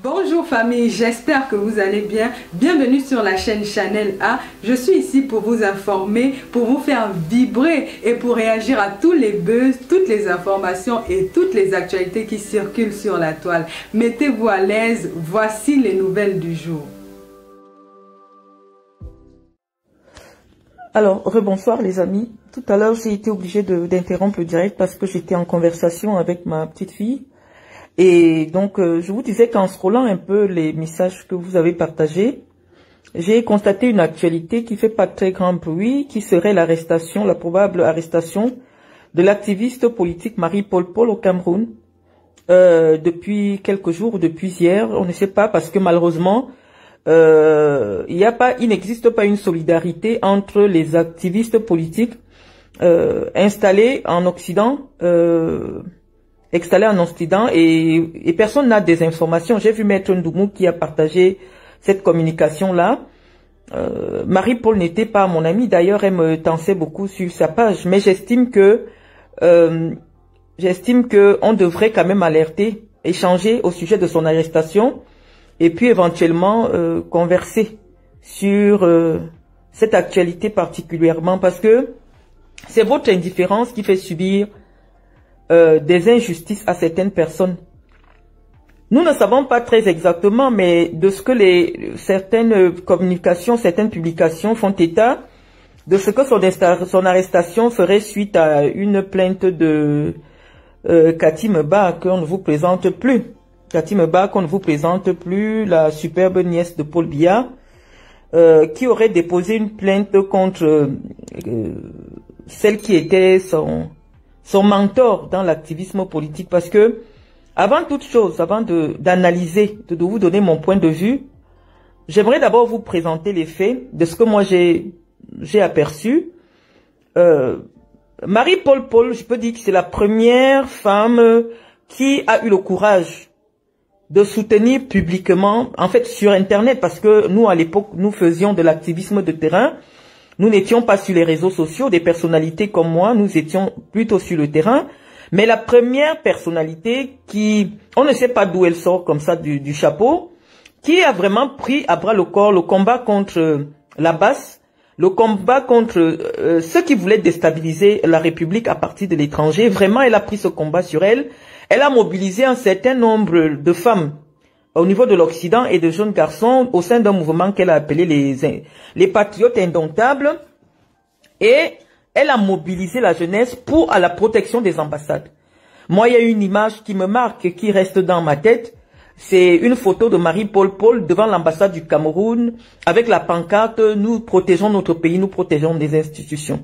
Bonjour famille, j'espère que vous allez bien. Bienvenue sur la chaîne Chanel A. Je suis ici pour vous informer, pour vous faire vibrer et pour réagir à tous les buzz, toutes les informations et toutes les actualités qui circulent sur la toile. Mettez-vous à l'aise, voici les nouvelles du jour. Alors, rebonsoir les amis. Tout à l'heure, j'ai été obligée d'interrompre le direct parce que j'étais en conversation avec ma petite fille. Et donc, je vous disais qu'en scrollant un peu les messages que vous avez partagés, j'ai constaté une actualité qui fait pas très grand bruit, qui serait l'arrestation, la probable arrestation de l'activiste politique Marie-Paul Paul au Cameroun. Depuis quelques jours, depuis hier, on ne sait pas parce que malheureusement, il n'existe pas une solidarité entre les activistes politiques installés en Occident, et personne n'a des informations. J'ai vu Maître Ndoumou qui a partagé cette communication-là. Marie-Paul n'était pas mon amie, d'ailleurs elle me tensait beaucoup sur sa page, mais j'estime que on devrait quand même alerter, échanger au sujet de son arrestation et puis éventuellement converser sur cette actualité particulièrement parce que c'est votre indifférence qui fait subir des injustices à certaines personnes. Nous ne savons pas très exactement, mais de ce que certaines communications, certaines publications font état, de ce que son arrestation ferait suite à une plainte de Cathy Meba qu'on ne vous présente plus. Cathy Meba qu'on ne vous présente plus, la superbe nièce de Paul Biya, qui aurait déposé une plainte contre celle qui était son mentor dans l'activisme politique, parce que avant toute chose, avant d'analyser, de vous donner mon point de vue, j'aimerais d'abord vous présenter les faits de ce que moi j'ai aperçu. Marie-Paul Paul, je peux dire que c'est la première femme qui a eu le courage de soutenir publiquement, en fait sur Internet, parce que nous à l'époque, nous faisions de l'activisme de terrain. Nous n'étions pas sur les réseaux sociaux, des personnalités comme moi, nous étions plutôt sur le terrain. Mais la première personnalité qui, on ne sait pas d'où elle sort comme ça du chapeau, qui a vraiment pris à bras le corps le combat contre la basse, le combat contre ceux qui voulaient déstabiliser la République à partir de l'étranger. Vraiment, elle a pris ce combat sur elle. Elle a mobilisé un certain nombre de femmes au niveau de l'Occident et de jeunes garçons au sein d'un mouvement qu'elle a appelé les patriotes indomptables, et elle a mobilisé la jeunesse à la protection des ambassades. Moi, il y a une image qui me marque, qui reste dans ma tête, c'est une photo de Marie-Paul Paul devant l'ambassade du Cameroun avec la pancarte « Nous protégeons notre pays, nous protégeons des institutions ».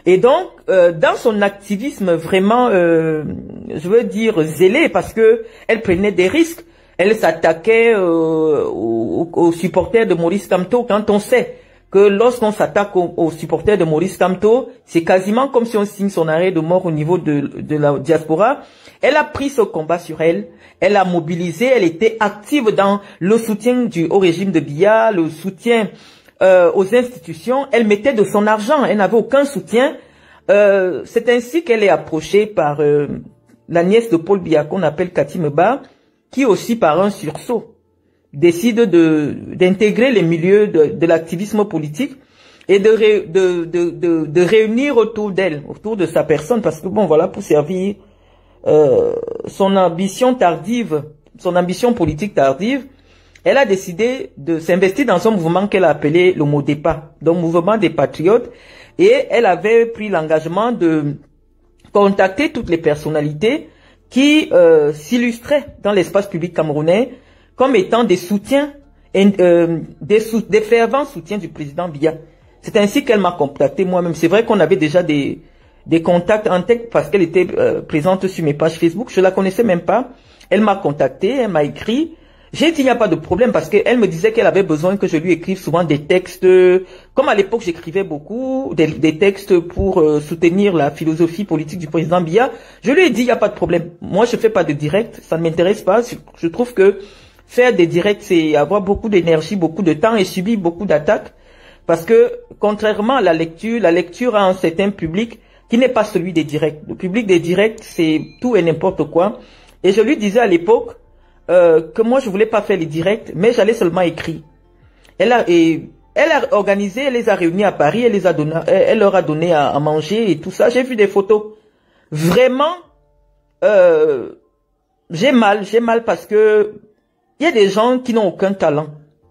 Et donc, dans son activisme vraiment, je veux dire, zélé, parce que elle prenait des risques, elle s'attaquait aux supporters de Maurice Kamto. Quand on sait que lorsqu'on s'attaque aux supporters de Maurice Kamto, c'est quasiment comme si on signe son arrêt de mort au niveau de la diaspora. Elle a pris ce combat sur elle, elle a mobilisé, elle était active dans le soutien au régime de Biya, le soutien aux institutions. Elle mettait de son argent, elle n'avait aucun soutien. C'est ainsi qu'elle est approchée par la nièce de Paul Biya qu'on appelle Cathy Meba, qui aussi par un sursaut décide d'intégrer les milieux de l'activisme politique et de réunir autour d'elle, autour de sa personne, parce que bon voilà, pour servir son ambition tardive, son ambition politique tardive, elle a décidé de s'investir dans un mouvement qu'elle a appelé le MODEPA, donc mouvement des patriotes, et elle avait pris l'engagement de contacter toutes les personnalités qui s'illustraient dans l'espace public camerounais comme étant des soutiens, des fervents soutiens du président Biya. C'est ainsi qu'elle m'a contacté moi-même. C'est vrai qu'on avait déjà des contacts en tête parce qu'elle était présente sur mes pages Facebook. Je la connaissais même pas. Elle m'a contacté, elle m'a écrit. J'ai dit il n'y a pas de problème parce qu'elle me disait qu'elle avait besoin que je lui écrive souvent des textes, comme à l'époque j'écrivais beaucoup, des textes pour soutenir la philosophie politique du président Biya. Je lui ai dit il n'y a pas de problème. Moi je fais pas de direct, ça ne m'intéresse pas. Je trouve que faire des directs c'est avoir beaucoup d'énergie, beaucoup de temps et subir beaucoup d'attaques. Parce que contrairement à la lecture a un certain public qui n'est pas celui des directs. Le public des directs c'est tout et n'importe quoi. Et je lui disais à l'époque, que moi je voulais pas faire les directs, mais j'allais seulement écrire. Elle a organisé, elle les a réunis à Paris, elle leur a donné à manger et tout ça. J'ai vu des photos. Vraiment, j'ai mal parce que il y a des gens qui n'ont aucun talent,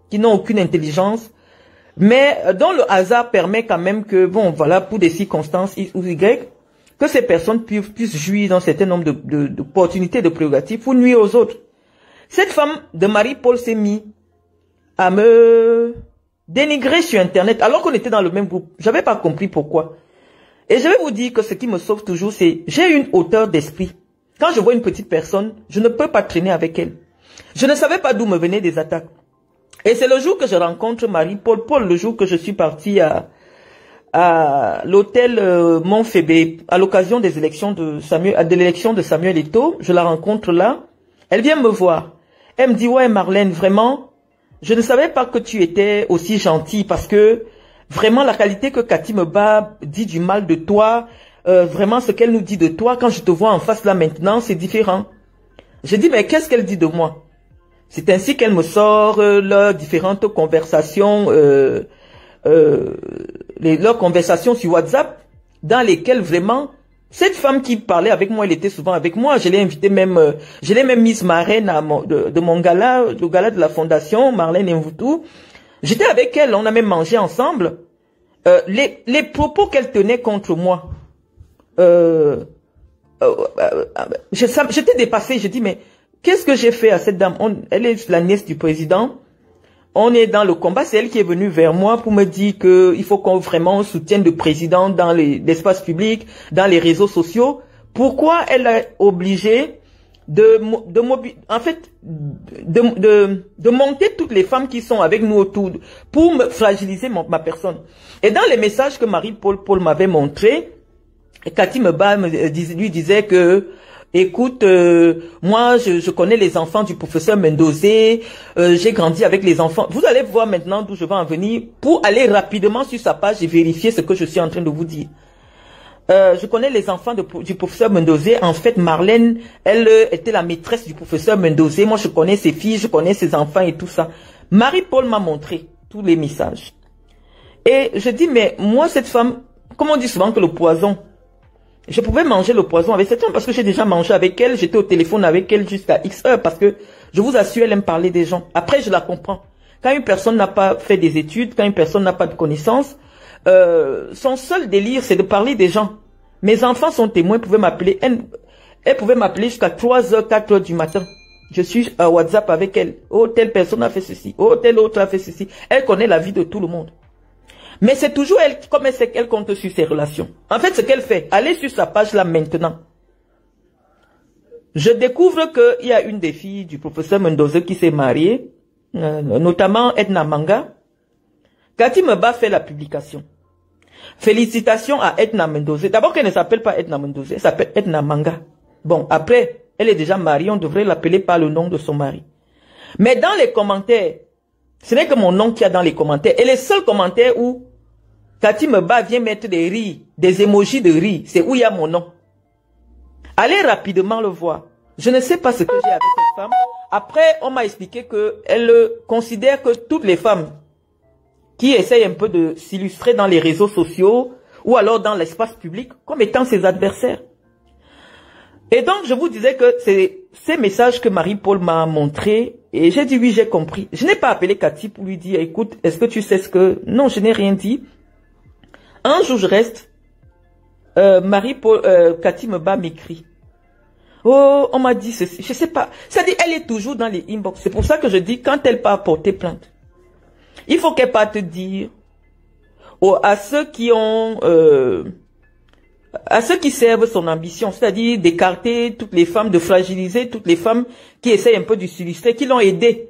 qui n'ont aucune intelligence, mais dont le hasard permet quand même que, bon, voilà, pour des circonstances X ou Y, que ces personnes puissent jouir d'un certain nombre d'opportunités, de prérogatives pour nuire aux autres. Cette femme de Marie-Paul s'est mise à me dénigrer sur Internet, alors qu'on était dans le même groupe. J'avais pas compris pourquoi. Et je vais vous dire que ce qui me sauve toujours, c'est j'ai une hauteur d'esprit. Quand je vois une petite personne, je ne peux pas traîner avec elle. Je ne savais pas d'où me venaient des attaques. Et c'est le jour que je rencontre Marie-Paul, le jour que je suis partie à l'hôtel Montfébé, à l'occasion des élections de Samuel Eto'o, je la rencontre là. Elle vient me voir. Elle me dit, ouais Marlène, vraiment, je ne savais pas que tu étais aussi gentille parce que vraiment la qualité que Cathy Meba dit du mal de toi, vraiment ce qu'elle nous dit de toi, quand je te vois en face là maintenant, c'est différent. Je dis, mais qu'est-ce qu'elle dit de moi? C'est ainsi qu'elle me sort leurs différentes conversations, leurs conversations sur WhatsApp, dans lesquelles vraiment, cette femme qui parlait avec moi, elle était souvent avec moi. Je l'ai invitée même, je l'ai même mise marraine de mon gala, le gala de la fondation, Marlène Mvutu. J'étais avec elle, on a même mangé ensemble. Les propos qu'elle tenait contre moi, j'étais dépassée. Je dis, mais qu'est-ce que j'ai fait à cette dame? Elle est la nièce du président. On est dans le combat. C'est elle qui est venue vers moi pour me dire que il faut qu'on vraiment soutienne le président dans l'espace public, dans les réseaux sociaux. Pourquoi elle est obligée de monter toutes les femmes qui sont avec nous autour pour me fragiliser ma personne? Et dans les messages que Marie-Paul m'avait montrés, Cathy Meba lui disait que écoute, moi, je connais les enfants du professeur Mendozé, j'ai grandi avec les enfants. Vous allez voir maintenant d'où je vais en venir pour aller rapidement sur sa page et vérifier ce que je suis en train de vous dire. Je connais les enfants du professeur Mendozé. En fait, Marlène, elle était la maîtresse du professeur Mendozé. Moi, je connais ses filles, je connais ses enfants et tout ça. Marie-Paul m'a montré tous les messages. Et je dis, mais moi, cette femme, comme on dit souvent que le poison, je pouvais manger le poison avec cette femme parce que j'ai déjà mangé avec elle. J'étais au téléphone avec elle jusqu'à X heures parce que je vous assure, elle aime parler des gens. Après, je la comprends. Quand une personne n'a pas fait des études, quand une personne n'a pas de connaissances, son seul délire, c'est de parler des gens. Mes enfants sont témoins, pouvaient m'appeler. Elle pouvait m'appeler jusqu'à 3 heures, 4 heures du matin. Je suis à WhatsApp avec elle. Oh, telle personne a fait ceci. Oh, telle autre a fait ceci. Elle connaît la vie de tout le monde. Mais c'est toujours elle, comme elle sait qu'elle compte sur ses relations. En fait, ce qu'elle fait, allez sur sa page là maintenant. Je découvre qu'il y a une des filles du professeur Mendoza qui s'est mariée, notamment Edna Manga. Cathy Meba fait la publication. Félicitations à Edna Mendoza. D'abord qu'elle ne s'appelle pas Edna Mendoza, elle s'appelle Edna Manga. Bon, après, elle est déjà mariée, on devrait l'appeler par le nom de son mari. Mais dans les commentaires, ce n'est que mon nom qu'il y a dans les commentaires. Et les seuls commentaires où Cathy Meba vient mettre des rires, des emojis de rire, c'est où il y a mon nom. Allez rapidement le voir. Je ne sais pas ce que j'ai avec cette femme. Après, on m'a expliqué qu'elle considère que toutes les femmes qui essayent un peu de s'illustrer dans les réseaux sociaux ou alors dans l'espace public comme étant ses adversaires. Et donc, je vous disais que c'est ces messages que Marie-Paul m'a montrés et j'ai dit oui, j'ai compris. Je n'ai pas appelé Cathy pour lui dire, écoute, est-ce que tu sais ce que... Non, je n'ai rien dit. Un jour, je reste. Cathy Meba m'écrit. Oh, on m'a dit ceci. Je sais pas. C'est-à-dire, elle est toujours dans les inbox. C'est pour ça que je dis, quand elle part porter plainte, il faut qu'elle parte dire à ceux qui ont... à ceux qui servent son ambition, c'est-à-dire d'écarter toutes les femmes, de fragiliser toutes les femmes qui essayent un peu de s'illustrer, qui l'ont aidé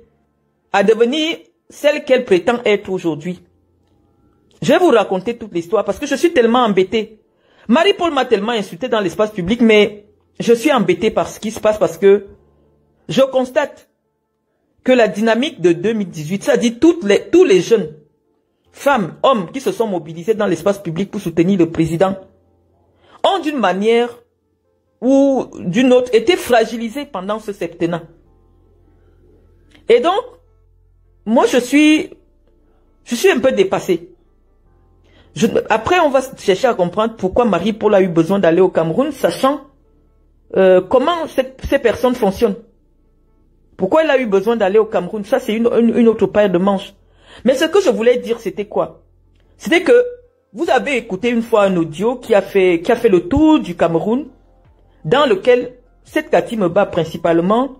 à devenir celle qu'elle prétend être aujourd'hui. Je vais vous raconter toute l'histoire parce que je suis tellement embêtée. Marie-Paul m'a tellement insultée dans l'espace public, mais je suis embêtée par ce qui se passe parce que je constate que la dynamique de 2018, c'est-à-dire tous les jeunes, femmes, hommes qui se sont mobilisés dans l'espace public pour soutenir le président, ont d'une manière ou d'une autre été fragilisés pendant ce septennat. Et donc, moi, je suis un peu dépassé. Après, on va chercher à comprendre pourquoi Marie-Paul a eu besoin d'aller au Cameroun, sachant comment ces personnes fonctionnent. Pourquoi elle a eu besoin d'aller au Cameroun? Ça, c'est une autre paire de manches. Mais ce que je voulais dire, c'était quoi? C'était que vous avez écouté une fois un audio qui a fait le tour du Cameroun, dans lequel cette Cathy Meba, principalement,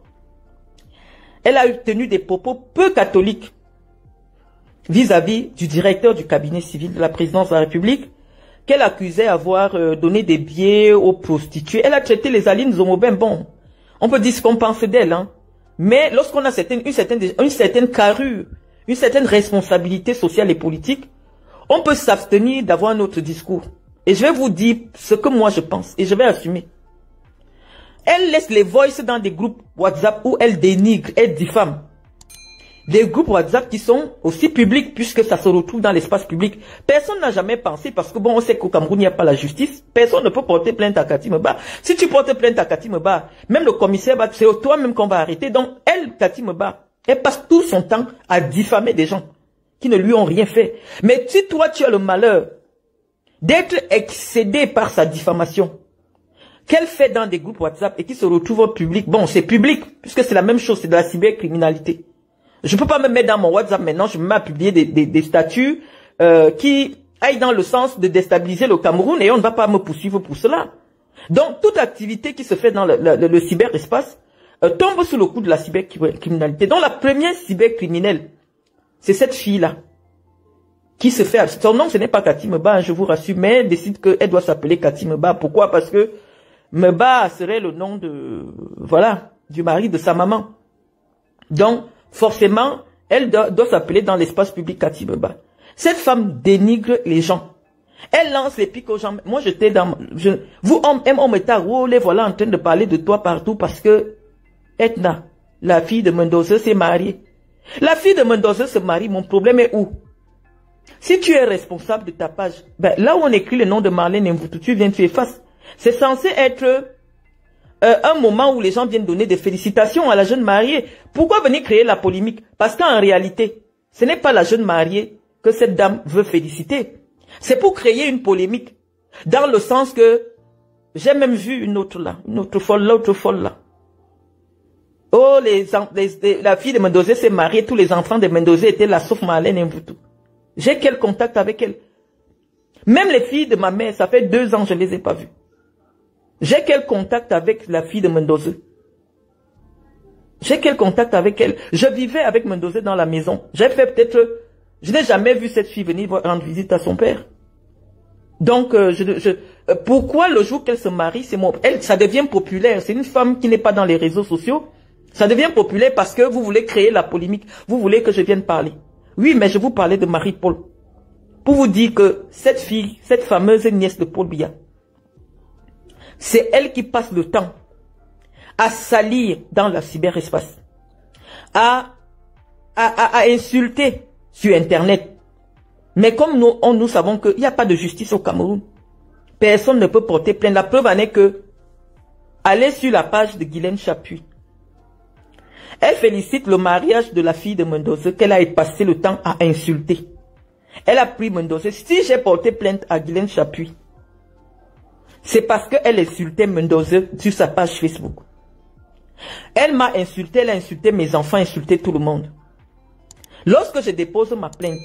elle a tenu des propos peu catholiques vis-à-vis du directeur du cabinet civil de la présidence de la République, qu'elle accusait avoir donné des billets aux prostituées. Elle a traité les Aline Zomobin. Bon, on peut dire ce qu'on pense d'elle, hein. Mais lorsqu'on a une certaine carrure, une certaine responsabilité sociale et politique, on peut s'abstenir d'avoir un autre discours. Et je vais vous dire ce que moi je pense, et je vais assumer. Elle laisse les voices dans des groupes WhatsApp où elle dénigre, elle diffame. Des groupes WhatsApp qui sont aussi publics puisque ça se retrouve dans l'espace public. Personne n'a jamais pensé, parce que bon, on sait qu'au Cameroun, il n'y a pas la justice. Personne ne peut porter plainte à Cathy Meba. Si tu portes plainte à Cathy Meba, même le commissaire, c'est toi-même qu'on va arrêter. Donc, elle, Cathy Meba, elle passe tout son temps à diffamer des gens qui ne lui ont rien fait. Mais si toi, tu as le malheur d'être excédé par sa diffamation, qu'elle fait dans des groupes WhatsApp et qui se retrouve au public, bon, c'est public, puisque c'est la même chose, c'est de la cybercriminalité. Je peux pas me mettre dans mon WhatsApp maintenant, je me mets à publier des statuts qui aillent dans le sens de déstabiliser le Cameroun et on ne va pas me poursuivre pour cela. Donc, toute activité qui se fait dans le cyberespace tombe sous le coup de la cybercriminalité. Donc, la première cybercriminelle, c'est cette fille-là qui se fait... Son nom, ce n'est pas Cathy Meba, hein, je vous rassure, mais elle décide qu'elle doit s'appeler Cathy Meba. Pourquoi? Parce que Meba serait le nom de... Voilà, du mari de sa maman. Donc, forcément, elle doit s'appeler dans l'espace public Cathy Meba. Cette femme dénigre les gens. Elle lance les pics aux gens. Moi, j'étais dans... on m'était roulé, voilà, en train de parler de toi partout parce que Edna, la fille de Mendoza, s'est mariée. La fille de Mendoza se marie, mon problème est où? Si tu es responsable de ta page, ben, là où on écrit le nom de Marlène Mvutu, tu viens, tu effaces. C'est censé être un moment où les gens viennent donner des félicitations à la jeune mariée. Pourquoi venir créer la polémique? Parce qu'en réalité, ce n'est pas la jeune mariée que cette dame veut féliciter. C'est pour créer une polémique. Dans le sens que, j'ai même vu une autre là, l'autre folle là. Oh, la fille de Mendoza s'est mariée, tous les enfants de Mendoza étaient là, sauf Marlène Mvutu. J'ai quel contact avec elle? Même les filles de ma mère, ça fait 2 ans que je ne les ai pas vues. J'ai quel contact avec la fille de Mendoza? J'ai quel contact avec elle? Je vivais avec Mendoza dans la maison. J'ai fait peut-être... Je n'ai jamais vu cette fille venir rendre visite à son père. Donc, pourquoi le jour qu'elle se marie, ça devient populaire. C'est une femme qui n'est pas dans les réseaux sociaux. Ça devient populaire parce que vous voulez créer la polémique. Vous voulez que je vienne parler. Oui, mais je vous parlais de Marie-Paul. Pour vous dire que cette fille, cette fameuse nièce de Paul Biya, c'est elle qui passe le temps à salir dans le cyberespace, à insulter sur Internet. Mais comme nous savons qu'il n'y a pas de justice au Cameroun, personne ne peut porter plainte. La preuve en est que, allez sur la page de Guylaine Chapuis. Elle félicite le mariage de la fille de Mendoza qu'elle a passé le temps à insulter. Elle a pris Mendoza. Si j'ai porté plainte à Guylaine Chapuis, c'est parce qu'elle insultait Mendoza sur sa page Facebook. Elle m'a insulté, elle a insulté mes enfants, insulté tout le monde. Lorsque je dépose ma plainte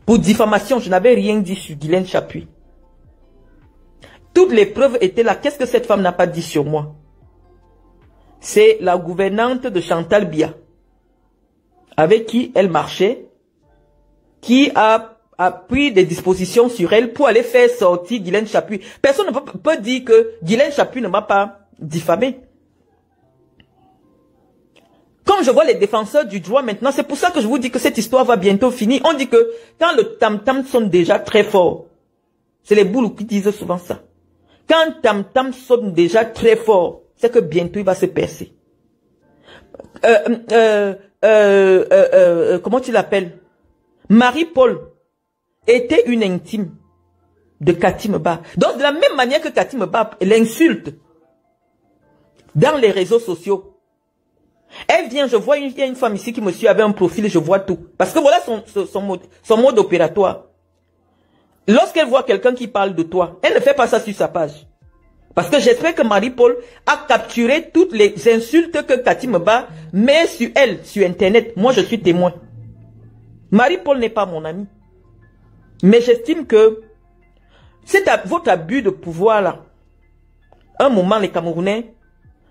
pour diffamation, je n'avais rien dit sur Guylaine Chapuis. Toutes les preuves étaient là. Qu'est-ce que cette femme n'a pas dit sur moi? C'est la gouvernante de Chantal Biya, avec qui elle marchait, qui a pris des dispositions sur elle pour aller faire sortir Guylaine Chapuis. Personne ne peut dire que Guylaine Chapuis ne m'a pas diffamé. Comme je vois les défenseurs du droit maintenant, c'est pour ça que je vous dis que cette histoire va bientôt finir. On dit que quand le tam-tam sonne déjà très fort, c'est les boules qui disent souvent ça. Quand tam-tam sonne déjà très fort, c'est que bientôt il va se percer. Comment tu l'appelles? Marie-Paul était une intime de Cathy Meba. Donc de la même manière que Cathy Meba l'insulte dans les réseaux sociaux, Elle vient, je vois, il y a une femme ici qui me suit avec un profil, je vois tout. Parce que voilà son mode opératoire. Lorsqu'elle voit quelqu'un qui parle de toi, elle ne fait pas ça sur sa page. Parce que j'espère que Marie-Paul a capturé toutes les insultes que Cathy Meba met sur elle, sur Internet. Moi, je suis témoin. Marie-Paul n'est pas mon amie. Mais j'estime que c'est votre abus de pouvoir là. Un moment, les Camerounais,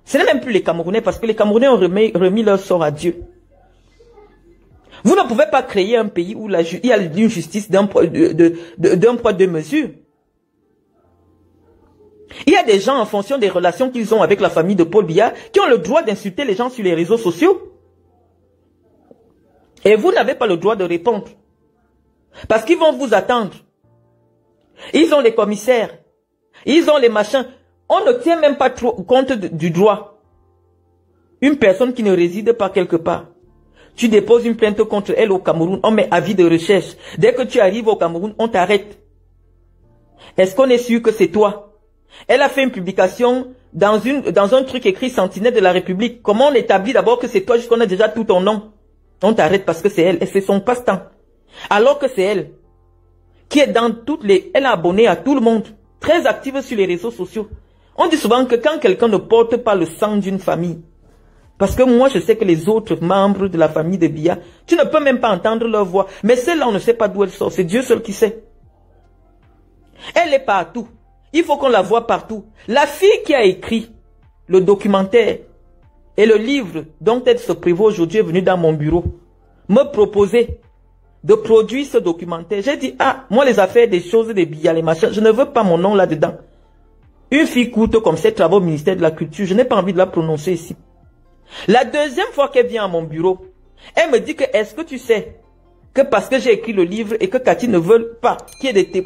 ce n'est même plus les Camerounais parce que les Camerounais ont remis leur sort à Dieu. Vous ne pouvez pas créer un pays où il y a une justice d'un poids, deux mesures. Il y a des gens en fonction des relations qu'ils ont avec la famille de Paul Biya qui ont le droit d'insulter les gens sur les réseaux sociaux. Et vous n'avez pas le droit de répondre. Parce qu'ils vont vous attendre. Ils ont les commissaires. Ils ont les machins. On ne tient même pas trop compte du droit. Une personne qui ne réside pas quelque part. Tu déposes une plainte contre elle au Cameroun. On met avis de recherche. Dès que tu arrives au Cameroun, on t'arrête. Est-ce qu'on est sûr que c'est toi? Elle a fait une publication dans un truc écrit Sentinelle de la République. Comment on établit d'abord que c'est toi jusqu'on a déjà tout ton nom? On t'arrête parce que c'est elle. Et c'est son passe-temps. Alors que c'est elle qui est dans toutes les... Elle est abonnée à tout le monde. Très active sur les réseaux sociaux. On dit souvent que quand quelqu'un ne porte pas le sang d'une famille, parce que moi je sais que les autres membres de la famille de Biya, tu ne peux même pas entendre leur voix. Mais celle-là, on ne sait pas d'où elle sort. C'est Dieu seul qui sait. Elle est partout. Il faut qu'on la voie partout. La fille qui a écrit le documentaire et le livre dont elle se prévaut aujourd'hui est venue dans mon bureau me proposer de produire ce documentaire. J'ai dit, ah, moi les affaires des choses, des Biya, les machins, je ne veux pas mon nom là-dedans. Une fille courte comme cette travaux au ministère de la Culture, je n'ai pas envie de la prononcer ici. La deuxième fois qu'elle vient à mon bureau, elle me dit que est-ce que tu sais que parce que j'ai écrit le livre et que Cathy ne veut pas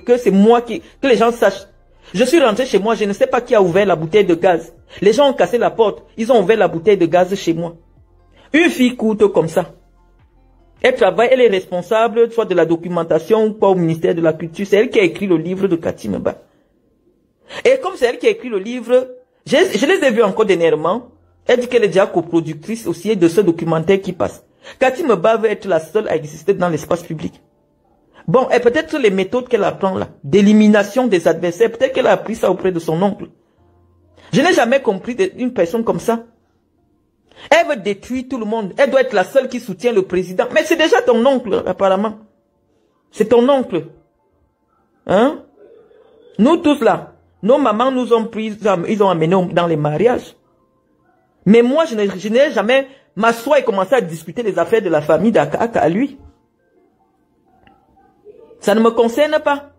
que c'est moi que les gens sachent. Je suis rentré chez moi, je ne sais pas qui a ouvert la bouteille de gaz. Les gens ont cassé la porte, ils ont ouvert la bouteille de gaz chez moi. Une fille courte comme ça. Elle travaille, elle est responsable soit de la documentation ou pas au ministère de la Culture. C'est elle qui a écrit le livre de Cathy Meba. Et comme c'est elle qui a écrit le livre, je les ai vus encore dernièrement. Elle dit qu'elle est déjà coproductrice aussi de ce documentaire qui passe. Cathy Meba veut être la seule à exister dans l'espace public. Bon, et peut-être les méthodes qu'elle apprend là, d'élimination des adversaires, peut-être qu'elle a appris ça auprès de son oncle. Je n'ai jamais compris une personne comme ça. Elle veut détruire tout le monde. Elle doit être la seule qui soutient le président. Mais c'est déjà ton oncle, apparemment. C'est ton oncle. Hein? Nous tous là, nos mamans nous ont pris, ils ont amenés dans les mariages. Mais moi, je n'ai jamais m'asseoir et commencer à discuter les affaires de la famille d'Akaka à lui. Ça ne me concerne pas.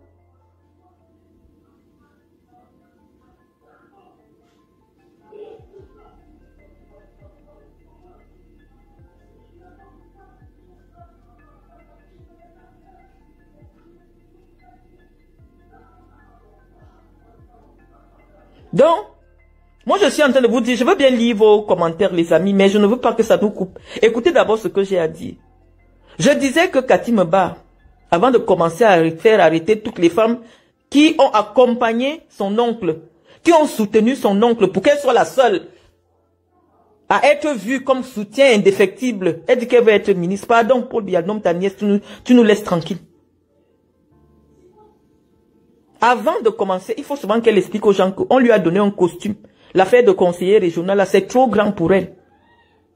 Donc, moi je suis en train de vous dire, je veux bien lire vos commentaires les amis, mais je ne veux pas que ça nous coupe. Écoutez d'abord ce que j'ai à dire. Je disais que Cathy Meba, avant de commencer à faire arrêter toutes les femmes qui ont accompagné son oncle, qui ont soutenu son oncle pour qu'elle soit la seule à être vue comme soutien indéfectible. Elle dit qu'elle veut être ministre. Pardon, Paul Biya, ta nièce, tu nous laisses tranquille. Avant de commencer, il faut souvent qu'elle explique aux gens qu'on lui a donné un costume. L'affaire de conseiller régional, c'est trop grand pour elle.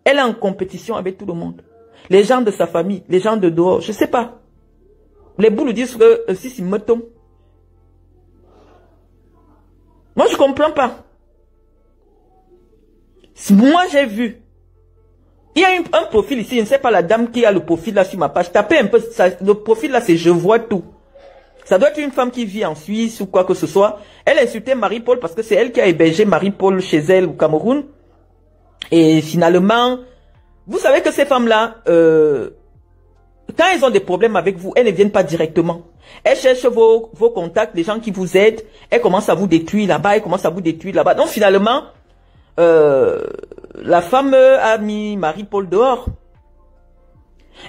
Elle est en compétition avec tout le monde. Les gens de sa famille, les gens de dehors, je ne sais pas. Les boules disent que si c'est me tombe. Moi, je ne comprends pas. Moi, j'ai vu. Il y a un profil ici, je ne sais pas la dame qui a le profil là sur ma page. Tapez un peu, le profil là, c'est je vois tout. Ça doit être une femme qui vit en Suisse ou quoi que ce soit. Elle insultait Marie-Paul parce que c'est elle qui a hébergé Marie-Paul chez elle au Cameroun. Et finalement, vous savez que ces femmes-là, quand elles ont des problèmes avec vous, elles ne viennent pas directement. Elles cherchent vos contacts, les gens qui vous aident. Elles commencent à vous détruire là-bas, elles commencent à vous détruire là-bas. Donc finalement, la femme a mis Marie-Paul dehors.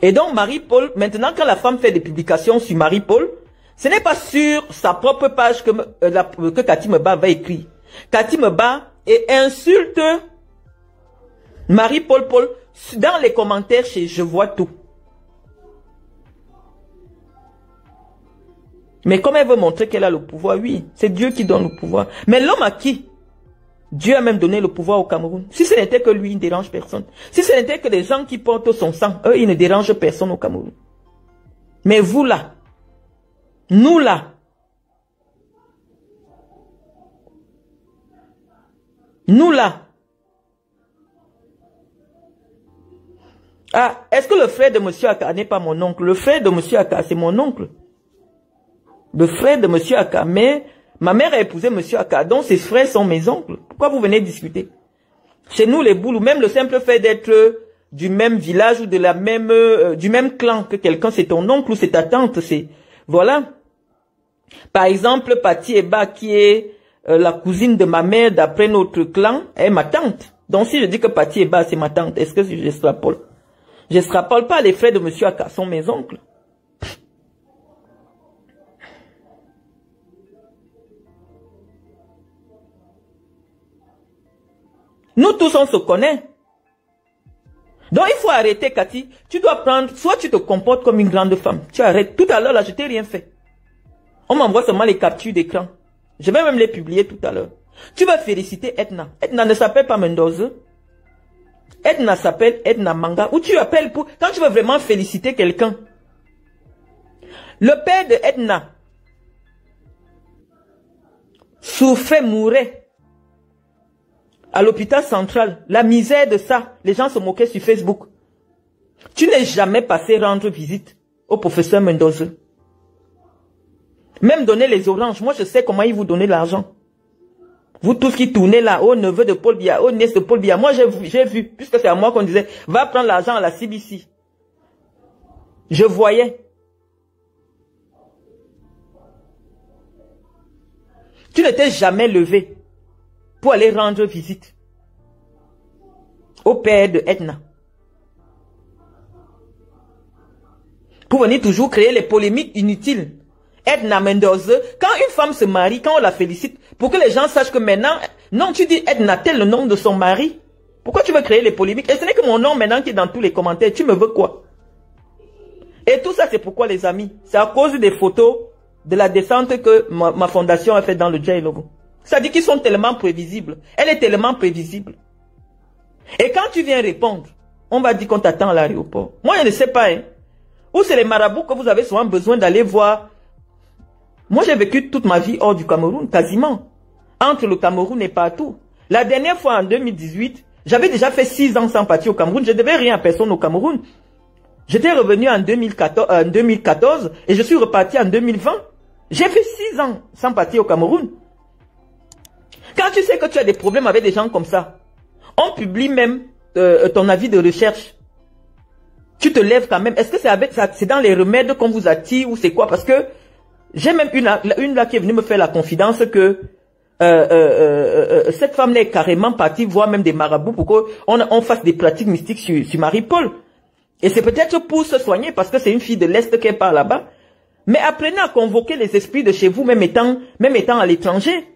Et donc Marie-Paul, maintenant quand la femme fait des publications sur Marie-Paul, ce n'est pas sur sa propre page que Cathy Meba va écrire. Cathy Meba et insulte Marie-Paul Dans les commentaires, je vois tout. Mais comme elle veut montrer qu'elle a le pouvoir, oui, c'est Dieu qui donne le pouvoir. Mais l'homme à qui Dieu a même donné le pouvoir au Cameroun. Si ce n'était que lui, il ne dérange personne. Si ce n'était que les gens qui portent son sang, eux, ils ne dérangent personne au Cameroun. Mais vous là, nous là, ah, est-ce que le frère de monsieur Aka n'est pas mon oncle? Le frère de monsieur Aka, c'est mon oncle. Le frère de monsieur Aka, mais ma mère a épousé monsieur Aka, donc ses frères sont mes oncles. Pourquoi vous venez discuter? Chez nous, les Boulous, même le simple fait d'être du même village ou de la même, du même clan que quelqu'un, c'est ton oncle ou c'est ta tante, c'est, voilà. Par exemple, Pati Eba, qui est la cousine de ma mère d'après notre clan, est ma tante. Donc si je dis que Pati Eba, c'est ma tante, est-ce que j'extrapole? J'extrapole pas, les frères de monsieur Aka sont mes oncles. Nous tous, on se connaît. Donc, il faut arrêter, Cathy. Tu dois prendre, soit tu te comportes comme une grande femme. Tu arrêtes. Tout à l'heure, là, je t'ai rien fait. On m'envoie seulement les captures d'écran. Je vais même les publier tout à l'heure. Tu vas féliciter Edna. Edna ne s'appelle pas Mendoza. Edna s'appelle Edna Manga. Ou tu appelles pour, quand tu veux vraiment féliciter quelqu'un. Le père de Edna souffrait, mourait. À l'hôpital central, la misère de ça, les gens se moquaient sur Facebook. Tu n'es jamais passé rendre visite au professeur Mendoza. Même donner les oranges, moi je sais comment il vous donnait l'argent. Vous tous qui tournez là, au neveu de Paul Biya, au nièce de Paul Biya, moi j'ai vu, puisque c'est à moi qu'on disait, va prendre l'argent à la CBC. Je voyais. Tu ne t'es jamais levé pour aller rendre visite au père de Edna. Pour venir toujours créer les polémiques inutiles. Edna Mendoza, quand une femme se marie, quand on la félicite, pour que les gens sachent que maintenant, non, tu dis Edna tel le nom de son mari. Pourquoi tu veux créer les polémiques? Et ce n'est que mon nom maintenant qui est dans tous les commentaires. Tu me veux quoi? Et tout ça, c'est pourquoi les amis? C'est à cause des photos de la descente que ma fondation a fait dans le J-Logo. Ça dit qu'ils sont tellement prévisibles. Elle est tellement prévisible. Et quand tu viens répondre, on va dire qu'on t'attend à l'aéroport. Moi, je ne sais pas. Hein. Ou c'est les marabouts que vous avez souvent besoin d'aller voir. Moi, j'ai vécu toute ma vie hors du Cameroun, quasiment. Entre le Cameroun et partout. La dernière fois, en 2018, j'avais déjà fait 6 ans sans partir au Cameroun. Je ne devais rien à personne au Cameroun. J'étais revenu en 2014 et je suis reparti en 2020. J'ai fait 6 ans sans partir au Cameroun. Quand tu sais que tu as des problèmes avec des gens comme ça, on publie même ton avis de recherche. Tu te lèves quand même. Est-ce que c'est dans les remèdes qu'on vous attire ou c'est quoi? Parce que j'ai même une là qui est venue me faire la confidence que cette femme-là est carrément partie voir même des marabouts pour qu'on fasse des pratiques mystiques sur Marie-Paul. Et c'est peut-être pour se soigner parce que c'est une fille de l'Est qui est par là-bas. Mais apprenez à convoquer les esprits de chez vous même étant à l'étranger.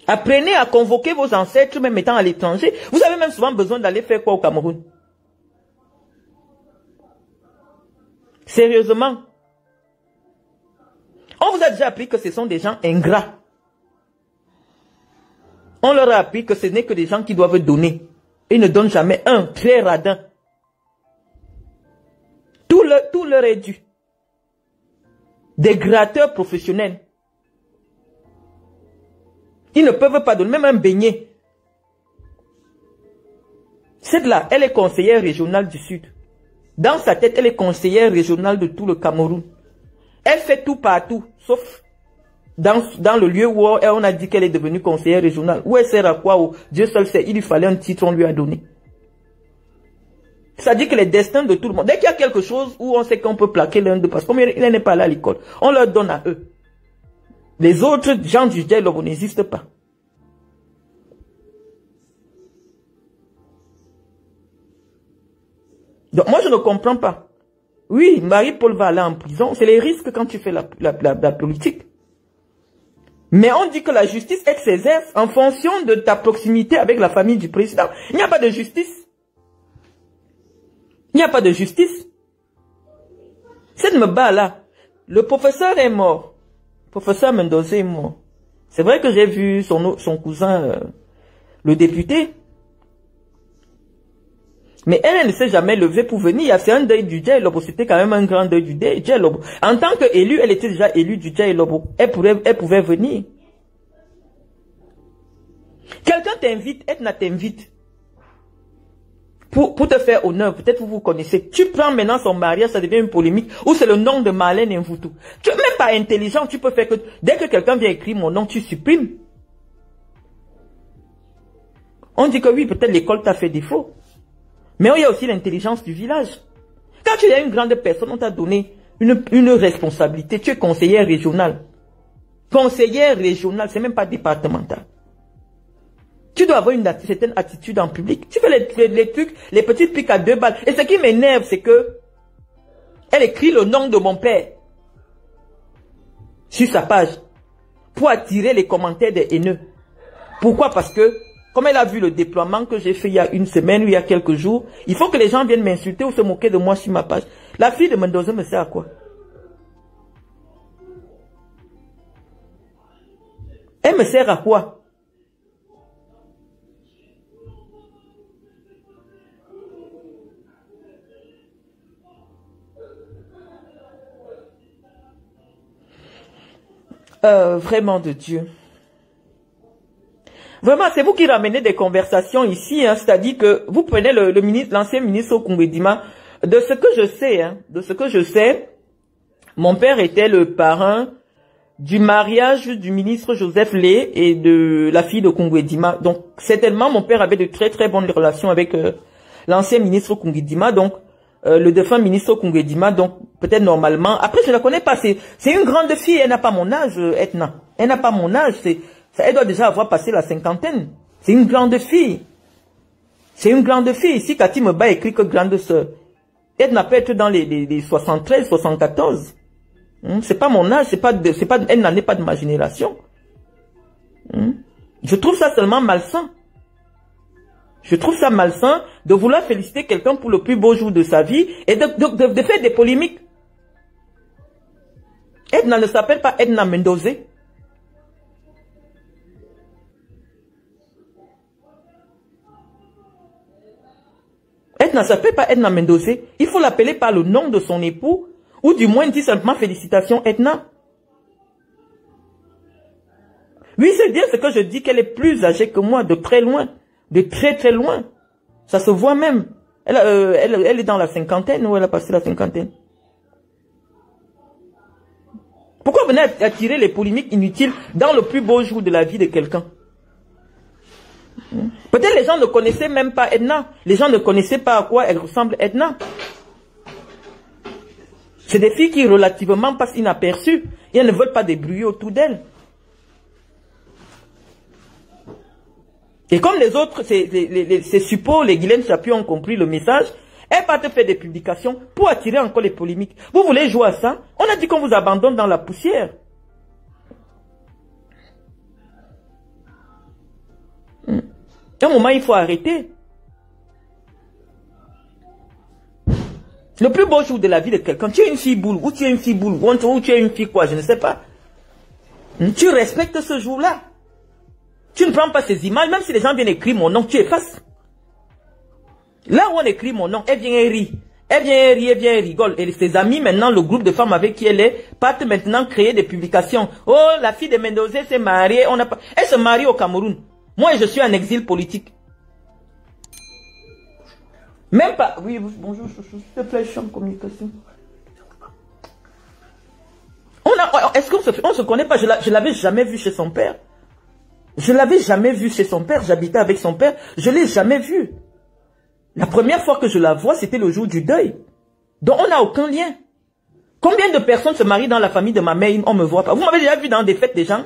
Apprenez à convoquer vos ancêtres même étant à l'étranger. Vous avez même souvent besoin d'aller faire quoi au Cameroun? Sérieusement. On vous a déjà appris que ce sont des gens ingrats. On leur a appris que ce n'est que des gens qui doivent donner. Ils ne donnent jamais un, très radin. Tout leur est dû. Des gratteurs professionnels. Ils ne peuvent pas donner, même un beignet. Cette-là, elle est conseillère régionale du Sud. Dans sa tête, elle est conseillère régionale de tout le Cameroun. Elle fait tout partout, sauf dans le lieu où on a dit qu'elle est devenue conseillère régionale. Où elle sert à quoi? Dieu seul sait, il lui fallait un titre, on lui a donné. Ça dit que les destins de tout le monde, dès qu'il y a quelque chose où on sait qu'on peut plaquer l'un d'eux, parce qu'il n'est pas là à l'école, on leur donne à eux. Les autres gens du dialogue n'existent pas. Donc moi je ne comprends pas. Oui, Marie-Paul va aller en prison. C'est les risques quand tu fais la politique. Mais on dit que la justice, elle s'exerce en fonction de ta proximité avec la famille du président. Il n'y a pas de justice. Il n'y a pas de justice. Cette Mba-là, le professeur est mort. Le professeur Mendoza est mort. C'est vrai que j'ai vu son cousin, le député. Mais elle ne s'est jamais levée pour venir. C'est un deuil du Djai Lobo. C'était quand même un grand deuil du Djai Lobo. En tant qu'élue, elle était déjà élue du Djai Lobo. Elle pouvait venir. Quelqu'un t'invite, Edna t'invite. Pour te faire honneur, peut-être vous connaissez. Tu prends maintenant son mariage, ça devient une polémique. Ou c'est le nom de Marlène Mvutu. Tu n'es même pas intelligent, tu peux faire que... Dès que quelqu'un vient écrire mon nom, tu supprimes. On dit que oui, peut-être l'école t'a fait défaut. Mais il y a aussi l'intelligence du village. Quand tu es une grande personne, on t'a donné une responsabilité. Tu es conseillère régionale. Conseillère régionale, c'est même pas départemental. Tu dois avoir une certaine attitude en public. Tu fais les trucs, les petites piques à 2 balles. Et ce qui m'énerve, c'est que elle écrit le nom de mon père sur sa page pour attirer les commentaires des haineux. Pourquoi? Parce que comme elle a vu le déploiement que j'ai fait il y a une semaine ou il y a quelques jours, il faut que les gens viennent m'insulter ou se moquer de moi sur ma page. La fille de Mendoza me sert à quoi? Elle me sert à quoi? Vraiment de Dieu. Vraiment, c'est vous qui ramenez des conversations ici, hein, c'est-à-dire que vous prenez l'ancien ministre Okungwedima. De ce que je sais, mon père était le parrain du mariage du ministre Joseph Lé et de la fille de Okungwedima. Donc, certainement, mon père avait de très très bonnes relations avec l'ancien ministre Okungwedima, donc le défunt ministre Okungwedima, donc peut-être normalement. Après, je ne la connais pas, c'est une grande fille, elle n'a pas mon âge, Etna. Elle n'a pas mon âge, elle doit déjà avoir passé la cinquantaine. C'est une grande fille. C'est une grande fille. Si Cathy Mba écrit que grande sœur, Edna peut être dans les 73, 74. C'est pas mon âge, elle n'en est pas de ma génération. Je trouve ça seulement malsain. Je trouve ça malsain de vouloir féliciter quelqu'un pour le plus beau jour de sa vie et de faire des polémiques. Edna ne s'appelle pas Edna Mendoza. Edna ne s'appelle pas Edna Mendoza. Il faut l'appeler par le nom de son époux ou du moins dire simplement félicitations Edna. Oui, c'est bien ce que je dis qu'elle est plus âgée que moi, de très loin. De très très loin. Ça se voit même. Elle est dans la cinquantaine ou elle a passé la cinquantaine. Pourquoi venir attirer les polémiques inutiles dans le plus beau jour de la vie de quelqu'un? Peut-être les gens ne connaissaient même pas Edna. Les gens ne connaissaient pas à quoi elle ressemble Edna. C'est des filles qui relativement passent inaperçues. Et elles ne veulent pas débrouiller autour d'elles. Et comme les autres, ces suppos, les Guylaine Chapuis ont compris le message, elles partent faire des publications pour attirer encore les polémiques. Vous voulez jouer à ça? On a dit qu'on vous abandonne dans la poussière. À un moment, il faut arrêter. Le plus beau jour de la vie de quelqu'un, tu es une fille boule, ou tu es une fille boule, ou tu es une fille quoi, je ne sais pas. Tu respectes ce jour-là. Tu ne prends pas ces images, même si les gens viennent écrire mon nom, tu effaces. Là où on écrit mon nom, elle vient et rit. Elle vient et rit, elle vient et rigole. Et ses amis, maintenant, le groupe de femmes avec qui elle est, partent maintenant créer des publications. Oh, la fille de Mendoza s'est mariée, on n'a pas... Elle se marie au Cameroun. Moi, je suis en exil politique. Même pas... Oui, bonjour, s'il te plaît, je suis en communication. Est-ce qu'on se connaît pas? Je l'avais jamais vu chez son père. Je l'avais jamais vu chez son père. J'habitais avec son père. Je l'ai jamais vu. La première fois que je la vois, c'était le jour du deuil. Donc, on n'a aucun lien. Combien de personnes se marient dans la famille de ma mère, on ne me voit pas? Vous m'avez déjà vu dans des fêtes des gens?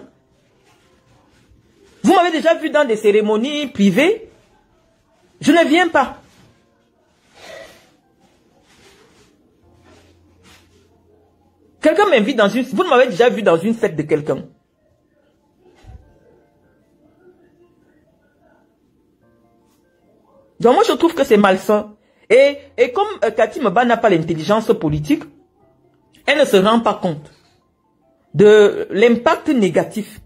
Vous m'avez déjà vu dans des cérémonies privées? Je ne viens pas. Quelqu'un m'invite dans une... Vous m'avez déjà vu dans une fête de quelqu'un? Donc moi je trouve que c'est malsain. Et comme Cathy Meba n'a pas l'intelligence politique, elle ne se rend pas compte de l'impact négatif.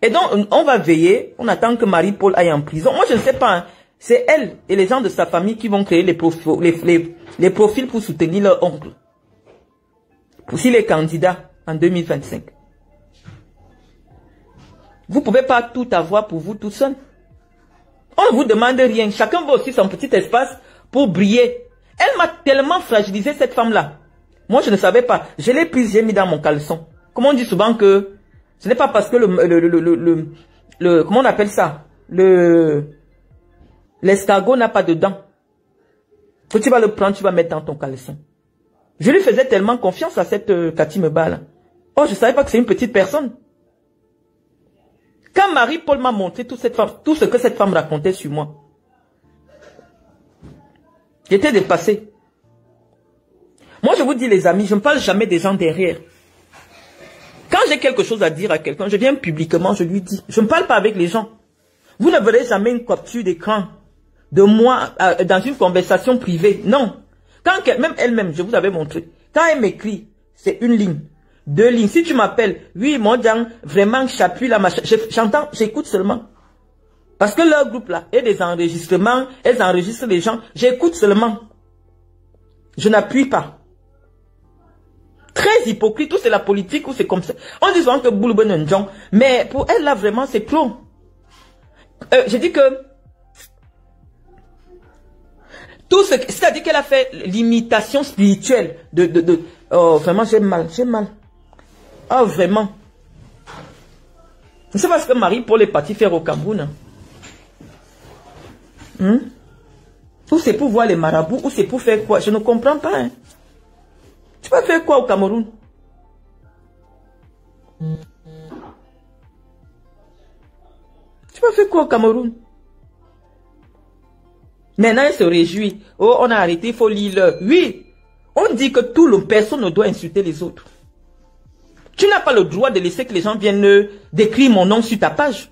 Et donc on va veiller, on attend que Marie-Paul aille en prison. Moi je ne sais pas, hein, c'est elle et les gens de sa famille qui vont créer les profils pour soutenir leur oncle. S'il est candidat en 2025. Vous ne pouvez pas tout avoir pour vous tout seul. On ne vous demande rien. Chacun veut aussi son petit espace pour briller. Elle m'a tellement fragilisé, cette femme-là. Moi, je ne savais pas. Je l'ai prise, j'ai mis dans mon caleçon. Comme on dit souvent que ce n'est pas parce que comment on appelle ça? L'escargot n'a pas de dents. Que tu vas le prendre, tu vas mettre dans ton caleçon. Je lui faisais tellement confiance à cette Cathy Meba là. Oh, je ne savais pas que c'est une petite personne. Quand Marie-Paul m'a montré tout ce que cette femme racontait sur moi, j'étais dépassé. Moi, je vous dis, les amis, je ne parle jamais des gens derrière. Quand j'ai quelque chose à dire à quelqu'un, je viens publiquement, je lui dis. Je ne parle pas avec les gens. Vous ne verrez jamais une capture d'écran de moi dans une conversation privée. Non. Quand même elle-même, je vous avais montré, quand elle m'écrit, c'est une ligne, 2 lignes. Si tu m'appelles, oui, mon Dieu, vraiment, j'appuie la machin. J'entends, j'écoute seulement. Parce que leur groupe là, et des enregistrements, elles enregistrent les gens, j'écoute seulement. Je n'appuie pas. Très hypocrite, ou c'est la politique, ou c'est comme ça. On dit souvent que Boulbe Njonjon, mais pour elle là, vraiment, c'est trop. Je dis que tout ce, c'est-à-dire qu'elle a fait l'imitation spirituelle oh, vraiment, j'ai mal. Oh, vraiment. C'est parce que Marie-Paul est partie faire au Cameroun. Ou c'est pour voir les marabouts, ou c'est pour faire quoi? Je ne comprends pas. Hein. Tu vas faire quoi au Cameroun? Tu vas faire quoi au Cameroun? Maintenant, elle se réjouit. Oh, on a arrêté, il faut lire. Oui, on dit que personne ne doit insulter les autres. Tu n'as pas le droit de laisser que les gens viennent décrire mon nom sur ta page.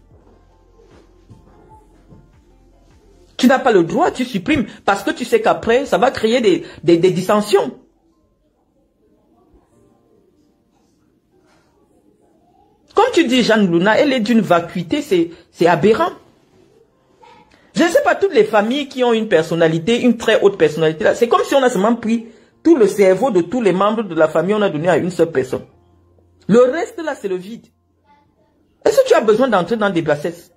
Tu n'as pas le droit, tu supprimes. Parce que tu sais qu'après, ça va créer des dissensions. Comme tu dis, Jeanne Luna, elle est d'une vacuité, c'est aberrant. Je ne sais pas, toutes les familles qui ont une personnalité, une très haute personnalité, c'est comme si on a seulement pris tout le cerveau de tous les membres de la famille, on a donné à une seule personne. Le reste là, c'est le vide. Est-ce que tu as besoin d'entrer dans des bassesses?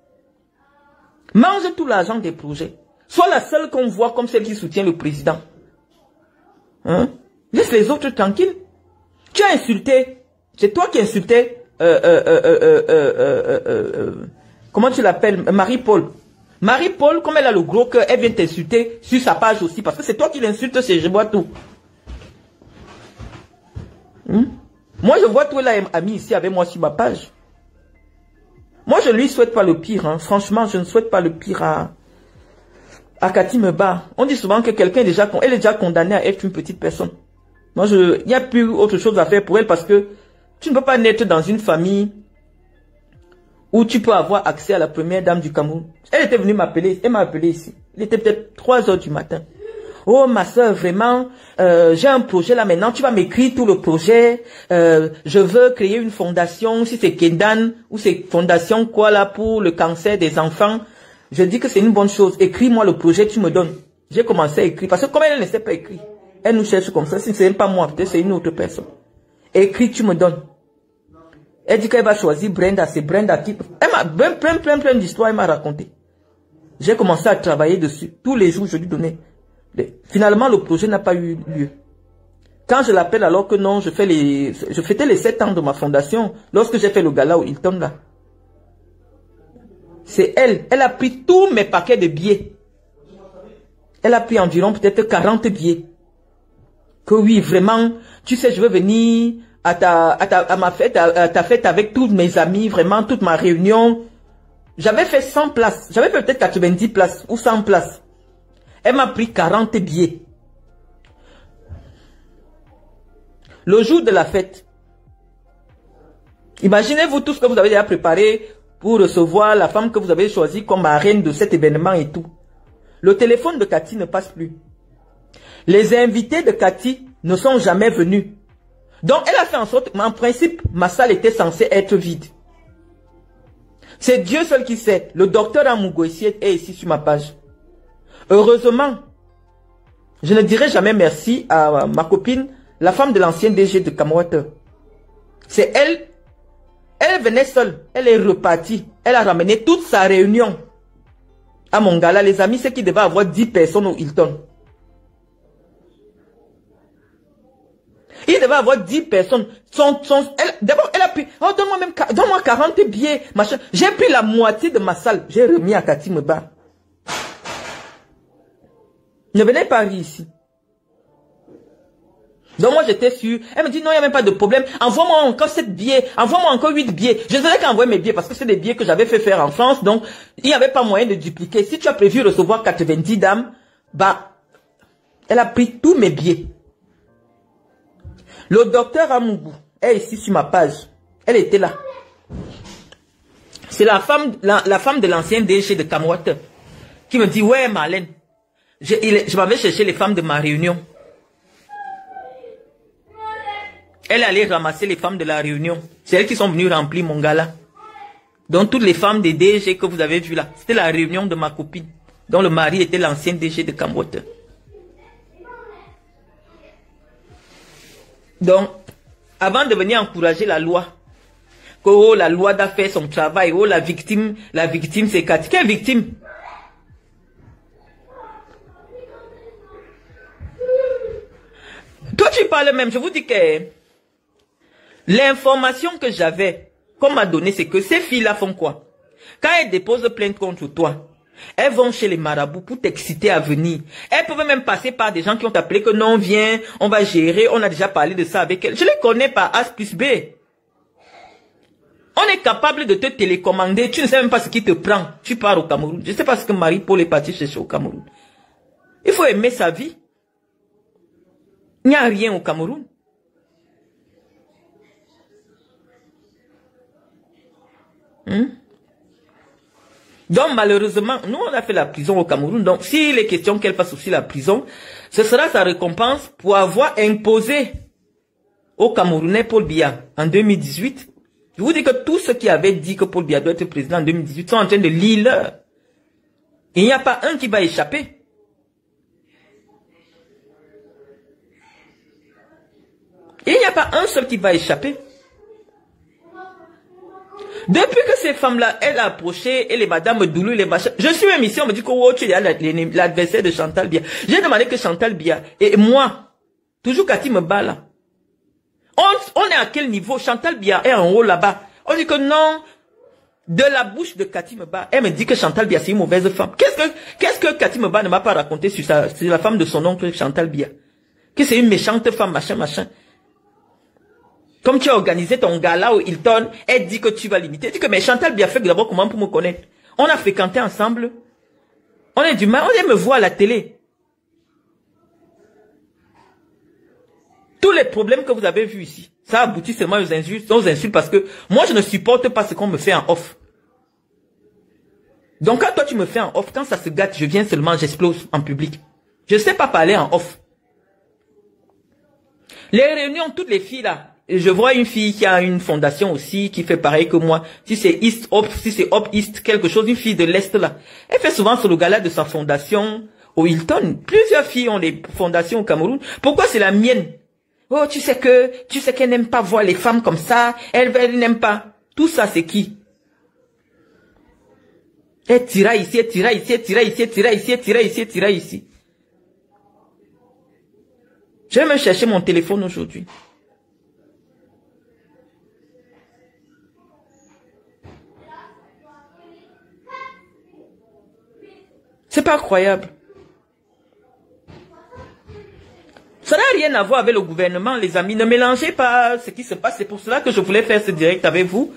Mange tout l'argent des projets. Sois la seule qu'on voit comme celle qui soutient le président. Hein? Laisse les autres tranquilles. Tu as insulté. C'est toi qui insultais. Comment tu l'appelles? Marie-Paul. Marie-Paul, comme elle a le gros cœur, elle vient t'insulter sur sa page aussi. Parce que c'est toi qui l'insultes chez Je vois tout. Moi, je vois tout, elle a mis ici avec moi sur ma page. Moi, je ne lui souhaite pas le pire. Hein. Franchement, je ne souhaite pas le pire à Cathy Meba. On dit souvent que quelqu'un est déjà condamné à être une petite personne. Moi, il n'y a plus autre chose à faire pour elle parce que tu ne peux pas naître dans une famille où tu peux avoir accès à la première dame du Cameroun. Elle était venue m'appeler, elle m'a appelé ici. Il était peut-être 3 h du matin. Oh ma soeur, vraiment, j'ai un projet là maintenant, tu vas m'écrire tout le projet. Je veux créer une fondation, si c'est Kendan ou c'est fondation quoi là pour le cancer des enfants. Je dis que c'est une bonne chose. Écris-moi le projet, tu me donnes. J'ai commencé à écrire parce que comme elle ne sait pas écrire, elle nous cherche comme ça. Si ce n'est pas moi, peut-être c'est une autre personne. Écris, tu me donnes. Elle dit qu'elle va choisir Brenda, c'est Brenda qui... Elle m'a plein d'histoires, elle m'a raconté. J'ai commencé à travailler dessus. Tous les jours, je lui donnais. Finalement, le projet n'a pas eu lieu. Quand je l'appelle alors que non, je fêtais les 7 ans de ma fondation, lorsque j'ai fait le gala au Hilton là. C'est elle a pris tous mes paquets de billets. Elle a pris environ peut-être 40 billets. Que oui, vraiment, tu sais, je veux venir à ta fête avec tous mes amis, vraiment, toute ma réunion. J'avais fait 100 places. J'avais fait peut-être 90 places ou 100 places. Elle m'a pris 40 billets. Le jour de la fête, imaginez-vous tout ce que vous avez déjà préparé pour recevoir la femme que vous avez choisie comme marraine de cet événement et tout. Le téléphone de Cathy ne passe plus. Les invités de Cathy ne sont jamais venus. Donc, elle a fait en sorte, en principe, ma salle était censée être vide. C'est Dieu seul qui sait. Le docteur Amugo est ici sur ma page. Heureusement, je ne dirai jamais merci à ma copine, la femme de l'ancien DG de Camwater. C'est elle. Elle venait seule. Elle est repartie. Elle a ramené toute sa réunion à mon gala. Les amis, c'est qu'il devait avoir 10 personnes au Hilton. Il devait avoir 10 personnes. D'abord, elle a pris, oh, donne-moi 40 billets, machin. J'ai pris la moitié de ma salle. J'ai remis à Cathy Meba. Ne venez pas ici. Donc moi j'étais sûre. Elle me dit non, il n'y a même pas de problème. Envoie-moi encore 7 billets. Envoie-moi encore 8 billets. Je savais qu'envoyer mes billets parce que c'est des billets que j'avais fait faire en France. Donc il n'y avait pas moyen de dupliquer. Si tu as prévu recevoir 90 dames, bah, elle a pris tous mes billets. Le docteur Amougou est ici sur ma page. Elle était là. C'est la femme de l'ancien DG de Camwater qui me dit ouais Marlène, je m'avais cherché les femmes de ma réunion. Elle allait ramasser les femmes de la réunion. C'est elles qui sont venues remplir mon gala. Donc toutes les femmes des DG que vous avez vues là, c'était la réunion de ma copine, dont le mari était l'ancien DG de Camwater. Donc, avant de venir encourager la loi, que oh, la loi doit faire son travail, oh la victime c'est Cathy. Quelle victime? Toi tu parles même, je vous dis que l'information que j'avais, qu'on m'a donné, c'est que ces filles-là font quoi? Quand elles déposent plainte contre toi, elles vont chez les marabouts pour t'exciter à venir. Elles peuvent même passer par des gens qui ont appelé que non, viens, on va gérer, on a déjà parlé de ça avec elles. Je les connais par A plus B. On est capable de te télécommander, tu ne sais même pas ce qui te prend. Tu pars au Cameroun. Je ne sais pas ce que Marie-Paul est partie chercher au Cameroun. Il faut aimer sa vie. Il n'y a rien au Cameroun. Donc malheureusement, nous on a fait la prison au Cameroun. Donc s'il est question qu'elle fasse aussi la prison, ce sera sa récompense pour avoir imposé au Camerounais Paul Biya en 2018. Je vous dis que tous ceux qui avaient dit que Paul Biya doit être président en 2018 sont en train de lire l'heure. Il n'y a pas un qui va échapper. Il n'y a pas un seul qui va échapper. Depuis que ces femmes-là, elles a approché, et les madames Doulou, les machins, je suis même ici, on me dit que oh, tu es l'adversaire de Chantal Biya. J'ai demandé que Chantal Biya, et moi, toujours Cathy me bat là. On est à quel niveau? Chantal Biya est en haut là-bas. On dit que non, de la bouche de Cathy Meba, elle me dit que Chantal Biya c'est une mauvaise femme. Qu'est-ce que Cathy Meba ne m'a pas raconté sur la femme de son oncle Chantal Biya? Que c'est une méchante femme, machin. Comme tu as organisé ton gala au Hilton, elle dit que tu vas limiter. Elle dit que mais Chantal Biya fait d'abord comment pour me connaître? On a fréquenté ensemble. On est du mal, on aime me voir à la télé. Tous les problèmes que vous avez vus ici, ça aboutit seulement aux insultes parce que moi je ne supporte pas ce qu'on me fait en off. Donc quand toi tu me fais en off, quand ça se gâte, je viens seulement, j'explose en public. Je ne sais pas parler en off. Les réunions, toutes les filles là, je vois une fille qui a une fondation aussi, qui fait pareil que moi. Si c'est East Hop, si c'est Hop East, quelque chose, une fille de l'Est là. Elle fait souvent sur le gala de sa fondation au Hilton. Plusieurs filles ont des fondations au Cameroun. Pourquoi c'est la mienne? Oh, tu sais qu'elle n'aime pas voir les femmes comme ça. Elle n'aime pas. Tout ça, c'est qui? Elle tira ici, elle tira ici, elle tira ici, elle tira ici, elle tira ici, elle tira ici. Je vais même chercher mon téléphone aujourd'hui. C'est pas croyable. Ça n'a rien à voir avec le gouvernement, les amis. Ne mélangez pas ce qui se passe. C'est pour cela que je voulais faire ce direct avec vous.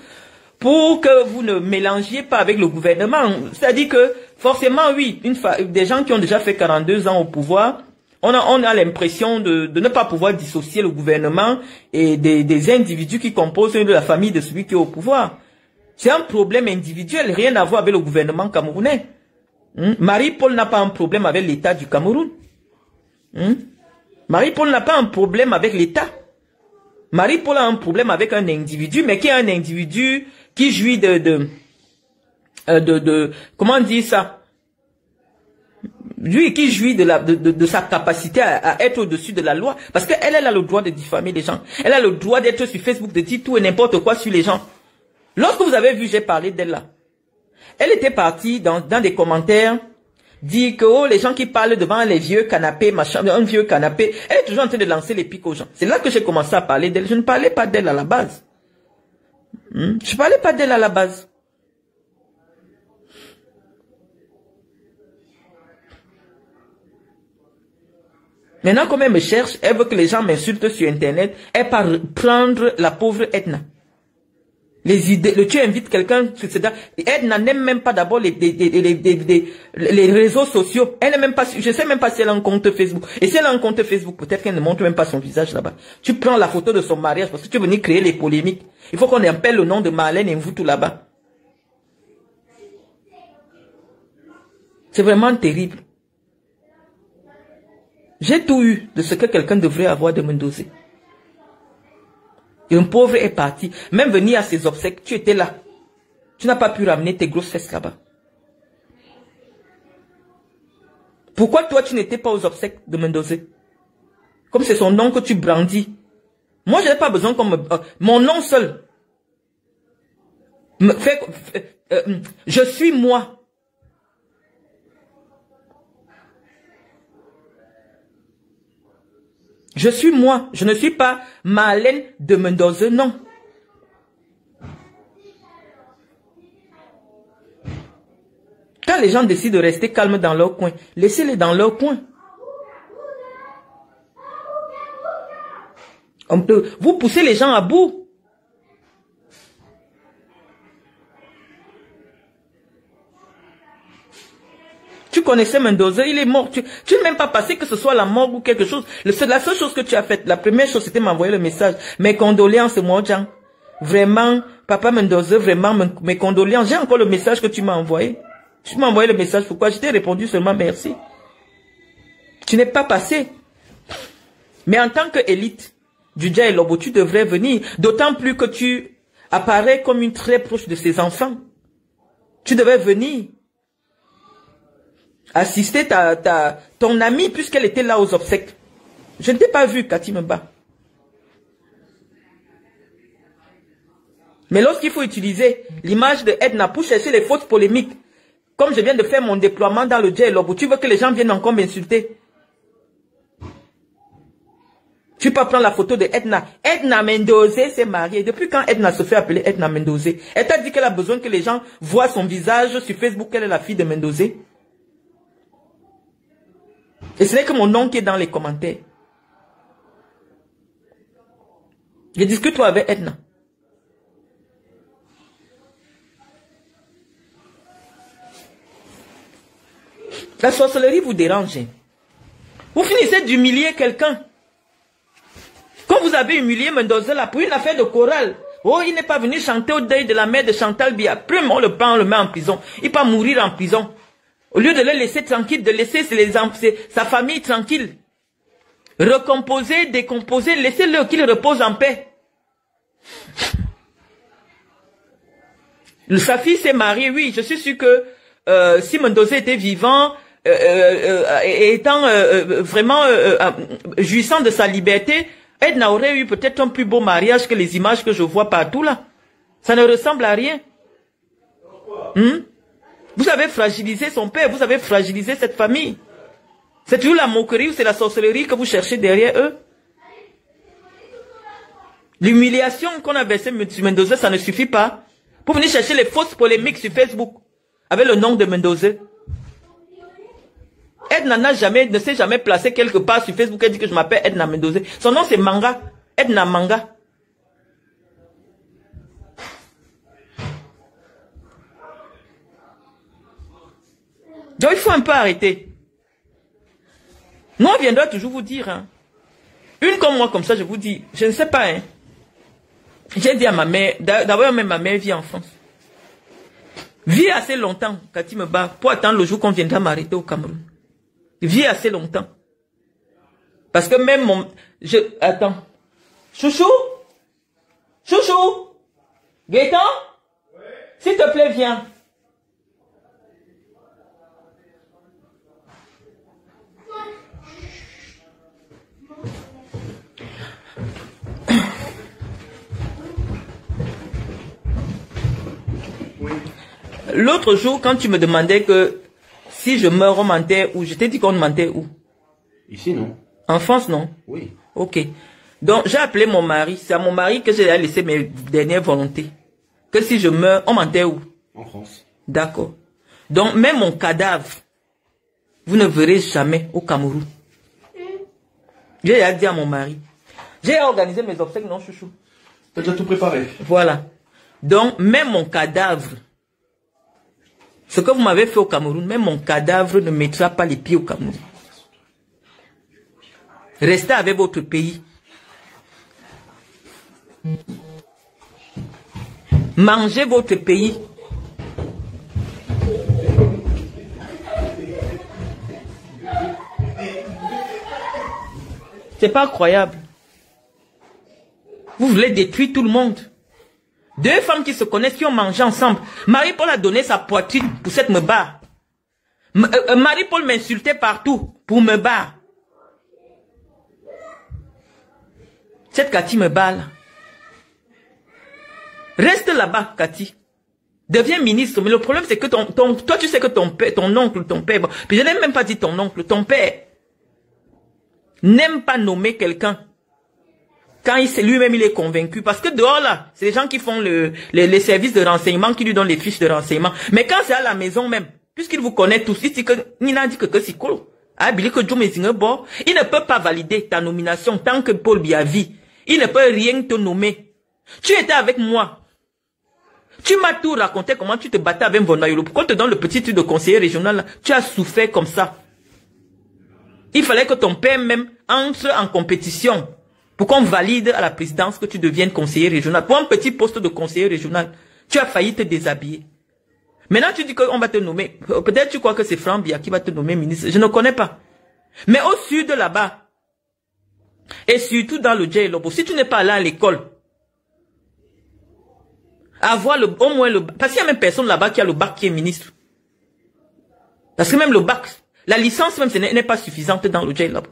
Pour que vous ne mélangiez pas avec le gouvernement. C'est-à-dire que, forcément, oui, des gens qui ont déjà fait 42 ans au pouvoir, on a l'impression de ne pas pouvoir dissocier le gouvernement et des individus qui composent la famille de celui qui est au pouvoir. C'est un problème individuel, rien à voir avec le gouvernement camerounais. Marie-Paul n'a pas un problème avec l'État du Cameroun. Marie-Paul n'a pas un problème avec l'État. Marie-Paul a un problème avec un individu, mais qui est un individu qui jouit comment on dit ça? Lui qui jouit de sa capacité à être au-dessus de la loi. Parce qu'elle a le droit de diffamer les gens. Elle a le droit d'être sur Facebook, de dire tout et n'importe quoi sur les gens. Lorsque vous avez vu, j'ai parlé d'elle là. Elle était partie dans des commentaires, dire que oh, les gens qui parlent devant les vieux canapés, machin, un vieux canapé, elle est toujours en train de lancer les pics aux gens. C'est là que j'ai commencé à parler d'elle. Je ne parlais pas d'elle à la base. Je ne parlais pas d'elle à la base. Maintenant, comme elle me cherche, elle veut que les gens m'insultent sur Internet, elle part prendre la pauvre Edna. Les idées, tu invites quelqu'un, Edna n'aime même pas d'abord les réseaux sociaux. Elle n'aime même pas, je sais même pas si elle a un compte Facebook. Et si elle a un compte Facebook, peut-être qu'elle ne montre même pas son visage là-bas. Tu prends la photo de son mariage parce que tu es venu créer les polémiques. Il faut qu'on appelle le nom de Marlène et vous tout là-bas. C'est vraiment terrible. J'ai tout eu de ce que quelqu'un devrait avoir de Mendoza. Et un pauvre est parti. Même venir à ses obsèques, tu étais là. Tu n'as pas pu ramener tes grosses fesses là-bas. Pourquoi toi, tu n'étais pas aux obsèques de Mendoza? Comme c'est son nom que tu brandis. Moi, je n'ai pas besoin qu'on me... mon nom seul me fait... je suis moi. Je suis moi, je ne suis pas Marlène de Mendoza, non. Quand les gens décident de rester calmes dans leur coin, laissez-les dans leur coin. Vous poussez les gens à bout. Tu connaissais Mendoza, il est mort. Tu n'es même pas passé que ce soit la mort ou quelque chose. C'est la seule chose que tu as faite. La première chose, c'était m'envoyer le message. Mes condoléances, moi, Jean. Vraiment, papa Mendoza, vraiment, mes condoléances. J'ai encore le message que tu m'as envoyé. Tu m'as envoyé le message. Pourquoi? Je t'ai répondu seulement merci. Tu n'es pas passé. Mais en tant qu'élite du Dja et Lobo, tu devrais venir. D'autant plus que tu apparais comme une très proche de ses enfants. Tu devais venir. Assister ton amie puisqu'elle était là aux obsèques. Je ne t'ai pas vu, Cathy Mba. Mais lorsqu'il faut utiliser l'image de Edna pour chercher les fausses polémiques, comme je viens de faire mon déploiement dans le Dja et Lobo, tu veux que les gens viennent encore m'insulter? Tu peux prendre la photo de Edna. Edna Mendoza s'est mariée. Depuis quand Edna se fait appeler Edna Mendoza? Elle t'a dit qu'elle a besoin que les gens voient son visage sur Facebook, qu'elle est la fille de Mendoza. Et ce n'est que mon nom qui est dans les commentaires. Je discute toi avec Edna. La sorcellerie vous dérange. Vous finissez d'humilier quelqu'un. Quand vous avez humilié Mendoza là pour une affaire de chorale. Oh, il n'est pas venu chanter au deuil de la mère de Chantal Biya. Après, on le prend, on le met en prison. Il va mourir en prison. Au lieu de le laisser tranquille, de laisser sa famille tranquille. Recomposer, décomposer, laissez-le qu'il repose en paix. Sa fille s'est mariée, oui, je suis sûr que si Mendoza était vivant, étant vraiment jouissant de sa liberté, Edna aurait eu peut-être un plus beau mariage que les images que je vois partout là. Ça ne ressemble à rien. Vous avez fragilisé son père, vous avez fragilisé cette famille. C'est toujours la moquerie ou c'est la sorcellerie que vous cherchez derrière eux? L'humiliation qu'on a versée sur Mendoza, ça ne suffit pas. Pour venir chercher les fausses polémiques sur Facebook avec le nom de Mendoza. Edna ne s'est jamais placée quelque part sur Facebook. Elle dit que je m'appelle Edna Mendoza. Son nom c'est Manga. Edna Manga. Donc il faut un peu arrêter. Nous on viendra toujours vous dire. Hein. Une comme moi comme ça, je vous dis, je ne sais pas. J'ai dit à ma mère, d'abord même ma mère vit en France. Vis assez longtemps, Cathy me bat, pour attendre le jour qu'on viendra m'arrêter au Cameroun. Vis assez longtemps. Parce que même mon... Attends. Chouchou? Chouchou? Gaëtan? Oui. S'il te plaît, viens. Oui. L'autre jour, quand tu me demandais que si je meurs, on mentait où, je t'ai dit qu'on mentait où? Ici, non? En France, non? Oui. Ok. Donc, j'ai appelé mon mari. C'est à mon mari que j'ai laissé mes dernières volontés. Que si je meurs, on mentait où? En France. D'accord. Donc, même mon cadavre, vous ne verrez jamais au Cameroun. J'ai déjà dit à mon mari. J'ai organisé mes obsèques, non, chouchou? T'as déjà tout préparé? Voilà. Donc, même mon cadavre, ce que vous m'avez fait au Cameroun, même mon cadavre ne mettra pas les pieds au Cameroun. Restez avec votre pays. Mangez votre pays. C'est pas incroyable. Vous voulez détruire tout le monde. Deux femmes qui se connaissent, qui ont mangé ensemble. Marie-Paul a donné sa poitrine pour cette me barre. Marie-Paul m'insultait partout pour me barre. Cette Cathy me bat là. Reste là-bas, Cathy. Deviens ministre. Mais le problème, c'est que toi, tu sais que ton père, ton oncle, ton père, puis je n'ai même pas dit ton oncle, ton père n'aime pas nommer quelqu'un quand lui-même il est convaincu. Parce que dehors là, c'est les gens qui font les services de renseignement, qui lui donnent les fiches de renseignement. Mais quand c'est à la maison même, puisqu'il vous connaît tous, il dit que Nina dit que c'est cool. Il ne peut pas valider ta nomination tant que Paul Biya vit. Il ne peut rien te nommer. Tu étais avec moi. Tu m'as tout raconté comment tu te battais avec Vonayolo. Pourquoi on te donne le petit titre de conseiller régional là? Tu as souffert comme ça. Il fallait que ton père même entre en compétition pour qu'on valide à la présidence que tu deviennes conseiller régional. Pour un petit poste de conseiller régional, tu as failli te déshabiller. Maintenant tu dis qu'on va te nommer. Peut-être tu crois que c'est Franck Biya qui va te nommer ministre. Je ne connais pas. Mais au sud là-bas, et surtout dans le Djailobo, si tu n'es pas allé à l'école, avoir au moins le bac, parce qu'il y a même personne là-bas qui a le bac qui est ministre. Parce que même le bac, la licence même n'est pas suffisante dans le Djailobo.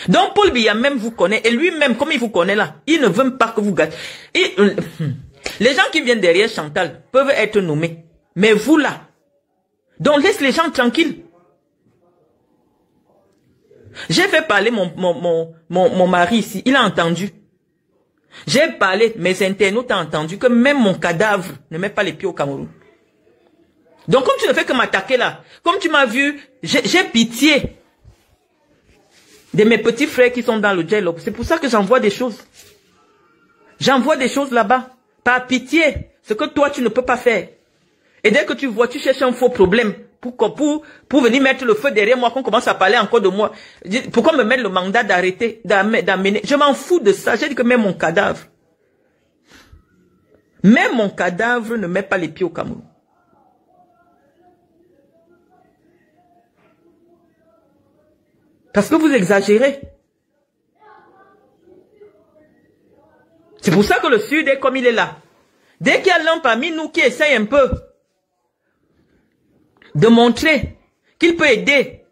Donc Paul Biya même vous connaît, et lui-même, comme il vous connaît là, il ne veut pas que vous gâtez. Les gens qui viennent derrière Chantal peuvent être nommés, mais vous là, donc laisse les gens tranquilles. J'ai fait parler mon mari ici, il a entendu. J'ai parlé, mes internautes ont entendu que même mon cadavre ne met pas les pieds au Cameroun. Donc comme tu ne fais que m'attaquer là, comme tu m'as vu, j'ai pitié de mes petits frères qui sont dans le Djailobo. C'est pour ça que j'envoie des choses. J'envoie des choses là-bas. Par pitié, ce que toi tu ne peux pas faire. Et dès que tu vois, tu cherches un faux problème pour venir mettre le feu derrière moi, qu'on commence à parler encore de moi. Pourquoi me mettre le mandat d'arrêter, d'amener? Je m'en fous de ça. J'ai dit que même mon cadavre ne met pas les pieds au Cameroun. Parce que vous exagérez. C'est pour ça que le Sud est comme il est là. Dès qu'il y a l'un parmi nous qui essaye un peu de montrer qu'il peut aider,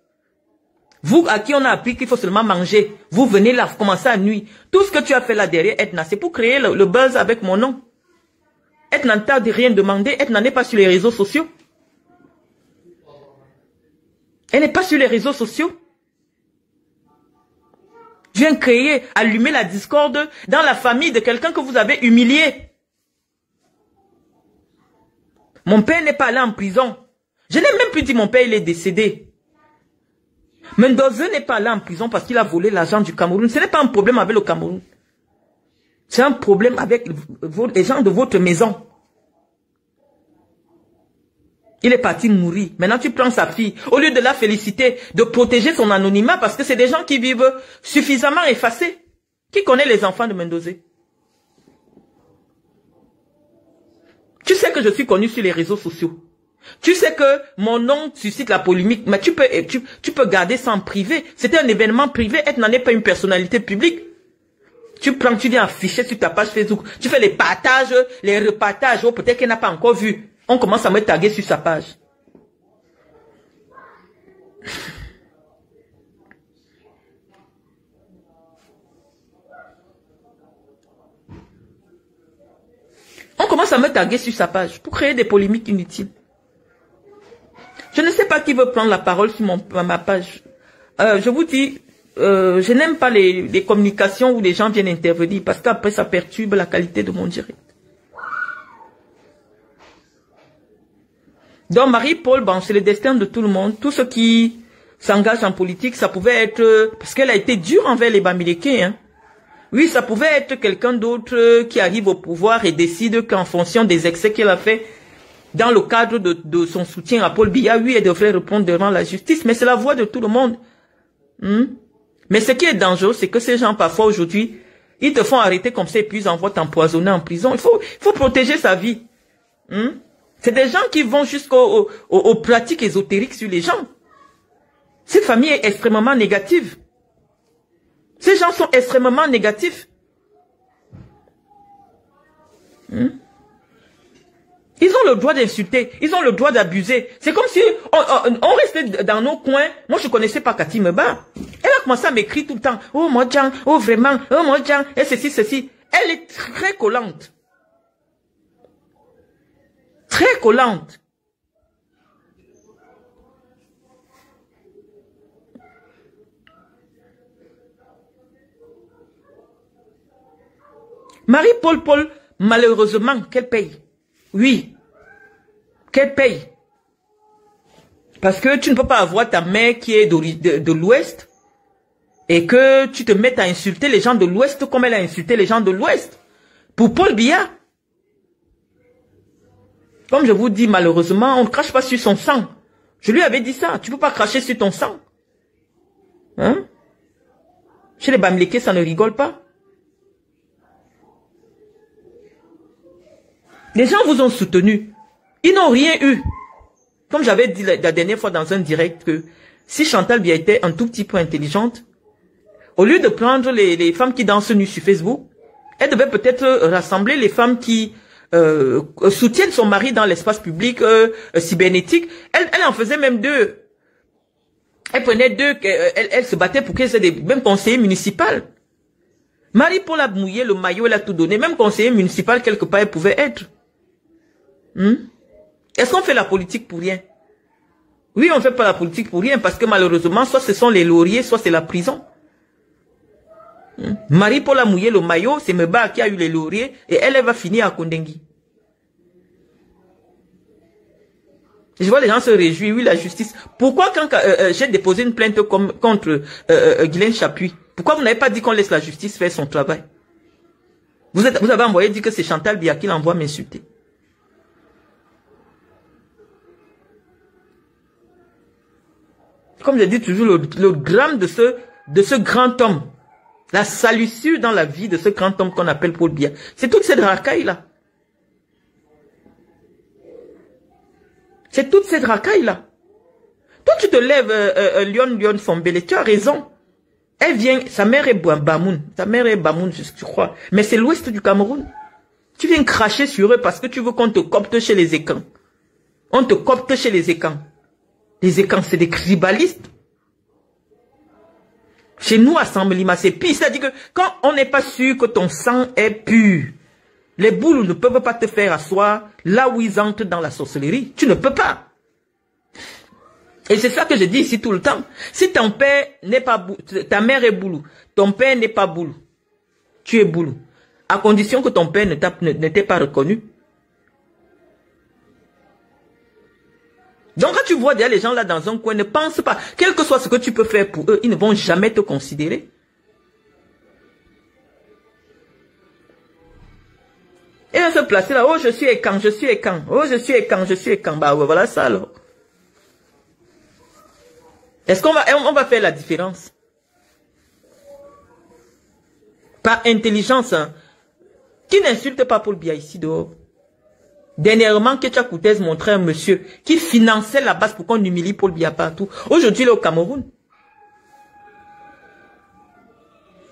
vous à qui on a appris qu'il faut seulement manger, vous venez là, vous commencez à nuire. Tout ce que tu as fait là derrière Etna, c'est pour créer le buzz avec mon nom. Etna n'a de rien demandé, Etna n'est pas sur les réseaux sociaux. Elle n'est pas sur les réseaux sociaux. Je viens créer, allumer la discorde dans la famille de quelqu'un que vous avez humilié. Mon père n'est pas allé en prison. Je n'ai même plus dit mon père, il est décédé. Mendoza n'est pas allé en prison parce qu'il a volé l'argent du Cameroun. Ce n'est pas un problème avec le Cameroun. C'est un problème avec les gens de votre maison. Il est parti mourir. Maintenant, tu prends sa fille. Au lieu de la féliciter, de protéger son anonymat, parce que c'est des gens qui vivent suffisamment effacés. Qui connaît les enfants de Mendoza? Tu sais que je suis connu sur les réseaux sociaux. Tu sais que mon nom suscite la polémique, mais tu peux garder ça en privé. C'était un événement privé, elle n'en est pas une personnalité publique. Tu prends, tu viens afficher sur ta page Facebook, tu fais les partages, les repartages, oh, peut-être qu'elle n'a pas encore vu. On commence à me taguer sur sa page. On commence à me taguer sur sa page pour créer des polémiques inutiles. Je ne sais pas qui veut prendre la parole sur ma page. Je vous dis, je n'aime pas les communications où les gens viennent intervenir parce qu'après ça perturbe la qualité de mon direct. Donc Marie-Paul, bon, c'est le destin de tout le monde. Tout ce qui s'engage en politique, ça pouvait être... Parce qu'elle a été dure envers les Bamileke, hein. Oui, ça pouvait être quelqu'un d'autre qui arrive au pouvoir et décide qu'en fonction des excès qu'elle a fait dans le cadre de son soutien à Paul Biya, oui, elle devrait répondre devant la justice. Mais c'est la voix de tout le monde. Mais ce qui est dangereux, c'est que ces gens, parfois aujourd'hui, ils te font arrêter comme ça et puis ils envoient t'empoisonner en prison. Il faut protéger sa vie. C'est des gens qui vont jusqu'aux pratiques ésotériques sur les gens. Cette famille est extrêmement négative. Ces gens sont extrêmement négatifs. Ils ont le droit d'insulter. Ils ont le droit d'abuser. C'est comme si on restait dans nos coins. Moi, je connaissais pas Cathy Meba. Elle a commencé à m'écrire tout le temps. Oh, moi, Jean. Oh, vraiment. Oh, moi, Jean. Et ceci. Elle est très collante. Très collante. Marie-Paul, malheureusement, qu'elle paye. Oui. Qu'elle paye. Parce que tu ne peux pas avoir ta mère qui est de l'Ouest et que tu te mettes à insulter les gens de l'Ouest comme elle a insulté les gens de l'Ouest. Pour Paul Biya. Comme je vous dis, malheureusement, on ne crache pas sur son sang. Je lui avais dit ça. Tu ne peux pas cracher sur ton sang. Hein? Chez les Bamileke, ça ne rigole pas. Les gens vous ont soutenu. Ils n'ont rien eu. Comme j'avais dit la dernière fois dans un direct que si Chantal Biya était un tout petit peu intelligente, au lieu de prendre les femmes qui dansent nues sur Facebook, elle devait peut-être rassembler les femmes qui soutiennent son mari dans l'espace public cybernétique. Elle en faisait même deux. Elle prenait deux, elle se battait pour qu'elle ait des mêmes conseillers municipaux. Marie-Paul a mouillé le maillot, elle a tout donné. Même conseiller municipal, quelque part, elle pouvait être. Est-ce qu'on fait la politique pour rien? Oui, on ne fait pas la politique pour rien parce que malheureusement, soit ce sont les lauriers, soit c'est la prison. Marie-Paul a mouillé le maillot, c'est Meba qui a eu les lauriers et elle va finir à Kondengui. Je vois les gens se réjouir, oui, la justice. Pourquoi quand j'ai déposé une plainte contre Guylaine Chapuis, pourquoi vous n'avez pas dit qu'on laisse la justice faire son travail? Vous avez envoyé dire que c'est Chantal Biya qui l'envoie m'insulter. Comme je dis toujours, le drame de ce grand homme, la salissure dans la vie de ce grand homme qu'on appelle Paul Biya, c'est toute cette racaille-là. C'est toute cette racaille-là. Toi, tu te lèves, Lyon Fombele, tu as raison. Elle vient, sa mère est Bamoun. Sa mère est Bamoun, je crois. Mais c'est l'ouest du Cameroun. Tu viens cracher sur eux parce que tu veux qu'on te copte chez les Écans. On te copte chez les Écans. Les Écans, c'est des tribalistes. Chez nous, à Samblima, c'est pire. C'est-à-dire que quand on n'est pas sûr que ton sang est pur, les boules ne peuvent pas te faire asseoir là où ils entrent dans la sorcellerie. Tu ne peux pas. Et c'est ça que je dis ici tout le temps. Si ton père n'est pas boulou, ta mère est boulou, ton père n'est pas boulou, tu es boulou. À condition que ton père ne t'ait pas reconnu. Donc quand tu vois derrière les gens là dans un coin, ne pense pas, quel que soit ce que tu peux faire pour eux, ils ne vont jamais te considérer. Et on se placer là, oh je suis Écan, je suis Écan, oh je suis Écan, je suis Écan, bah voilà ça alors. Est-ce qu'on va faire la différence? Par intelligence, hein. Qui n'insulte pas Paul Biya ici dehors? Dernièrement, Ketia Koutez montrait un monsieur qui finançait la base pour qu'on humilie Paul Biya partout. Aujourd'hui, il est au Cameroun.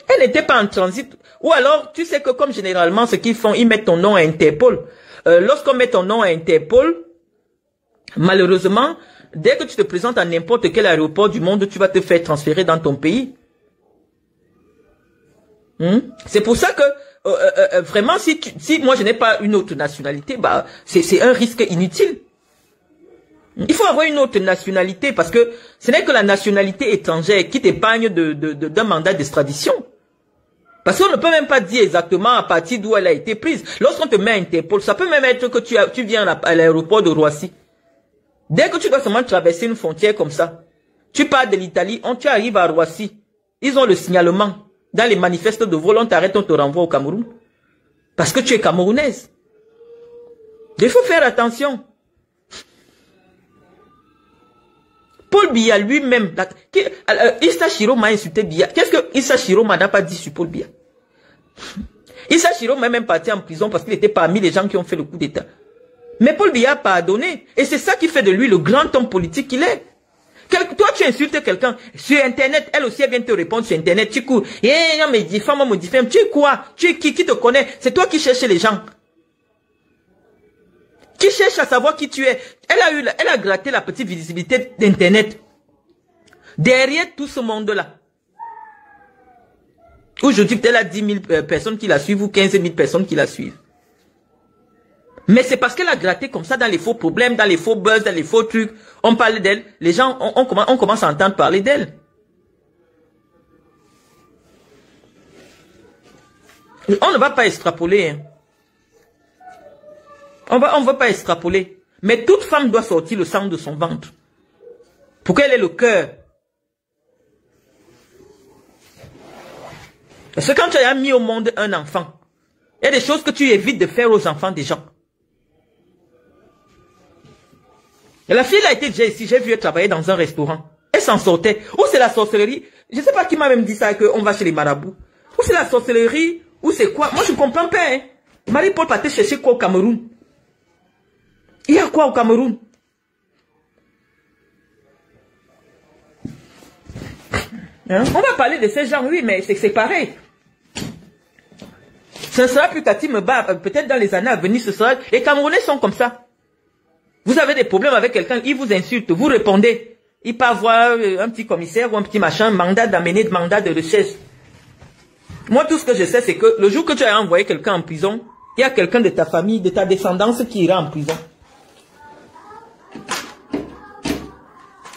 Elle n'était pas en transit. Ou alors, tu sais que comme généralement, ce qu'ils font, ils mettent ton nom à Interpol. Lorsqu'on met ton nom à Interpol, malheureusement, dès que tu te présentes à n'importe quel aéroport du monde, tu vas te faire transférer dans ton pays. C'est pour ça que, vraiment, si moi je n'ai pas une autre nationalité, bah, c'est un risque inutile. Il faut avoir une autre nationalité parce que ce n'est que la nationalité étrangère qui t'épargne d'un mandat d'extradition. Parce qu'on ne peut même pas dire exactement à partir d'où elle a été prise. Lorsqu'on te met à Interpol, ça peut même être que tu viens à l'aéroport de Roissy. Dès que tu dois seulement traverser une frontière comme ça, tu pars de l'Italie, tu arrives à Roissy. Ils ont le signalement. Dans les manifestes de vol, on t'arrête, on te renvoie au Cameroun. Parce que tu es camerounaise. Il faut faire attention. Paul Biya lui-même, Issa Chiro m'a insulté Biya. Qu'est-ce que Issa Chiro n'a pas dit sur Paul Biya? Issa Chiro m'a même parti en prison parce qu'il était parmi les gens qui ont fait le coup d'État. Mais Paul Biya a pardonné. Et c'est ça qui fait de lui le grand homme politique qu'il est. Toi, tu insultes quelqu'un sur Internet. Elle aussi, elle vient te répondre sur Internet. Tu cours. Non, mais diffame, me diffame. Tu es quoi? Tu es qui te connaît? C'est toi qui cherches les gens. Qui cherche à savoir qui tu es. Elle a gratté la petite visibilité d'Internet. Derrière tout ce monde-là. Aujourd'hui, elle a 10 000 personnes qui la suivent ou 15 000 personnes qui la suivent. Mais c'est parce qu'elle a gratté comme ça dans les faux problèmes, dans les faux buzz, dans les faux trucs. On parle d'elle. Les gens, on commence à entendre parler d'elle. On ne va pas extrapoler. Hein. On va pas extrapoler. Mais toute femme doit sortir le sang de son ventre. Pour qu'elle ait le cœur. Parce que quand tu as mis au monde un enfant, il y a des choses que tu évites de faire aux enfants des gens. Et la fille a été déjà ici, j'ai vu elle travailler dans un restaurant. Elle s'en sortait. Ou c'est la sorcellerie. Je ne sais pas qui m'a même dit ça, qu'on va chez les marabouts. Ou c'est la sorcellerie, ou c'est quoi. Moi je ne comprends pas. Hein. Marie-Paul partait chercher quoi au Cameroun? Il y a quoi au Cameroun? Hein? On va parler de ces gens, oui, mais c'est pareil. Ce sera plus qu'à me bat, peut-être dans les années à venir, ce sera... Les Camerounais sont comme ça. Vous avez des problèmes avec quelqu'un, il vous insulte, vous répondez. Il peut avoir un petit commissaire ou un petit machin, mandat d'amener, mandat de recherche. Moi, tout ce que je sais, c'est que le jour que tu as envoyé quelqu'un en prison, il y a quelqu'un de ta famille, de ta descendance qui ira en prison.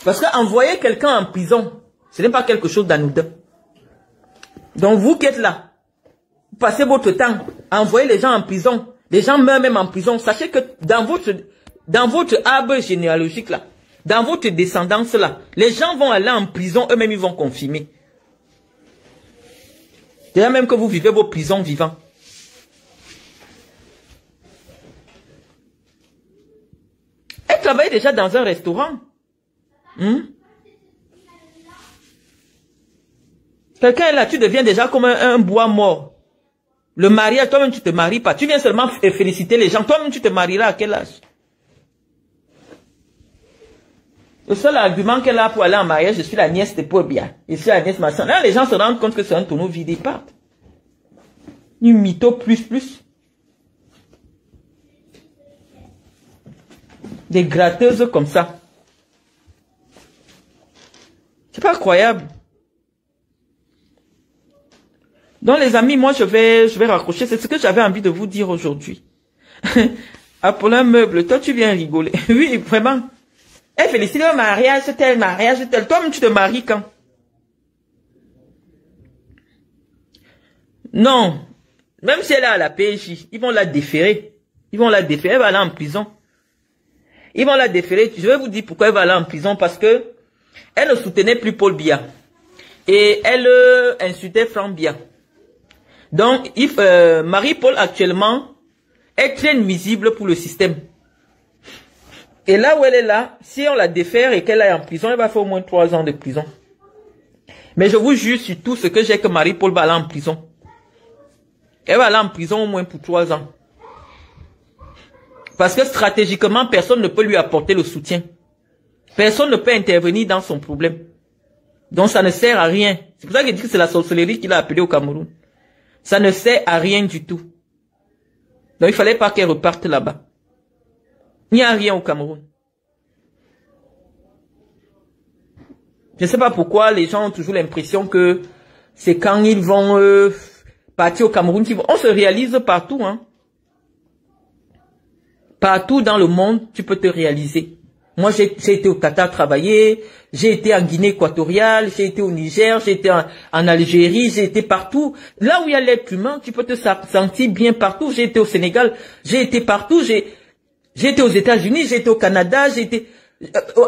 Parce qu'envoyer quelqu'un en prison, ce n'est pas quelque chose d'anodin. Donc vous qui êtes là, vous passez votre temps à envoyer les gens en prison. Les gens meurent même en prison. Sachez que dans votre arbre généalogique là, dans votre descendance là, les gens vont aller en prison, eux-mêmes ils vont confirmer. Déjà même que vous vivez vos prisons vivants. Elle travaille déjà dans un restaurant. Quelqu'un est là, tu deviens déjà comme un bois mort. Le mariage, toi-même tu te maries pas. Tu viens seulement féliciter les gens. Toi-même tu te marieras à quel âge? Le seul argument qu'elle a pour aller en mariage, je suis la nièce de Paul Biya. Je suis la nièce de ma soeur. Là, les gens se rendent compte que c'est un tonneau vide, ils partent. Une mytho plus. Des gratteuses comme ça. C'est pas incroyable. Donc les amis, moi je vais raccrocher. C'est ce que j'avais envie de vous dire aujourd'hui. Apollin Meuble, toi tu viens rigoler. Oui, vraiment. Elle félicite le mariage tel. Toi-même tu te maries quand? Non. Même si elle est à la PJ, ils vont la déférer. Elle va aller en prison. Ils vont la déférer. Je vais vous dire pourquoi elle va aller en prison. Parce que elle ne soutenait plus Paul Biya. Et elle insultait Franck Biya. Donc, Marie-Paul actuellement est très nuisible pour le système. Et là où elle est là, si on la défère et qu'elle aille en prison, elle va faire au moins 3 ans de prison. Mais je vous jure sur tout ce que j'ai que Marie-Paul va aller en prison. Elle va aller en prison au moins pour 3 ans. Parce que stratégiquement, personne ne peut lui apporter le soutien. Personne ne peut intervenir dans son problème. Donc ça ne sert à rien. C'est pour ça qu'il dit que c'est la sorcellerie qu'il a appelée au Cameroun. Ça ne sert à rien du tout. Donc il fallait pas qu'elle reparte là-bas. Il n'y a rien au Cameroun. Je ne sais pas pourquoi les gens ont toujours l'impression que c'est quand ils vont partir au Cameroun qu'ils vont... On se réalise partout, hein. Partout dans le monde, tu peux te réaliser. Moi, j'ai été au Qatar travailler, j'ai été en Guinée équatoriale, j'ai été au Niger, j'ai été en Algérie, j'ai été partout. Là où il y a l'être humain, tu peux te sentir bien partout. J'ai été au Sénégal, j'ai été partout, j'ai été aux États-Unis, j'ai été au Canada, j'ai été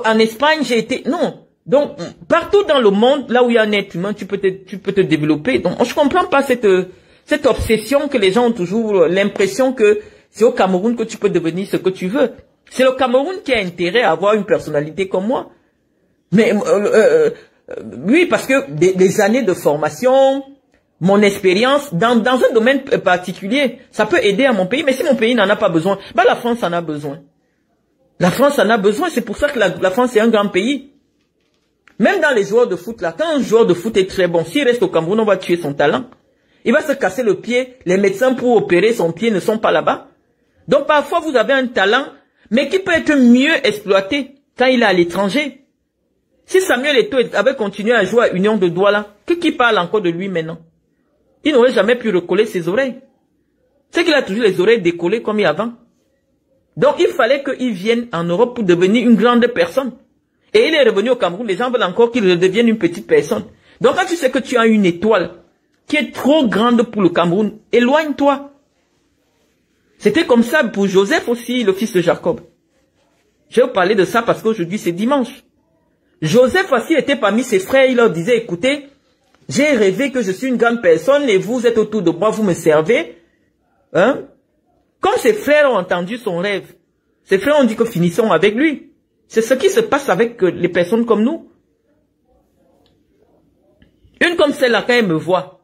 en Espagne, j'ai été... Non. Donc, partout dans le monde, là où il y a un être humain, tu peux te développer. Donc, je comprends pas cette obsession que les gens ont toujours l'impression que c'est au Cameroun que tu peux devenir ce que tu veux. C'est le Cameroun qui a intérêt à avoir une personnalité comme moi. Mais oui, parce que des années de formation, mon expérience dans un domaine particulier, ça peut aider à mon pays. Mais si mon pays n'en a pas besoin, bah la France en a besoin. La France en a besoin. C'est pour ça que la France est un grand pays. Même dans les joueurs de foot, là, quand un joueur de foot est très bon, s'il reste au Cameroun, on va tuer son talent. Il va se casser le pied. Les médecins pour opérer son pied ne sont pas là-bas. Donc parfois, vous avez un talent, mais qui peut être mieux exploité quand il est à l'étranger. Si Samuel Eto'o avait continué à jouer à Union de Douala, qui parle encore de lui maintenant? Il n'aurait jamais pu recoller ses oreilles. C'est qu'il a toujours les oreilles décollées comme avant. Donc il fallait qu'il vienne en Europe pour devenir une grande personne. Et il est revenu au Cameroun, les gens veulent encore qu'il redevienne une petite personne. Donc quand tu sais que tu as une étoile qui est trop grande pour le Cameroun, éloigne-toi. C'était comme ça pour Joseph aussi, le fils de Jacob. Je vais vous parler de ça parce qu'aujourd'hui c'est dimanche. Joseph aussi était parmi ses frères, il leur disait, écoutez, j'ai rêvé que je suis une grande personne et vous êtes autour de moi, vous me servez. Hein? Comme ses frères ont entendu son rêve, ses frères ont dit que finissons avec lui. C'est ce qui se passe avec les personnes comme nous. Une comme celle-là, quand elle me voit,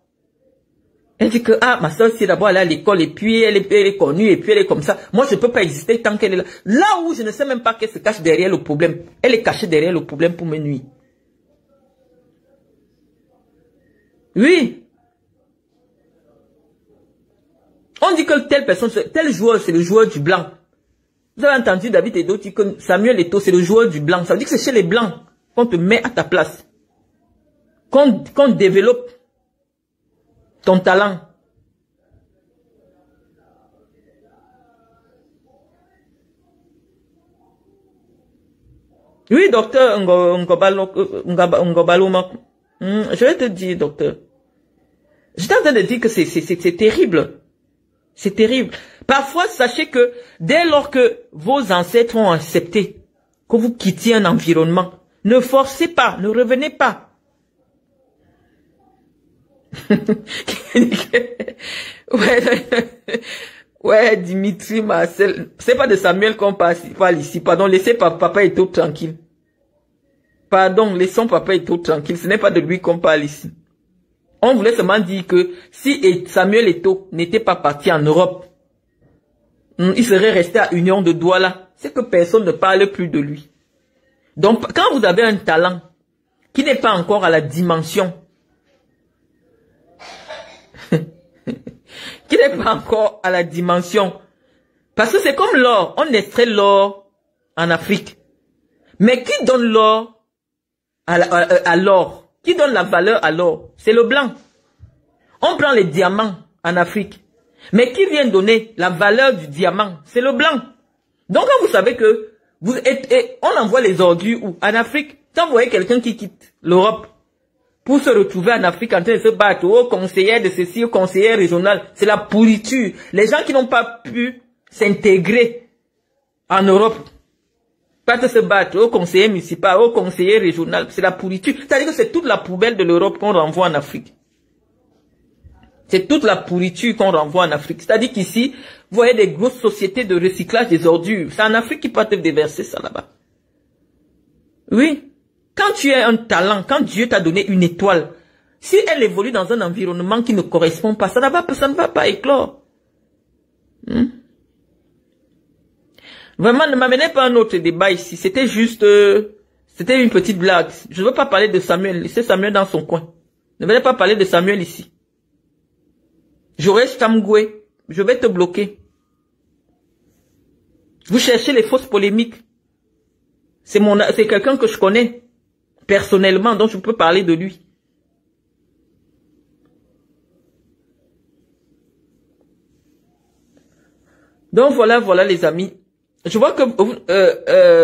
elle dit que, ah, ma soeur, c'est d'abord elle est à l'école, et puis elle est connue, et puis elle est comme ça. Moi, je ne peux pas exister tant qu'elle est là. Là où je ne sais même pas qu'elle se cache derrière le problème. Elle est cachée derrière le problème pour me nuire. Oui. On dit que telle personne, tel joueur, c'est le joueur du blanc. Vous avez entendu David Edo dire que Samuel Eto'o, c'est le joueur du blanc. Ça veut dire que c'est chez les blancs qu'on te met à ta place. Qu'on développe ton talent. Oui, docteur Ngobaloma. Je vais te dire, docteur. J'étais en train de dire que c'est terrible. C'est terrible. Parfois, sachez que dès lors que vos ancêtres ont accepté que vous quittiez un environnement, ne forcez pas, ne revenez pas. Ouais, Dimitri Marcel, c'est pas de Samuel qu'on parle ici. Pardon, laissez papa Eto'o tranquille. Pardon, laissons papa Eto'o tranquille. Ce n'est pas de lui qu'on parle ici. On voulait seulement dire que si Samuel Eto'o n'était pas parti en Europe, il serait resté à Union de Douala. C'est que personne ne parle plus de lui. Donc, quand vous avez un talent qui n'est pas encore à la dimension, qui n'est pas encore à la dimension, parce que c'est comme l'or, on extrait l'or en Afrique. Mais qui donne l'or à l'or? Qui donne la valeur à l'or? C'est le blanc. On prend les diamants en Afrique. Mais qui vient donner la valeur du diamant? C'est le blanc. Donc quand vous savez que on envoie les ordures où? En Afrique. Quand vous voyez quelqu'un qui quitte l'Europe pour se retrouver en Afrique en train de se battre, au conseiller de ceci, au conseiller régional, c'est la pourriture. Les gens qui n'ont pas pu s'intégrer en Europe, pas se battre au conseiller municipal, au conseiller régional, c'est la pourriture. C'est-à-dire que c'est toute la poubelle de l'Europe qu'on renvoie en Afrique. C'est toute la pourriture qu'on renvoie en Afrique. C'est-à-dire qu'ici, vous voyez des grosses sociétés de recyclage des ordures. C'est en Afrique qu'ils peuvent déverser ça là-bas. Oui. Quand tu as un talent, quand Dieu t'a donné une étoile, si elle évolue dans un environnement qui ne correspond pas, ça ne va pas éclore. Vraiment, ne m'amenez pas un autre débat ici. C'était juste... c'était une petite blague. Je ne veux pas parler de Samuel. Laissez Samuel dans son coin. Ne venez pas parler de Samuel ici. J'aurai Stamgoué. Je vais te bloquer. Vous cherchez les fausses polémiques. C'est quelqu'un que je connais. Personnellement, donc je peux parler de lui. Donc voilà les amis. Je vois que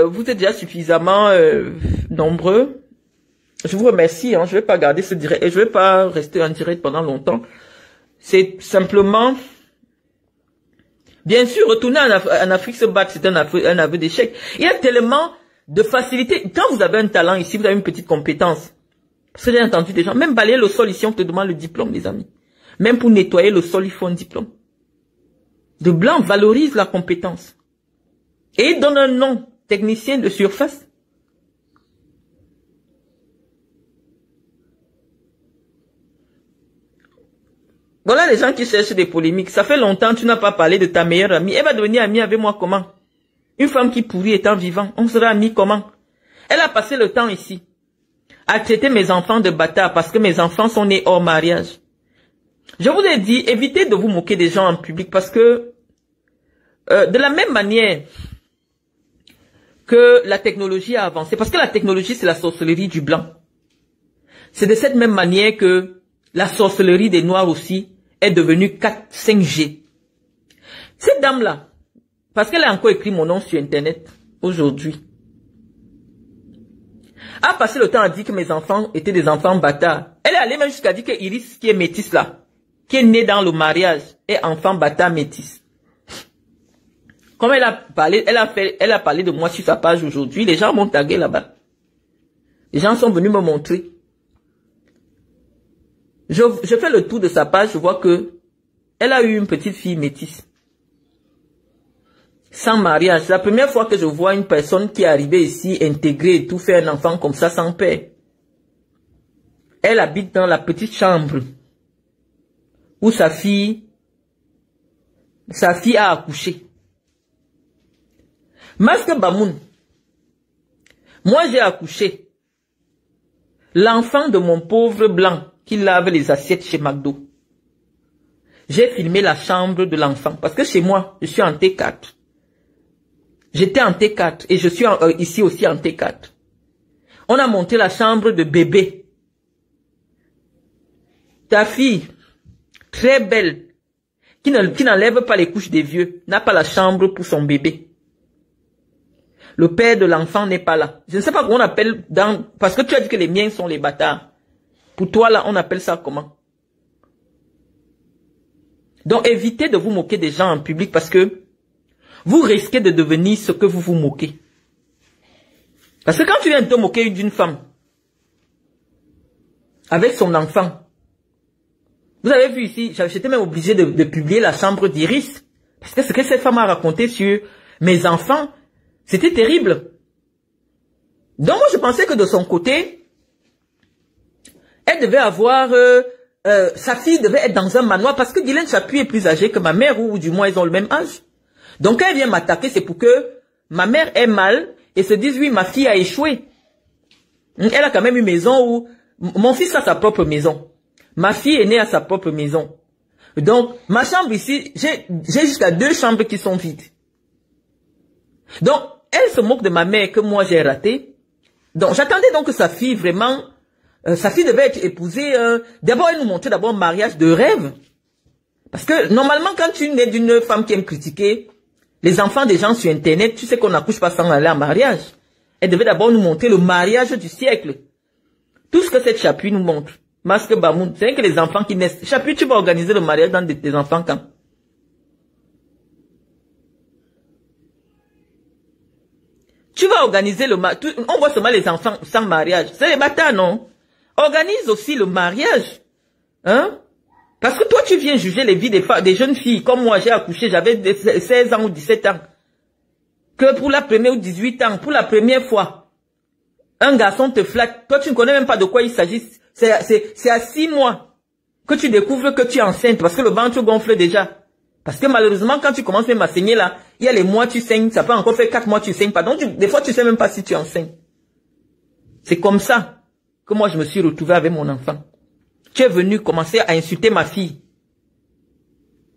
vous êtes déjà suffisamment nombreux. Je vous remercie. Hein. Je vais pas garder ce direct et je vais pas rester en direct pendant longtemps. C'est simplement, bien sûr, retourner en Afrique se battre, c'est un aveu d'échec. Il y a tellement de facilité. Quand vous avez un talent ici, vous avez une petite compétence. Parce que j'ai entendu des gens, même balayer le sol ici, on te demande le diplôme, les amis. Même pour nettoyer le sol, il faut un diplôme. De blanc valorise la compétence. Et il donne un nom, technicien de surface. Voilà les gens qui cherchent des polémiques. Ça fait longtemps que tu n'as pas parlé de ta meilleure amie. Elle va devenir amie avec moi comment? Une femme qui pourrit étant vivant, on sera amis comment? Elle a passé le temps ici à traiter mes enfants de bâtards parce que mes enfants sont nés hors mariage. Je vous ai dit, évitez de vous moquer des gens en public parce que de la même manière que la technologie a avancé, parce que la technologie c'est la sorcellerie du blanc. C'est de cette même manière que la sorcellerie des noirs aussi est devenue 4, 5G. Cette dame-là, parce qu'elle a encore écrit mon nom sur Internet aujourd'hui, a passé le temps à dire que mes enfants étaient des enfants bâtards. Elle est allée même jusqu'à dire que Iris, qui est métisse là, qui est née dans le mariage, est enfant bâtard métisse. Comme elle a parlé, elle a parlé de moi sur sa page aujourd'hui, les gens m'ont tagué là-bas. Les gens sont venus me montrer. Je fais le tour de sa page, je vois que elle a eu une petite fille métisse. Sans mariage. C'est la première fois que je vois une personne qui est arrivée ici, intégrée et tout, faire un enfant comme ça sans père. Elle habite dans la petite chambre où sa fille a accouché. Masque Bamoun, moi j'ai accouché l'enfant de mon pauvre blanc qui lave les assiettes chez McDo. J'ai filmé la chambre de l'enfant parce que chez moi, je suis en T4. J'étais en T4 et je suis ici aussi en T4. On a monté la chambre de bébé. Ta fille, très belle, qui n'enlève pas les couches des vieux, n'a pas la chambre pour son bébé. Le père de l'enfant n'est pas là. Je ne sais pas comment on appelle parce que tu as dit que les miens sont les bâtards. Pour toi là, on appelle ça comment? Donc évitez de vous moquer des gens en public parce que vous risquez de devenir ce que vous vous moquez. Parce que quand tu viens de te moquer d'une femme avec son enfant, vous avez vu ici, j'étais même obligé de publier la chambre d'Iris. Parce que ce que cette femme a raconté sur mes enfants, c'était terrible. Donc moi je pensais que de son côté, elle devait avoir... sa fille devait être dans un manoir parce que Guylaine Chapuis est plus âgée que ma mère ou du moins ils ont le même âge. Donc quand elle vient m'attaquer, c'est pour que ma mère ait mal et se dise oui, ma fille a échoué. Elle a quand même une maison où mon fils a sa propre maison. Ma fille est née à sa propre maison. Donc ma chambre ici, j'ai jusqu'à 2 chambres qui sont vides. Donc elle se moque de ma mère que moi j'ai raté. Donc j'attendais donc que sa fille vraiment... sa fille devait être épousée. D'abord, elle nous montrait d'abord un mariage de rêve. Parce que normalement, quand tu nais d'une femme qui aime critiquer les enfants des gens sur Internet, tu sais qu'on n'accouche pas sans aller en mariage. Elle devait d'abord nous montrer le mariage du siècle. Tout ce que cette Chapuis nous montre. Masque Bamoun, c'est que les enfants qui naissent. Chapuis, tu vas organiser le mariage dans tes enfants quand? Tu vas organiser le mariage. On voit seulement les enfants sans mariage. C'est les bâtards, non? Organise aussi le mariage. Hein? Parce que toi, tu viens juger les vies des jeunes filles. Comme moi, j'ai accouché, j'avais 16 ans ou 17 ans. Que pour la première ou 18 ans, pour la première fois, un garçon te flatte. Toi, tu ne connais même pas de quoi il s'agit. C'est à 6 mois que tu découvres que tu es enceinte parce que le ventre gonfle déjà. Parce que malheureusement, quand tu commences même à saigner là, il y a les mois tu saignes, ça peut encore faire 4 mois tu saignes pas. Donc des fois tu sais même pas si tu enseignes. C'est comme ça que moi je me suis retrouvé avec mon enfant. Tu es venu commencer à insulter ma fille.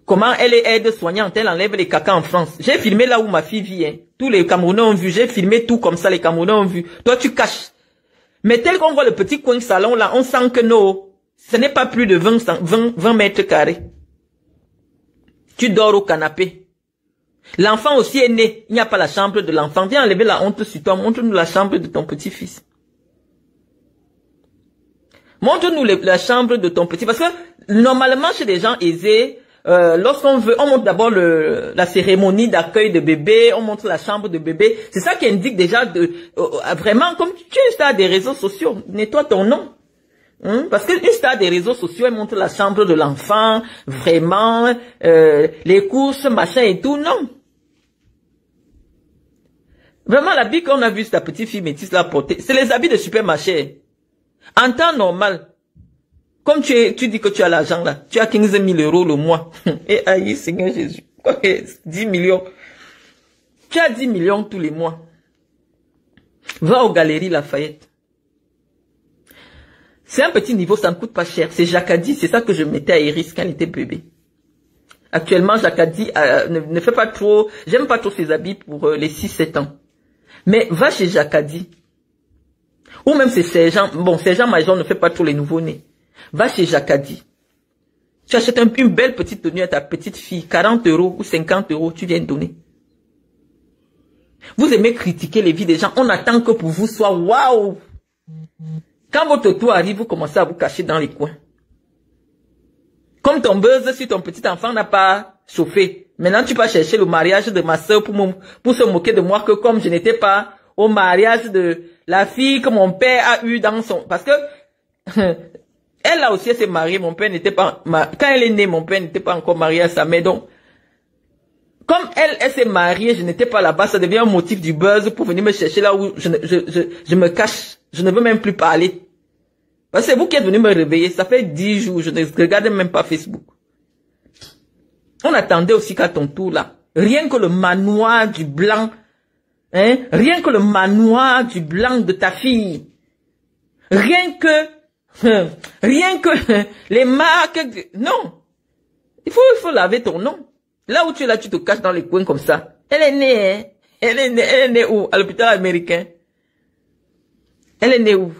Comment elle est aide-soignante, elle enlève les caca en France. J'ai filmé là où ma fille vit. Hein. Tous les Camerounais ont vu, j'ai filmé tout comme ça, les Camerounais ont vu. Toi tu caches. Mais tel qu'on voit le petit coin salon là, on sent que non, ce n'est pas plus de 20 mètres carrés. Tu dors au canapé. L'enfant aussi est né. Il n'y a pas la chambre de l'enfant. Viens enlever la honte sur toi. Montre-nous la chambre de ton petit-fils. Montre-nous la chambre de ton petit. Parce que normalement, chez des gens aisés, lorsqu'on veut, on montre d'abord la cérémonie d'accueil de bébé. On montre la chambre de bébé. C'est ça qui indique déjà vraiment, comme tu es une star des réseaux sociaux, nettoie ton nom. Parce qu'une star des réseaux sociaux, elle montre la chambre de l'enfant, vraiment, les courses, machin et tout, non. Vraiment, l'habit qu'on a vu ta petite fille métisse là porter, c'est les habits de supermarché. En temps normal, comme tu dis que tu as l'argent là, tu as 15 000 € le mois. Et aïe, Seigneur Jésus, 10 millions. Tu as 10 millions tous les mois. Va aux Galeries Lafayette. C'est un petit niveau, ça ne coûte pas cher. C'est Jacadi, c'est ça que je mettais à Iris quand elle était bébé. Actuellement, Jacadi ne fait pas trop, j'aime pas trop ses habits pour les 6-7 ans. Mais va chez Jacadi. Ou même c'est Sergent, bon, Sergent Major ne fait pas trop les nouveaux-nés. Va chez Jacadi. Tu achètes une belle petite tenue à ta petite fille, 40 € ou 50 €, tu viens donner. Vous aimez critiquer les vies des gens, on attend que pour vous soit waouh. Quand votre tour arrive, vous commencez à vous cacher dans les coins. Comme ton buzz, si ton petit enfant n'a pas chauffé. Maintenant, tu vas chercher le mariage de ma soeur pour se moquer de moi que comme je n'étais pas au mariage de la fille que mon père a eu dans son... Parce que elle là aussi, elle s'est mariée. Mon père n'était pas... Quand elle est née, mon père n'était pas encore marié à sa mère. Donc, comme elle s'est mariée, je n'étais pas là-bas. Ça devient un motif du buzz pour venir me chercher là où je me cache. Je ne veux même plus parler. Parce que c'est vous qui êtes venu me réveiller. Ça fait 10 jours. Je ne regarde même pas Facebook. On attendait aussi qu'à ton tour là. Rien que le manoir du blanc. Hein? Rien que le manoir du blanc de ta fille. Rien que les marques. Non. Il faut laver ton nom. Là où tu es là, tu te caches dans les coins comme ça. Elle est née, hein? Elle est née où? À l'hôpital américain. Elle est née où?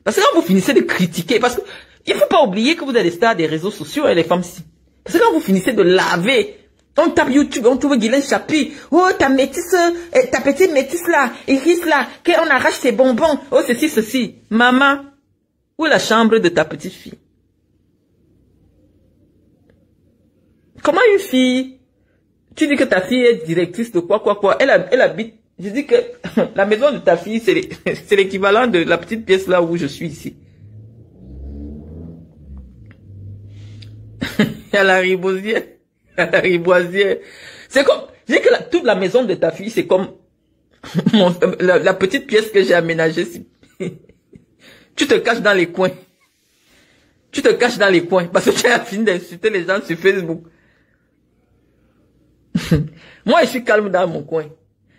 Parce que quand vous finissez de critiquer, parce que il faut pas oublier que vous êtes des stars des réseaux sociaux, et les femmes-ci. Parce que quand vous finissez de laver, on tape YouTube, on trouve Guylaine Chapuis. Oh, ta métisse, ta petite métisse là, Iris là, qu'on arrache ses bonbons. Oh, ceci. Maman, où est la chambre de ta petite fille? Comment une fille, tu dis que ta fille est directrice de quoi, elle habite. Je dis que la maison de ta fille, c'est l'équivalent de la petite pièce là où je suis ici. À la riboisière. C'est comme, je dis que toute la maison de ta fille, c'est comme la petite pièce que j'ai aménagée ici. Tu te caches dans les coins. Parce que tu as fini d'insulter les gens sur Facebook. Moi, je suis calme dans mon coin.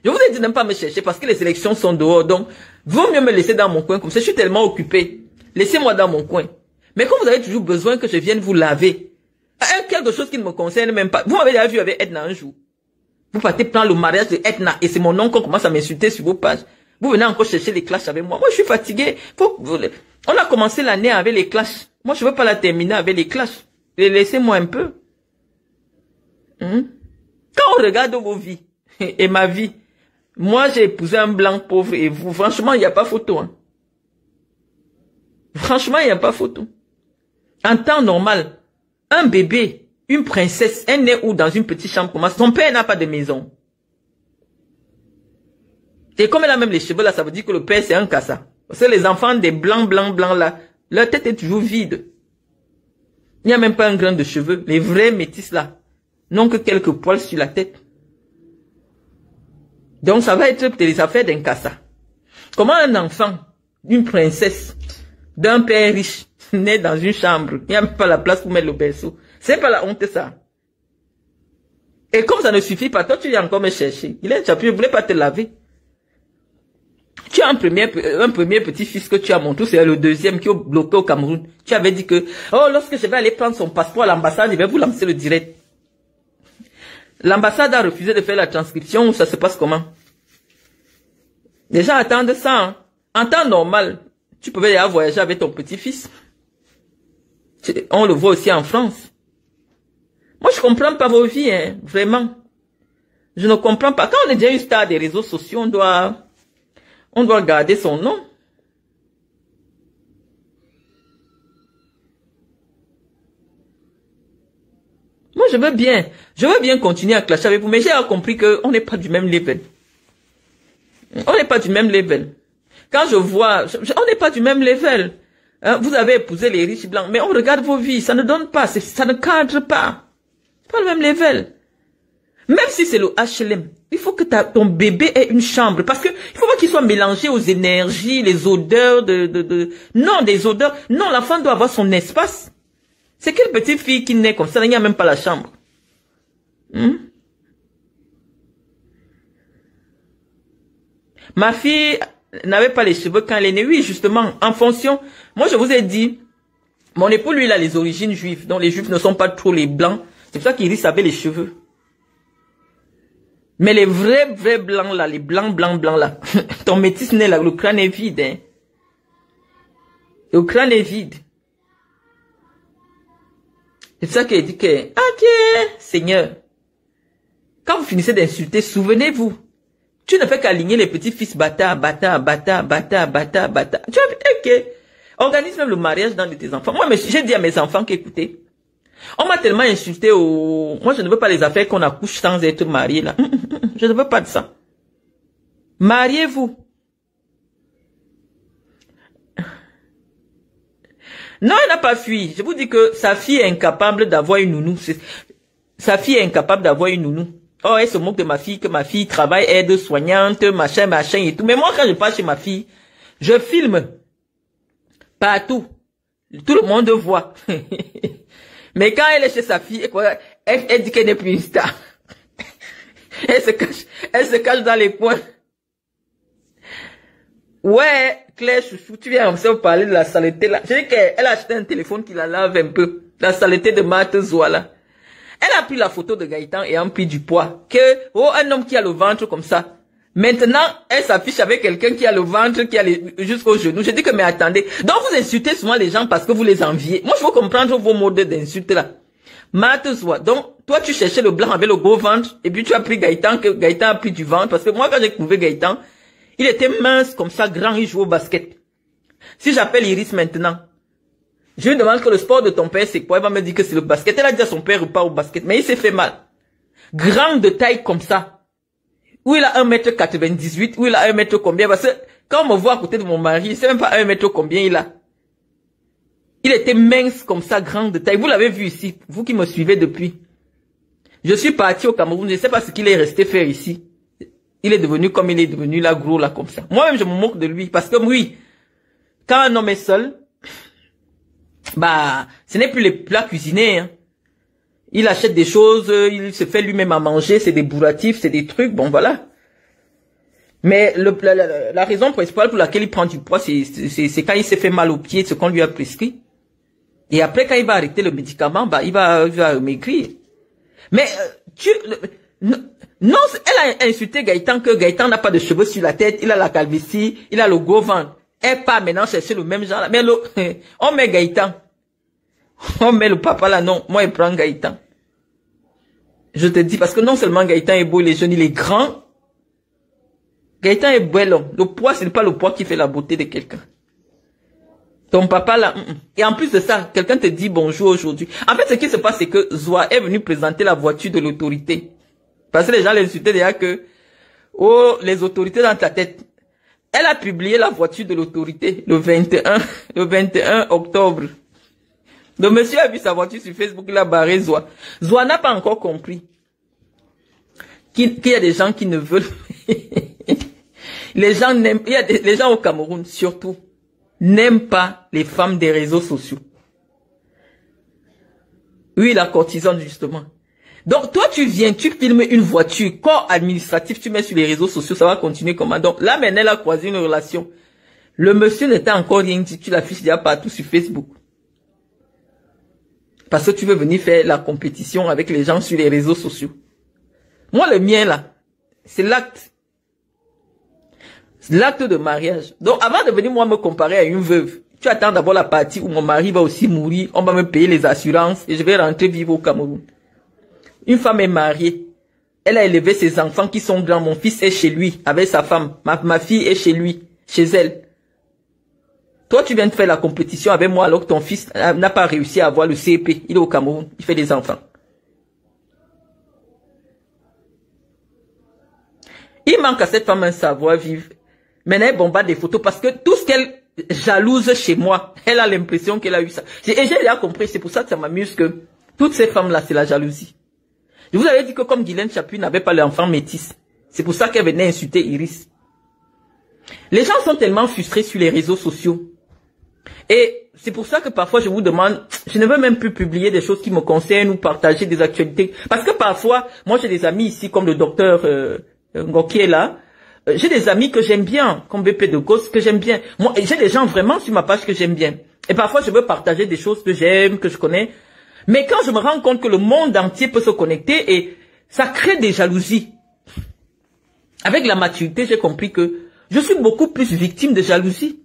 Je vous ai dit de ne pas me chercher parce que les élections sont dehors. Donc, vaut mieux me laisser dans mon coin comme ça. Je suis tellement occupé. Laissez-moi dans mon coin. Mais quand vous avez toujours besoin que je vienne vous laver, quelque chose qui ne me concerne même pas. Vous m'avez déjà vu avec Edna un jour. Vous partez prendre le mariage de Edna et c'est mon oncle qui commence à m'insulter sur vos pages. Vous venez encore chercher les clashs avec moi. Moi, je suis fatigué. On a commencé l'année avec les clashs. Moi, je veux pas la terminer avec les clashs. Laissez-moi un peu. Quand on regarde vos vies et ma vie, moi, j'ai épousé un blanc pauvre et vous, franchement, il n'y a pas photo. Hein. Franchement, il n'y a pas photo. En temps normal, un bébé, une princesse, elle naît où dans une petite chambre comme ça. Son père n'a pas de maison. Et comme elle a même les cheveux là, ça veut dire que le père c'est un cassa. Parce que les enfants des blancs là, leur tête est toujours vide. Il n'y a même pas un grain de cheveux. Les vrais métis là n'ont que quelques poils sur la tête. Donc ça va être les affaires d'un cassa. Comment un enfant, d'une princesse, d'un père riche, naît dans une chambre, il n'y a même pas la place pour mettre le berceau. C'est pas la honte ça. Et comme ça ne suffit pas, toi, tu viens encore me chercher. Il est déjà, je voulais pas te laver. Tu as un premier petit-fils que tu as montré, c'est le deuxième qui est bloqué au Cameroun. Tu avais dit que, oh, lorsque je vais aller prendre son passeport à l'ambassade, je vais vous lancer le direct. L'ambassade a refusé de faire la transcription, ou ça se passe comment? Les gens attendent ça, hein. En temps normal, tu pouvais déjà voyager avec ton petit-fils. On le voit aussi en France. Moi, je comprends pas vos vies, hein, vraiment. Je ne comprends pas. Quand on est déjà une star des réseaux sociaux, on doit garder son nom. Moi, je veux bien continuer à clasher avec vous, mais j'ai compris qu'on n'est pas du même level. On n'est pas du même level. Quand je vois, on n'est pas du même level. Vous avez épousé les riches blancs, mais on regarde vos vies, ça ne donne pas, ça ne cadre pas. C'est pas le même level. Même si c'est le HLM, il faut que ton bébé ait une chambre, parce que il faut pas qu'il soit mélangé aux énergies, les odeurs non, des odeurs. Non, l'enfant doit avoir son espace. C'est quelle petite fille qui naît comme ça, il n'y a même pas la chambre. Ma fille n'avait pas les cheveux quand elle est née. Oui, justement, en fonction. Moi, je vous ai dit, mon époux, lui, il a les origines juives. Donc, les juifs ne sont pas trop les blancs. C'est pour ça qu'il risque avec les cheveux. Mais les vrais blancs, là, les blancs, là. Ton métis né, là, le crâne est vide, hein. Le crâne est vide. C'est ça qu'il dit que, ok, Seigneur. Quand vous finissez d'insulter, souvenez-vous. Tu ne fais qu'aligner les petits-fils bâtards. Tu as vu, ok. Organise même le mariage d'un de tes enfants. Moi, j'ai dit à mes enfants qu'écoutez, on m'a tellement insulté moi, je ne veux pas les affaires qu'on accouche sans être marié, là. Je ne veux pas de ça. Mariez-vous. Non, elle n'a pas fui. Je vous dis que sa fille est incapable d'avoir une nounou. Sa fille est incapable d'avoir une nounou. Oh, elle se moque de ma fille, que ma fille travaille, aide soignante, machin et tout. Mais moi, quand je passe chez ma fille, je filme. Partout. Tout le monde voit. Mais quand elle est chez sa fille, elle dit qu'elle n'est plus une star. Elle se cache dans les coins. Ouais, Claire Chouchou, tu viens me parler de la saleté là. Je dis qu'elle a acheté un téléphone qui la lave un peu. La saleté de Marthe Zoua là. Elle a pris la photo de Gaëtan et a pris du poids. Un homme qui a le ventre comme ça. Maintenant, elle s'affiche avec quelqu'un qui a le ventre, qui a jusqu'au genou. Je dis que, mais attendez. Donc, vous insultez souvent les gens parce que vous les enviez. Moi, je veux comprendre vos modes d'insulte là. Marthe Zoua. Donc, toi, tu cherchais le blanc avec le gros ventre. Et puis, tu as pris Gaëtan, que Gaëtan a pris du ventre. Parce que moi, quand j'ai trouvé Gaëtan, il était mince comme ça, grand, il jouait au basket. Si j'appelle Iris maintenant, je lui demande que le sport de ton père, c'est quoi? Il va me dire que c'est le basket. Elle a dit à son père, pas au basket. Mais il s'est fait mal. Grand de taille comme ça. Où il a 1m98, où il a 1m combien? Parce que quand on me voit à côté de mon mari, il sait même pas 1m combien il a. Il était mince comme ça, grand de taille. Vous l'avez vu ici, vous qui me suivez depuis. Je suis parti au Cameroun, je ne sais pas ce qu'il est resté faire ici. Il est devenu comme il est devenu là, gros là, comme ça. Moi-même, je me moque de lui. Parce que oui, quand un homme est seul, bah, ce n'est plus les plats cuisinés, hein. Il achète des choses, il se fait lui-même à manger, c'est des bourratifs, c'est des trucs, bon voilà. Mais la raison principale pour laquelle il prend du poids, c'est quand il s'est fait mal au pied, ce qu'on lui a prescrit. Et après, quand il va arrêter le médicament, bah, il va maigrir. Mais, non, elle a insulté Gaëtan que Gaëtan n'a pas de cheveux sur la tête, il a la calvitie, il a le gros ventre. Elle part maintenant chercher le même genre là. Mais on met Gaëtan. On met le papa là, non. Moi, il prend Gaëtan. Je te dis, parce que non seulement Gaëtan est beau, il est jeune, il est grand. Gaëtan est bel homme. Le poids, ce n'est pas le poids qui fait la beauté de quelqu'un. Ton papa là, Et en plus de ça, quelqu'un te dit bonjour aujourd'hui. En fait, ce qui se passe, c'est que Zoua est venu présenter la voiture de l'autorité. Parce que les gens l'insultaient déjà que, oh, les autorités dans ta tête. Elle a publié la voiture de l'autorité le 21 octobre. Le monsieur a vu sa voiture sur Facebook, il a barré Zoua. Zoua n'a pas encore compris qu'il y a des gens qui ne veulent. Les gens n'aiment, les gens au Cameroun, surtout, n'aiment pas les femmes des réseaux sociaux. Oui, la courtisane, justement. Donc, toi, tu viens, tu filmes une voiture, corps administratif, tu mets sur les réseaux sociaux, ça va continuer comment? Donc, là, maintenant, elle a croisé une relation. Le monsieur ne t'a encore rien dit, tu l'affiches déjà partout sur Facebook. Parce que tu veux venir faire la compétition avec les gens sur les réseaux sociaux. Moi, le mien, là, c'est l'acte. L'acte de mariage. Donc, avant de venir, moi, me comparer à une veuve, tu attends d'abord la partie où mon mari va aussi mourir, on va me payer les assurances et je vais rentrer vivre au Cameroun. Une femme est mariée. Elle a élevé ses enfants qui sont grands. Mon fils est chez lui avec sa femme. Ma fille est chez lui, chez elle. Toi, tu viens de faire la compétition avec moi alors que ton fils n'a pas réussi à avoir le CEP. Il est au Cameroun, il fait des enfants. Il manque à cette femme un savoir-vivre. Maintenant, elle bombarde des photos parce que tout ce qu'elle jalouse chez moi, elle a l'impression qu'elle a eu ça. Et j'ai déjà compris, c'est pour ça que ça m'amuse que toutes ces femmes-là, c'est la jalousie. Je vous avais dit que comme Guylaine Chapuis n'avait pas l'enfant métis, c'est pour ça qu'elle venait insulter Iris. Les gens sont tellement frustrés sur les réseaux sociaux. Et c'est pour ça que parfois je vous demande, je ne veux même plus publier des choses qui me concernent ou partager des actualités. Parce que parfois, moi j'ai des amis ici comme le docteur Ngoké là, j'ai des amis que j'aime bien, comme BP de Gauss que j'aime bien. Moi, j'ai des gens vraiment sur ma page que j'aime bien. Et parfois je veux partager des choses que j'aime, que je connais. Mais quand je me rends compte que le monde entier peut se connecter et ça crée des jalousies. Avec la maturité, j'ai compris que je suis beaucoup plus victime de jalousie.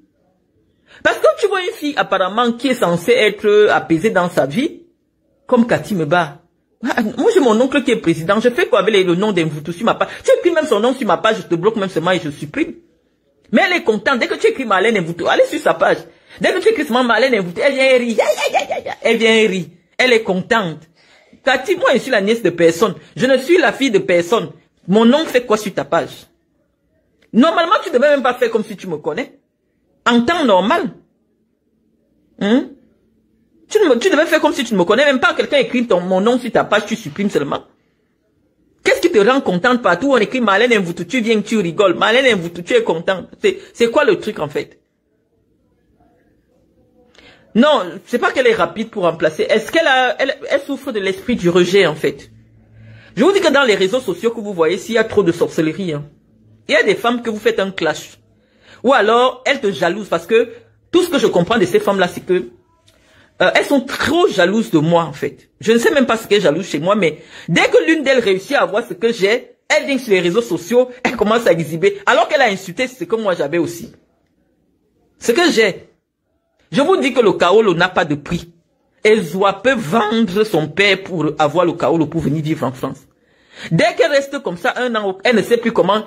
Parce que tu vois une fille apparemment qui est censée être apaisée dans sa vie, comme Cathy Meba. Moi j'ai mon oncle qui est président, je fais quoi avec le nom d'Invoutou sur ma page? Tu écris même son nom sur ma page, je te bloque même seulement et je supprime. Mais elle est contente, dès que tu écris Marlène Invoutou, allez sur sa page. Dès que tu écris seulement Marlène Invoutou, elle vient rire. Elle vient rire. Elle est contente. Cathy, moi je suis la nièce de personne. Je ne suis la fille de personne. Mon nom fait quoi sur ta page? Normalement, tu ne devais même pas faire comme si tu me connais. En temps normal. Tu devais faire comme si tu ne me connais même pas. Quelqu'un écrit mon nom sur ta page, tu supprimes seulement. Qu'est-ce qui te rend contente partout? On écrit Marlène Invoutou, tu viens, tu rigoles. Marlène Invoutou, tu es contente. C'est quoi le truc en fait? Non, c'est pas qu'elle est rapide pour remplacer. Est-ce elle souffre de l'esprit du rejet en fait? Je vous dis que dans les réseaux sociaux que vous voyez, s'il y a trop de sorcellerie, il y a des femmes que vous faites un clash. Ou alors, elles te jalousent parce que tout ce que je comprends de ces femmes-là, c'est que elles sont trop jalouses de moi en fait. Je ne sais même pas ce qu'elles jalousent chez moi, mais dès que l'une d'elles réussit à avoir ce que j'ai, elle vient sur les réseaux sociaux, elle commence à exhiber. Alors qu'elle a insulté ce que moi j'avais aussi. Ce que j'ai. Je vous dis que le kaolo n'a pas de prix. Ezoa peut vendre son père pour avoir le kaolo pour venir vivre en France. Dès qu'elle reste comme ça un an, elle ne sait plus comment,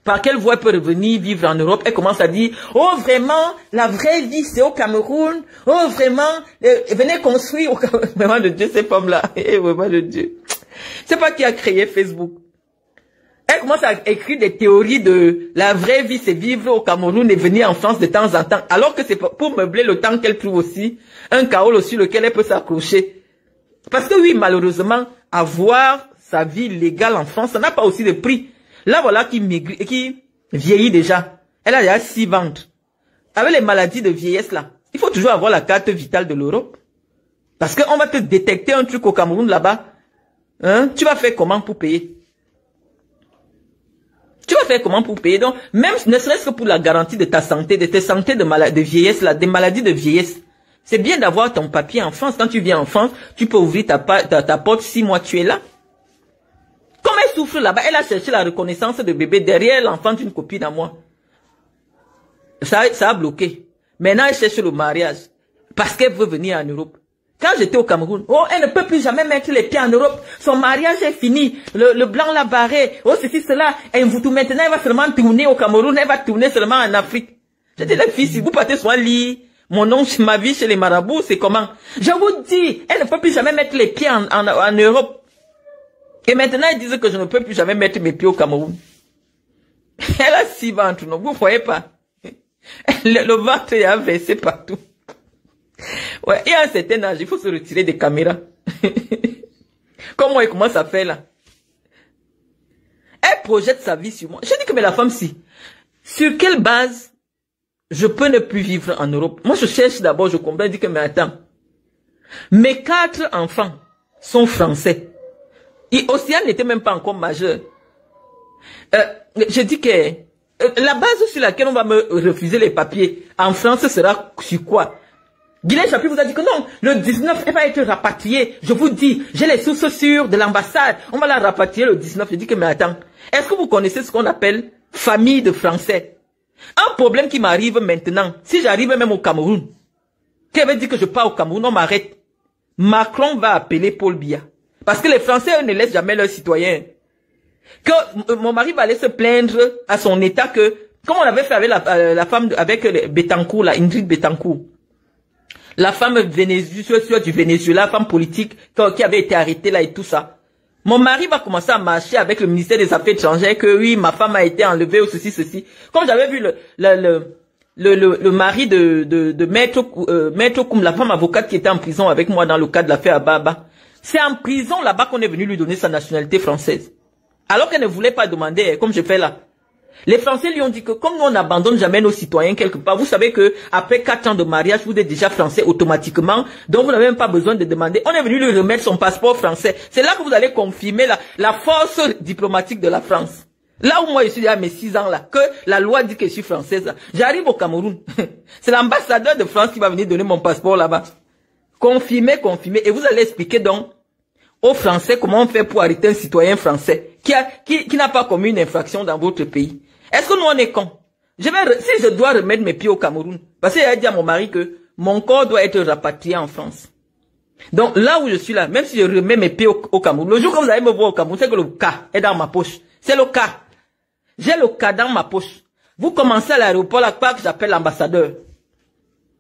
par quelle voie elle peut revenir vivre en Europe. Elle commence à dire, oh vraiment, la vraie vie c'est au Cameroun. Oh vraiment, venez construire au Cameroun. Vraiment de Dieu, ces femmes-là. Vraiment de Dieu. C'est pas qui a créé Facebook. Elle commence à écrire des théories de la vraie vie, c'est vivre au Cameroun et venir en France de temps en temps. Alors que c'est pour meubler le temps qu'elle trouve aussi un kaolo sur lequel elle peut s'accrocher. Parce que oui, malheureusement, avoir sa vie légale en France, ça n'a pas aussi de prix. Là, voilà qui vieillit déjà. Elle a déjà 6 ventres. Avec les maladies de vieillesse là, il faut toujours avoir la carte vitale de l'Europe. Parce qu'on va te détecter un truc au Cameroun là-bas. Tu vas faire comment pour payer? Tu vas faire comment pour payer? Donc, même ne serait-ce que pour la garantie de ta santé, de tes santé de vieillesse, là, des maladies de vieillesse. C'est bien d'avoir ton papier en France. Quand tu viens en France, tu peux ouvrir ta porte 6 mois, tu es là. Comme elle souffre là-bas, elle a cherché la reconnaissance de bébé derrière l'enfant d'une copine à moi. Ça a bloqué. Maintenant, elle cherche le mariage. Parce qu'elle veut venir en Europe. Quand j'étais au Cameroun, oh, elle ne peut plus jamais mettre les pieds en Europe. Son mariage est fini. Le blanc l'a barré. Oh, ceci, cela. Et vous maintenant, elle va seulement tourner au Cameroun. Elle va tourner seulement en Afrique. J'ai dit, les filles, si vous partez sur un lit, mon nom, ma vie chez les marabouts, c'est comment? Je vous dis, elle ne peut plus jamais mettre les pieds en Europe. Et maintenant, ils disent que je ne peux plus jamais mettre mes pieds au Cameroun. Elle a 6 ventres, non? Vous voyez pas? Le ventre est inversé partout. Ouais, il y a un certain âge, il faut se retirer des caméras. Comment elle commence à faire là? Elle projette sa vie sur moi. Je dis que mais la femme si. Sur quelle base je peux ne plus vivre en Europe? Moi je cherche d'abord, je comprends, je dis que mais attends. Mes 4 enfants sont français. Océane n'était même pas encore majeur. Je dis que la base sur laquelle on va me refuser les papiers en France sera sur quoi? Guylaine Chapuis vous a dit que non, le 19, elle va être rapatriée. Je vous dis, j'ai les sources sûres de l'ambassade. On va la rapatrier le 19. Je dis que mais attends, est-ce que vous connaissez ce qu'on appelle famille de Français? Un problème qui m'arrive maintenant, si j'arrive même au Cameroun, qui veut dire que je pars au Cameroun, on m'arrête. Macron va appeler Paul Biya. Parce que les Français, eux, ne laissent jamais leurs citoyens. Que mon mari va aller se plaindre à son état que, comme on avait fait avec la femme, avec Bettencourt, la Ingrid Bettencourt, la femme du Venezuela, la femme politique qui avait été arrêtée là et tout ça. Mon mari va commencer à marcher avec le ministère des Affaires étrangères que oui, ma femme a été enlevée ou ceci. Comme j'avais vu le mari de Maître Koum, la femme avocate qui était en prison avec moi dans le cadre de l'affaire Ababa. C'est en prison là-bas qu'on est venu lui donner sa nationalité française. Alors qu'elle ne voulait pas demander, comme je fais là. Les Français lui ont dit que comme nous on n'abandonne jamais nos citoyens quelque part, vous savez que après 4 ans de mariage, vous êtes déjà français automatiquement, donc vous n'avez même pas besoin de demander. On est venu lui remettre son passeport français. C'est là que vous allez confirmer la force diplomatique de la France. Là où moi je suis à mes 6 ans là, que la loi dit que je suis française là. J'arrive au Cameroun. C'est l'ambassadeur de France qui va venir donner mon passeport là-bas. Confirmer. Et vous allez expliquer donc aux Français comment on fait pour arrêter un citoyen français qui n'a pas commis une infraction dans votre pays. Est-ce que nous on est cons? Si je dois remettre mes pieds au Cameroun, parce que j'ai dit à mon mari que mon corps doit être rapatrié en France. Donc là où je suis là, même si je remets mes pieds au Cameroun, le jour que vous allez me voir au Cameroun, c'est que le cas est dans ma poche. C'est le cas. J'ai le cas dans ma poche. Vous commencez à l'aéroport, la part que j'appelle l'ambassadeur.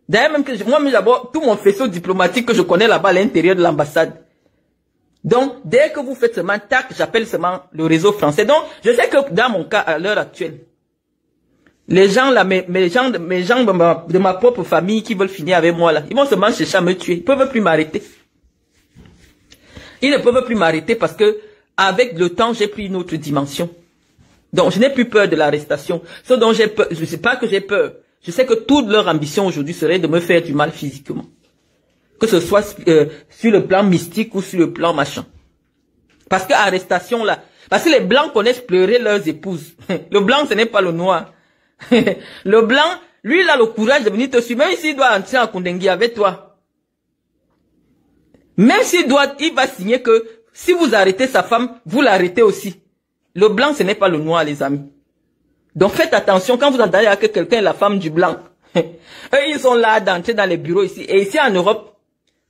D'ailleurs, même que moi, d'abord, tout mon faisceau diplomatique que je connais là-bas à l'intérieur de l'ambassade. Donc, dès que vous faites seulement tac, j'appelle seulement le réseau français. Donc, je sais que dans mon cas, à l'heure actuelle, les gens là, mes gens de ma propre famille qui veulent finir avec moi là, ils vont seulement chercher à me tuer. Ils peuvent plus m'arrêter. Ils ne peuvent plus m'arrêter parce que, avec le temps, j'ai pris une autre dimension. Donc, je n'ai plus peur de l'arrestation. Ce dont j'ai peur, je ne sais pas que j'ai peur. Je sais que toute leur ambition aujourd'hui serait de me faire du mal physiquement. Que ce soit sur le plan mystique ou sur le plan machin. Parce que arrestation là, parce que les blancs connaissent pleurer leurs épouses. Le blanc ce n'est pas le noir. Le blanc, lui il a le courage de venir te suivre, même s'il doit entrer en Kundengui avec toi. Même s'il doit, il va signer que si vous arrêtez sa femme, vous l'arrêtez aussi. Le blanc ce n'est pas le noir les amis. Donc faites attention quand vous entendez que quelqu'un est la femme du blanc. Eux ils sont là d'entrer dans les bureaux ici. Et ici en Europe,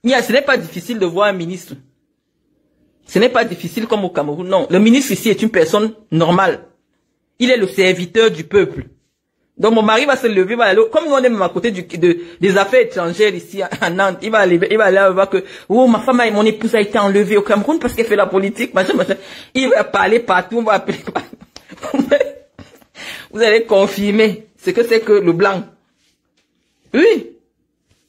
ce n'est pas difficile de voir un ministre. Ce n'est pas difficile comme au Cameroun. Non, le ministre ici est une personne normale. Il est le serviteur du peuple. Donc mon mari va se lever, va aller, comme nous on est même à côté des affaires étrangères ici à Nantes, il va aller voir que, oh ma femme, mon épouse a été enlevée au Cameroun parce qu'elle fait la politique, machin. Il va parler partout, on va appeler. Vous allez confirmer ce que c'est que le blanc. Oui.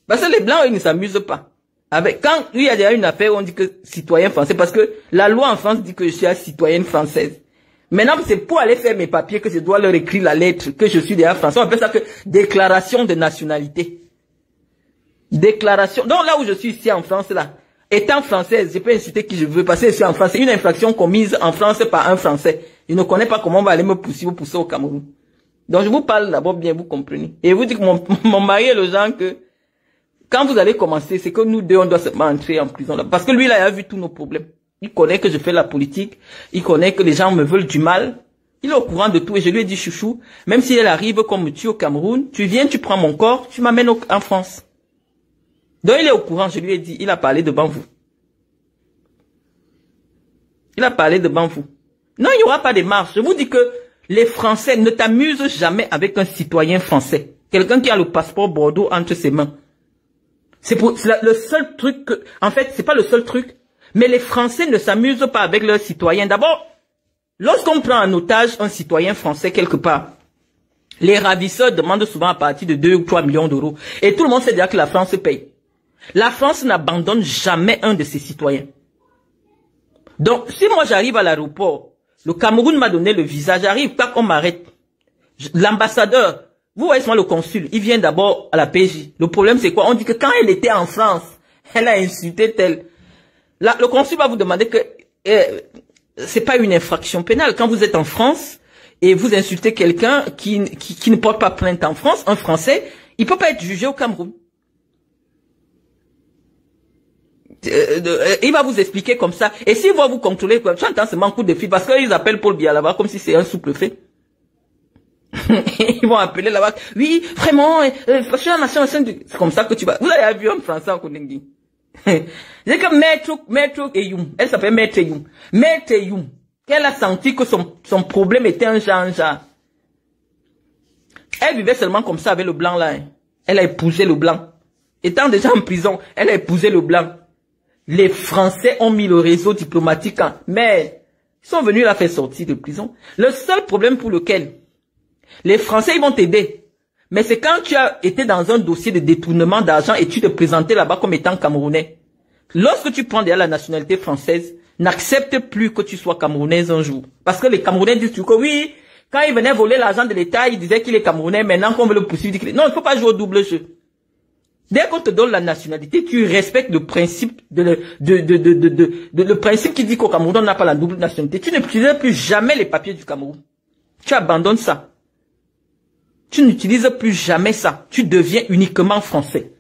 Parce que les blancs, ils ne s'amusent pas. Quand il y a déjà une affaire, on dit que citoyen français, parce que la loi en France dit que je suis une citoyenne française. Maintenant, c'est pour aller faire mes papiers que je dois leur écrire la lettre que je suis déjà français. On appelle ça que déclaration de nationalité. Déclaration. Donc là où je suis ici en France, là, étant française, je peux inciter qui je veux, parce que je suis en France. C'est une infraction commise en France par un Français. Je ne connais pas comment on va aller me pousser au Cameroun. Donc je vous parle d'abord bien, vous comprenez. Et vous dites que mon mari est le genre que, quand vous allez commencer, c'est que nous deux, on doit seulement entrer en prison là. Parce que lui, là, il a vu tous nos problèmes. Il connaît que je fais la politique. Il connaît que les gens me veulent du mal. Il est au courant de tout. Et je lui ai dit, chouchou, même si elle arrive comme me tue au Cameroun, tu viens, tu prends mon corps, tu m'amènes en France. Donc il est au courant, je lui ai dit, il a parlé devant vous. Il a parlé devant vous. Non, il n'y aura pas de marche. Je vous dis que les Français ne t'amusent jamais avec un citoyen français. Quelqu'un qui a le passeport Bordeaux entre ses mains. C'est le seul truc que, en fait, c'est pas le seul truc, mais les Français ne s'amusent pas avec leurs citoyens. D'abord, lorsqu'on prend en otage un citoyen français quelque part, les ravisseurs demandent souvent à partir de 2 ou 3 millions d'euros. Et tout le monde sait déjà que la France paye. La France n'abandonne jamais un de ses citoyens. Donc, si moi j'arrive à l'aéroport, le Cameroun m'a donné le visa, j'arrive, pas qu'on m'arrête. L'ambassadeur, vous voyez moi le consul, il vient d'abord à la PJ. Le problème c'est quoi? On dit que quand elle était en France, elle a insulté tel. Là, le consul va vous demander que c'est pas une infraction pénale. Quand vous êtes en France et vous insultez quelqu'un qui ne porte pas plainte en France, un Français, il peut pas être jugé au Cameroun. Il va vous expliquer comme ça. Et s'il va vous contrôler, tu entends seulement coup de fil, parce qu'ils appellent Paul Biya là-bas comme si c'est un souple fait. Ils vont appeler là-bas. Oui, vraiment, je suis la nation, c'est comme ça que tu vas. Vous avez vu un Français en Kondengi. C'est comme Maître Eyoum. Elle s'appelle Maître Eyoum. Maître Eyoum. Elle a senti que son problème était un genre. Elle vivait seulement comme ça avec le blanc là. Hein. Elle a épousé le blanc. Étant déjà en prison, elle a épousé le blanc. Les Français ont mis le réseau diplomatique en... Mais ils sont venus la faire sortir de prison. Le seul problème pour lequel les Français ils vont t'aider. Mais c'est quand tu as été dans un dossier de détournement d'argent et tu te présentais là-bas comme étant Camerounais. Lorsque tu prends déjà la nationalité française, n'accepte plus que tu sois Camerounaise un jour. Parce que les Camerounais disent que oui, quand il venait voler l'argent de l'État, il disait qu'il est Camerounais. Maintenant qu'on veut le poursuivre, il dit non, il ne faut pas jouer au double jeu. Dès qu'on te donne la nationalité, tu respectes le principe le principe qui dit qu'au Cameroun, on n'a pas la double nationalité. Tu n'utilises plus jamais les papiers du Cameroun. Tu abandonnes ça. Tu n'utilises plus jamais ça. Tu deviens uniquement français.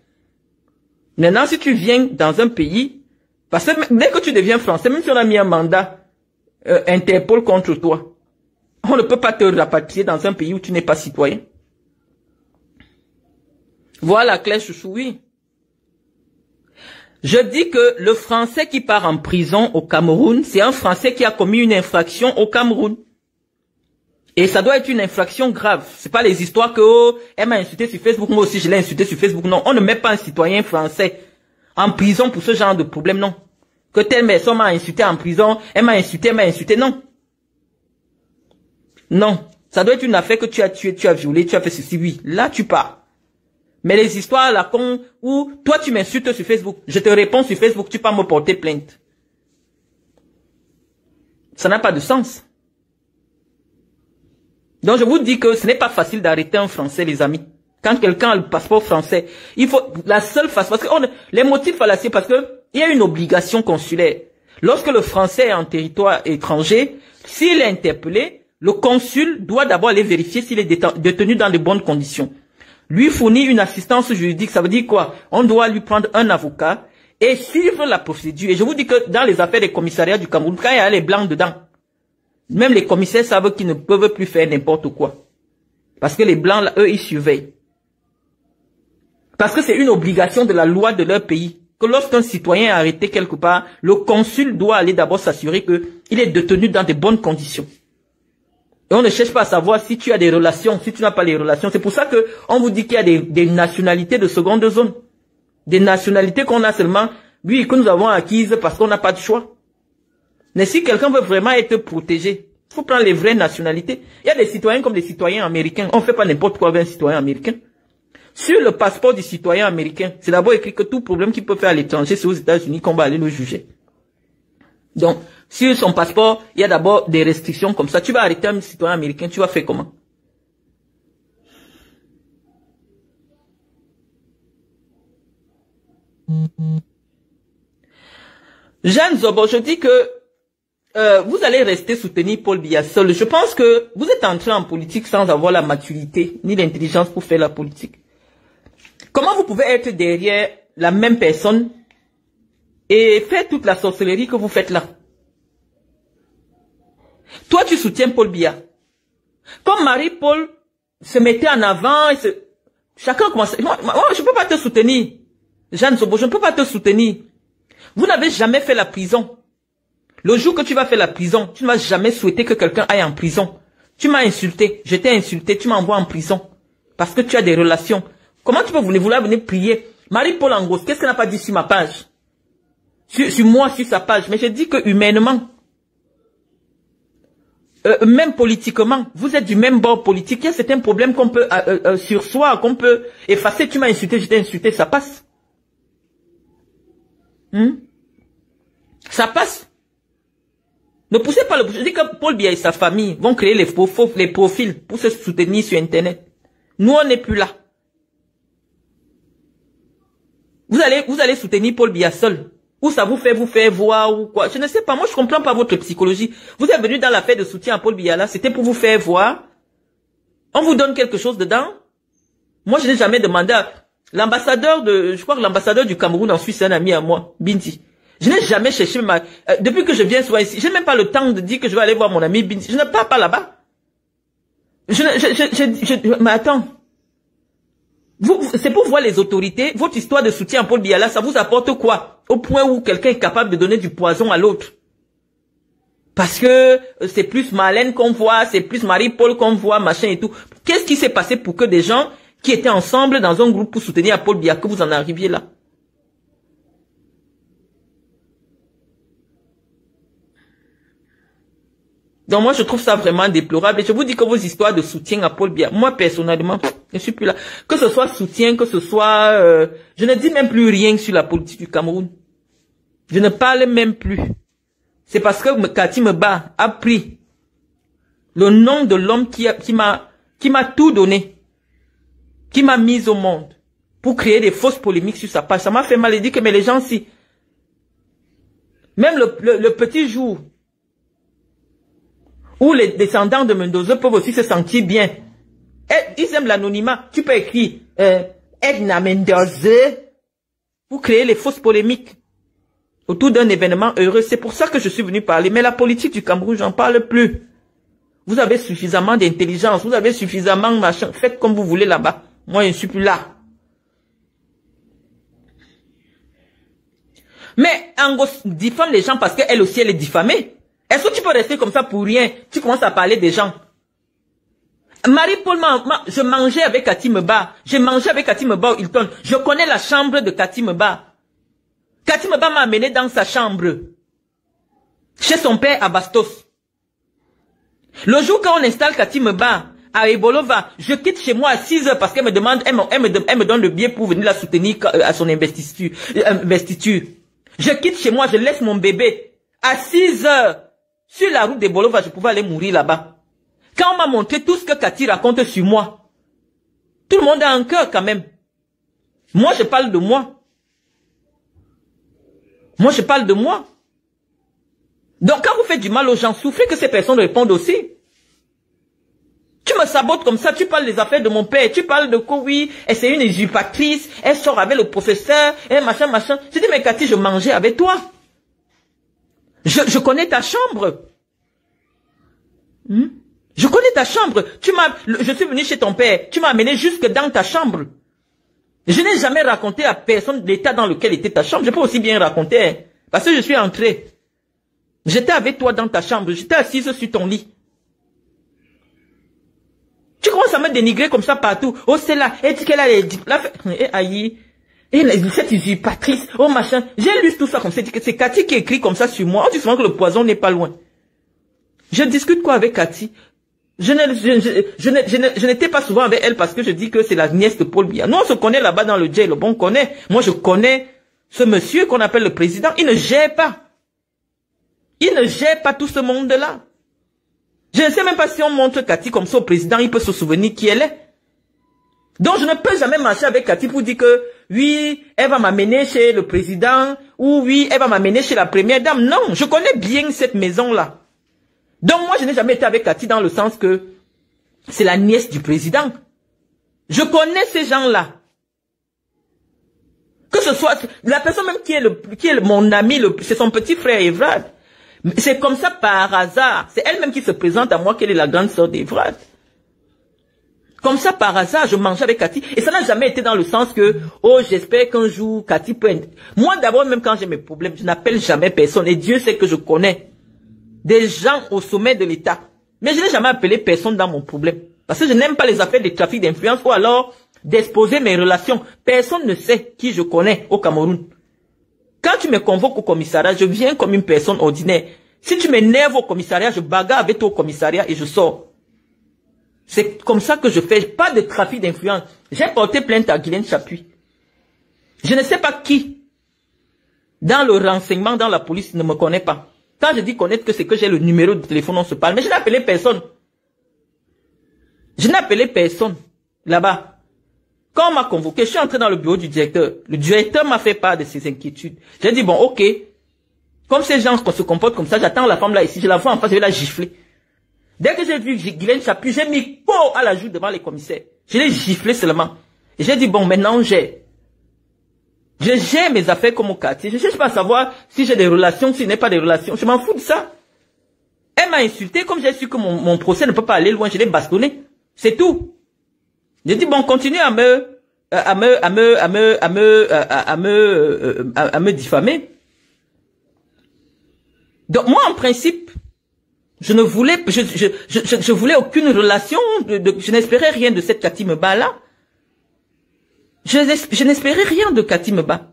Maintenant, si tu viens dans un pays, parce que dès que tu deviens français, même si on a mis un mandat Interpol contre toi, on ne peut pas te rapatrier dans un pays où tu n'es pas citoyen. Voilà, Claire Chouchou, oui. Je dis que le Français qui part en prison au Cameroun, c'est un Français qui a commis une infraction au Cameroun. Et ça doit être une infraction grave. C'est pas les histoires que, oh, elle m'a insulté sur Facebook, moi aussi je l'ai insulté sur Facebook. Non, on ne met pas un citoyen français en prison pour ce genre de problème, non. Que telle personne m'a insulté en prison, elle m'a insulté, non. Non. Ça doit être une affaire que tu as tué, tu as violé, tu as fait ceci, oui. Là, tu pars. Mais les histoires là con où toi tu m'insultes sur Facebook, je te réponds sur Facebook, tu peux me porter plainte. Ça n'a pas de sens. Donc je vous dis que ce n'est pas facile d'arrêter un Français, les amis. Quand quelqu'un a le passeport français, il faut la seule façon, parce que les motifs fallacieux, parce que il y a une obligation consulaire. Lorsque le Français est en territoire étranger, s'il est interpellé, le consul doit d'abord aller vérifier s'il est détenu dans de bonnes conditions. Lui fournir une assistance juridique, ça veut dire quoi? On doit lui prendre un avocat et suivre la procédure. Et je vous dis que dans les affaires des commissariats du Cameroun, quand il y a les blancs dedans, même les commissaires savent qu'ils ne peuvent plus faire n'importe quoi. Parce que les blancs, là, eux, ils surveillent. Parce que c'est une obligation de la loi de leur pays. Que lorsqu'un citoyen est arrêté quelque part, le consul doit aller d'abord s'assurer qu'il est détenu dans de bonnes conditions. Et on ne cherche pas à savoir si tu as des relations, si tu n'as pas les relations. C'est pour ça que on vous dit qu'il y a des nationalités de seconde zone. Des nationalités qu'on a seulement, oui, que nous avons acquises parce qu'on n'a pas de choix. Mais si quelqu'un veut vraiment être protégé, il faut prendre les vraies nationalités. Il y a des citoyens comme des citoyens américains. On ne fait pas n'importe quoi avec un citoyen américain. Sur le passeport du citoyen américain, c'est d'abord écrit que tout problème qu'il peut faire à l'étranger, c'est aux États-Unis qu'on va aller le juger. Donc, sur son passeport, il y a d'abord des restrictions comme ça. Tu vas arrêter un citoyen américain, tu vas faire comment? Jeanne Zobo, je dis que vous allez rester soutenir Paul Biya seul. Je pense que vous êtes entré en politique sans avoir la maturité ni l'intelligence pour faire la politique. Comment vous pouvez être derrière la même personne et faire toute la sorcellerie que vous faites là? Toi, tu soutiens Paul Biya. Comme Marie-Paul se mettait en avant, chacun commençait. Moi, je ne peux pas te soutenir. Jeanne Zobo, je ne peux pas te soutenir. Vous n'avez jamais fait la prison. Le jour que tu vas faire la prison, tu ne vas jamais souhaiter que quelqu'un aille en prison. Tu m'as insulté, je t'ai insulté, tu m'envoies en prison. Parce que tu as des relations. Comment tu peux vouloir venir prier? Marie-Paul Angos, qu'est-ce qu'elle n'a pas dit sur ma page? Sur moi, sur sa page. Mais je dis que humainement, même politiquement, vous êtes du même bord politique. Il y a certains problèmes qu'on peut sur soi, qu'on peut effacer. Tu m'as insulté, je t'ai insulté, ça passe. Ça passe. Ne poussez pas le... Je dis que Paul Biya et sa famille vont créer les profils pour se soutenir sur Internet. Nous, on n'est plus là. Vous allez soutenir Paul Biya seul. Ou ça vous fait voir ou quoi. Je ne sais pas, moi je comprends pas votre psychologie. Vous êtes venu dans l'affaire de soutien à Paul Biya là, c'était pour vous faire voir. On vous donne quelque chose dedans. Moi je n'ai jamais demandé à l'ambassadeur je crois que l'ambassadeur du Cameroun en Suisse, c'est un ami à moi, Binti. Je n'ai jamais cherché depuis que je viens souvent ici, j'ai même pas le temps de dire que je vais aller voir mon ami Binti. Je ne pars pas là-bas. Mais attends. C'est pour voir les autorités, votre histoire de soutien à Paul Biya là, ça vous apporte quoi? Au point où quelqu'un est capable de donner du poison à l'autre. Parce que c'est plus Marlène qu'on voit, c'est plus Marie-Paul qu'on voit, machin et tout. Qu'est-ce qui s'est passé pour que des gens qui étaient ensemble dans un groupe pour soutenir Paul Biya, que vous en arriviez là? Donc moi je trouve ça vraiment déplorable et je vous dis que vos histoires de soutien à Paul Biya, moi personnellement, je suis plus là. Que ce soit soutien, que ce soit... je ne dis même plus rien sur la politique du Cameroun. Je ne parle même plus. C'est parce que Cathy Meba a pris le nom de l'homme qui m'a tout donné, qui m'a mis au monde pour créer des fausses polémiques sur sa page. Ça m'a fait mal et dire que mais les gens si... Même le petit jour où les descendants de Mendoza peuvent aussi se sentir bien. Ils aiment l'anonymat. Tu peux écrire Edna Mendoza pour créer les fausses polémiques autour d'un événement heureux. C'est pour ça que je suis venu parler. Mais la politique du Cameroun, j'en parle plus. Vous avez suffisamment d'intelligence. Vous avez suffisamment de machin. Faites comme vous voulez là-bas. Moi, je ne suis plus là. Mais Ango diffame les gens parce qu'elle aussi, elle est diffamée. Est-ce que tu peux rester comme ça pour rien? Tu commences à parler des gens. Marie-Paul, je mangeais avec Cathy Meba. J'ai mangé avec Cathy Meba au Hilton. Je connais la chambre de Cathy Meba. Cathy Meba m'a amené dans sa chambre. Chez son père à Bastos. Le jour quand on installe Cathy Meba à Ebolova, je quitte chez moi à 6 heures parce qu'elle me demande, elle me donne le billet pour venir la soutenir à son investiture. Je quitte chez moi, je laisse mon bébé à 6 heures. Sur la route d'Ebolova, je pouvais aller mourir là-bas. Quand on m'a montré tout ce que Cathy raconte sur moi, tout le monde a un cœur quand même. Moi, je parle de moi. Moi, je parle de moi. Donc, quand vous faites du mal aux gens, souffrez que ces personnes répondent aussi. Tu me sabotes comme ça, tu parles des affaires de mon père, tu parles de quoi, oui, et c'est une usurpatrice, elle sort avec le professeur, et machin, machin. Je dis, mais Cathy, je mangeais avec toi. Je connais ta chambre. Je connais ta chambre. Je suis venu chez ton père. Tu m'as amené jusque dans ta chambre. Je n'ai jamais raconté à personne l'état dans lequel était ta chambre. Je peux aussi bien raconter. Hein, parce que je suis entré. J'étais avec toi dans ta chambre. J'étais assise sur ton lit. Tu commences à me dénigrer comme ça partout. Oh, c'est là. Et qu'elle a les diplômes. Aïe. Et cette usurpatrice, oh machin, j'ai lu tout ça comme ça, c'est Cathy qui écrit comme ça sur moi, on dit souvent que le poison n'est pas loin. Je discute quoi avec Cathy? Je n'étais pas souvent avec elle parce que je dis que c'est la nièce de Paul Biya. Nous on se connaît là-bas dans le jail, bon on connaît. Moi je connais ce monsieur qu'on appelle le président, il ne gère pas. Il ne gère pas tout ce monde-là. Je ne sais même pas si on montre Cathy comme ça au président, il peut se souvenir qui elle est. Donc je ne peux jamais marcher avec Cathy pour dire que oui, elle va m'amener chez le président ou oui, elle va m'amener chez la première dame. Non, je connais bien cette maison-là. Donc moi, je n'ai jamais été avec Cathy dans le sens que c'est la nièce du président. Je connais ces gens-là. Que ce soit la personne même qui est mon ami, c'est son petit frère Evrad. C'est comme ça par hasard. C'est elle-même qui se présente à moi qu'elle est la grande sœur d'Evrad. Comme ça, par hasard, je mangeais avec Cathy. Et ça n'a jamais été dans le sens que, oh, j'espère qu'un jour, Cathy peut... Moi, d'abord, même quand j'ai mes problèmes, je n'appelle jamais personne. Et Dieu sait que je connais des gens au sommet de l'État. Mais je n'ai jamais appelé personne dans mon problème. Parce que je n'aime pas les affaires de trafic d'influence ou alors d'exposer mes relations. Personne ne sait qui je connais au Cameroun. Quand tu me convoques au commissariat, je viens comme une personne ordinaire. Si tu m'énerves au commissariat, je bagarre avec toi au commissariat et je sors. C'est comme ça que je fais. Pas de trafic d'influence. J'ai porté plainte à Guylaine Chapuis. Je ne sais pas qui, dans le renseignement, dans la police, ne me connaît pas. Quand je dis connaître que c'est que j'ai le numéro de téléphone, on se parle. Mais je n'ai appelé personne. Je n'ai appelé personne là-bas. Quand on m'a convoqué, je suis entré dans le bureau du directeur. Le directeur m'a fait part de ses inquiétudes. J'ai dit, bon, ok. Comme ces gens se comportent comme ça, j'attends la femme là ici, je la vois en face, je vais la gifler. Dès que j'ai vu Guylaine Chapuis, j'ai mis pot à la joue devant les commissaires. Je l'ai giflé seulement. Et j'ai dit, bon, maintenant j'ai mes affaires comme au quartier. Je ne cherche pas à savoir si j'ai des relations, si je n'ai pas des relations. Je m'en fous de ça. Elle m'a insulté, comme j'ai su que mon procès ne peut pas aller loin, je l'ai bastonné. C'est tout. J'ai dit, bon, continue à me diffamer. Donc, moi, en principe, je ne voulais, je voulais aucune relation, je n'espérais rien de cette Cathy Meba là. Je n'espérais rien de Cathy Meba.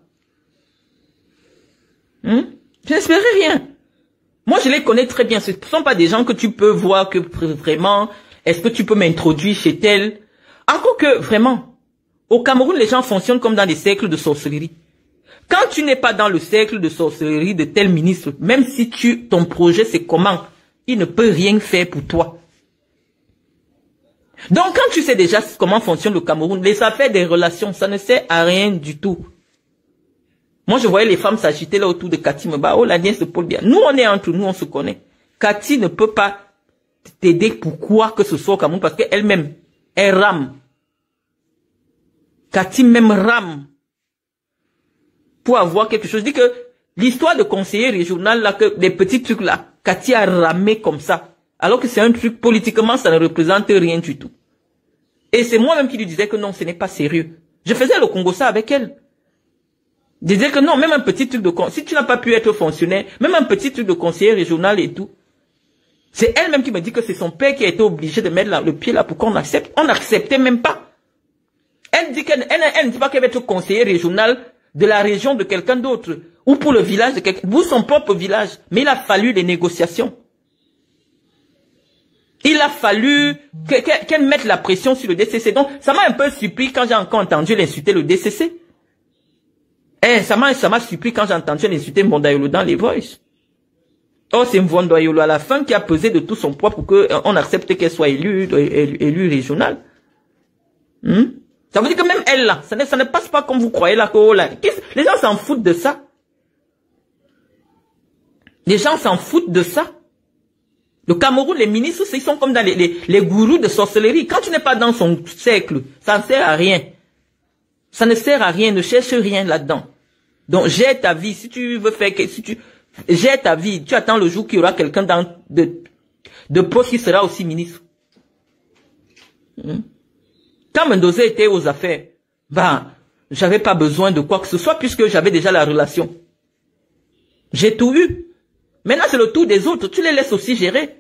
Je n'espérais rien. Moi, je les connais très bien. Ce ne sont pas des gens que tu peux voir que vraiment, est-ce que tu peux m'introduire chez tel? Encore que, vraiment, au Cameroun, les gens fonctionnent comme dans des cercles de sorcellerie. Quand tu n'es pas dans le cercle de sorcellerie de tel ministre, même si ton projet c'est comment, il ne peut rien faire pour toi. Donc quand tu sais déjà comment fonctionne le Cameroun, les affaires des relations, ça ne sert à rien du tout. Moi je voyais les femmes s'agiter là autour de Cathy Meba, oh la nièce de Paul Biya. Nous on est entre nous, on se connaît. Cathy ne peut pas t'aider pour quoi que ce soit au Cameroun parce qu'elle-même, elle rame. Cathy même rame. Pour avoir quelque chose. Je dis que l'histoire de conseiller régional, là, que des petits trucs là, Cathy a ramé comme ça. Alors que c'est un truc, politiquement, ça ne représente rien du tout. Et c'est moi-même qui lui disais que non, ce n'est pas sérieux. Je faisais le Congo ça avec elle. Je disais que non, même un petit truc de si tu n'as pas pu être fonctionnaire, même un petit truc de conseiller régional et tout. C'est elle-même qui me dit que c'est son père qui a été obligé de mettre le pied là pour qu'on accepte. On n'acceptait même pas. Elle dit qu'elle ne dit pas qu'elle va être conseiller régional de la région de quelqu'un d'autre, ou pour le village de quelqu'un, ou son propre village. Mais il a fallu des négociations. Il a fallu qu'elle mette la pression sur le DCC. Donc, ça m'a un peu surpris quand j'ai encore entendu l'insulter le DCC. Ça m'a surpris quand j'ai entendu l'insulter Mbonda-Yolo dans les voices. Oh, c'est Mbonda-Yolo à la fin qui a pesé de tout son poids pour qu'on accepte qu'elle soit élue régionale. Ça veut dire que même elle là, ça ne passe pas comme vous croyez là. Les gens s'en foutent de ça. Les gens s'en foutent de ça. Le Cameroun, les ministres, ils sont comme dans les gourous de sorcellerie. Quand tu n'es pas dans son cercle, ça ne sert à rien. Ça ne sert à rien, ne cherche rien là-dedans. Donc, j'ai ta vie. Si tu veux faire, j'ai ta vie. Tu attends le jour qu'il y aura quelqu'un de poste qui sera aussi ministre. Quand Mendoza était aux affaires, j'avais pas besoin de quoi que ce soit puisque j'avais déjà la relation. J'ai tout eu. Maintenant, c'est le tour des autres. Tu les laisses aussi gérer.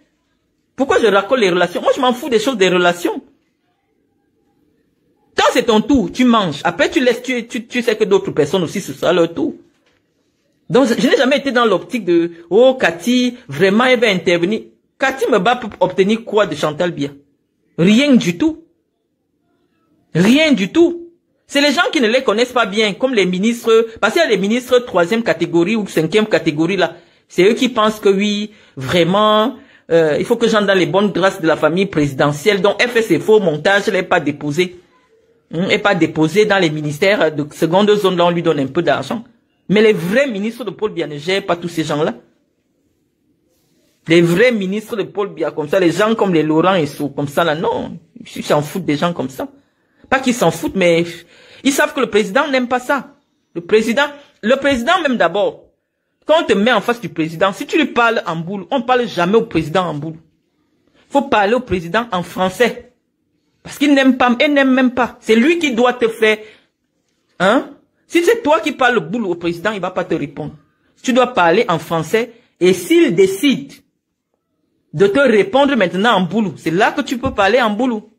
Pourquoi je racole les relations? Moi, je m'en fous des choses des relations. Quand c'est ton tour, tu manges. Après, tu laisses, tu sais que d'autres personnes aussi, ce sera leur tour. Donc, je n'ai jamais été dans l'optique de, oh, Cathy, vraiment, elle va intervenir. Cathy Meba peut obtenir quoi de Chantal Biya? Rien du tout. Rien du tout. C'est les gens qui ne les connaissent pas bien, comme les ministres, parce qu'il y a les ministres 3e catégorie ou 5e catégorie là. C'est eux qui pensent que oui, vraiment, il faut que j'entre dans les bonnes grâces de la famille présidentielle. Donc, elle fait ses faux montages, elle n'est pas déposée. Elle n'est pas déposée dans les ministères de seconde zone, là on lui donne un peu d'argent. Mais les vrais ministres de Paul Biya ne gèrent pas tous ces gens-là. Les vrais ministres de Paul Biya comme ça, les gens comme les Laurent et Sou, comme ça là, non. Ils s'en foutent des gens comme ça. Pas qu'ils s'en foutent, mais ils savent que le président n'aime pas ça. Le président même d'abord, quand on te met en face du président, si tu lui parles en boule, on ne parle jamais au président en boule. Il faut parler au président en français. Parce qu'il n'aime pas, il n'aime même pas. C'est lui qui doit te faire, Si c'est toi qui parles boule au président, il ne va pas te répondre. Tu dois parler en français, et s'il décide de te répondre maintenant en boulou, c'est là que tu peux parler en boulou.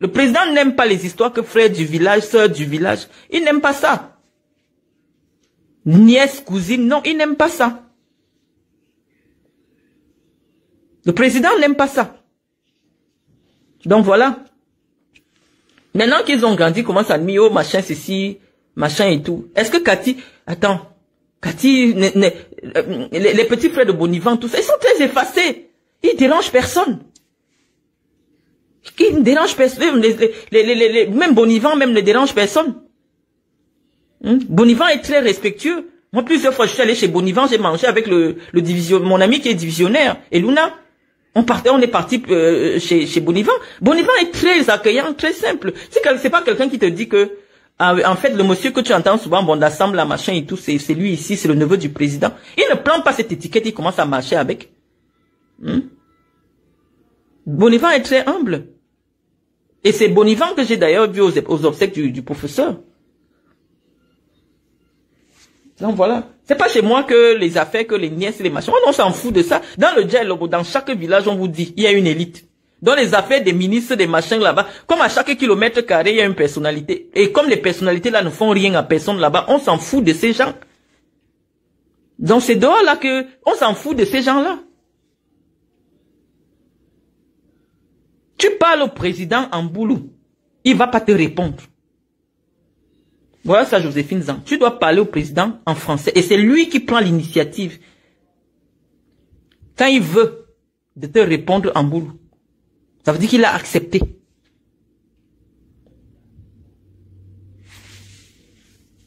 Le président n'aime pas les histoires que frère du village, sœur du village. Il n'aime pas ça. Nièce, cousine, non, il n'aime pas ça. Le président n'aime pas ça. Donc voilà. Maintenant qu'ils ont grandi, commencent à admirer, oh machin, ceci, machin et tout. Est-ce que Cathy, attends, Cathy, les petits frères de Bonivent, tout ça, ils sont très effacés. Ils dérangent personne. Qui ne dérange personne. Même Bonivant même ne dérange personne. Bonivant est très respectueux. Moi, plusieurs fois, je suis allé chez Bonivant, j'ai mangé avec mon ami qui est divisionnaire, et Luna. On est parti chez Bonivant. Bonivant est très accueillant, très simple. C'est pas quelqu'un qui te dit que, en fait, le monsieur que tu entends souvent, bon, d'assemble, la machin et tout, c'est lui ici, c'est le neveu du président. Il ne prend pas cette étiquette, il commence à marcher avec. Bonivant est très humble. Et c'est Bonivant que j'ai d'ailleurs vu aux obsèques du professeur. Donc voilà. C'est pas chez moi que les affaires, que les nièces, les machins, on s'en fout de ça. Dans le dialogue, dans chaque village, on vous dit, il y a une élite. Dans les affaires des ministres, des machins là-bas, comme à chaque kilomètre carré, il y a une personnalité. Et comme les personnalités là ne font rien à personne là-bas, on s'en fout de ces gens. Donc c'est dehors là que on s'en fout de ces gens-là. Tu parles au président en boulot, il va pas te répondre. Voilà ça, Joséphine Zan. Tu dois parler au président en français. Et c'est lui qui prend l'initiative. Quand il veut de te répondre en boulot, ça veut dire qu'il a accepté.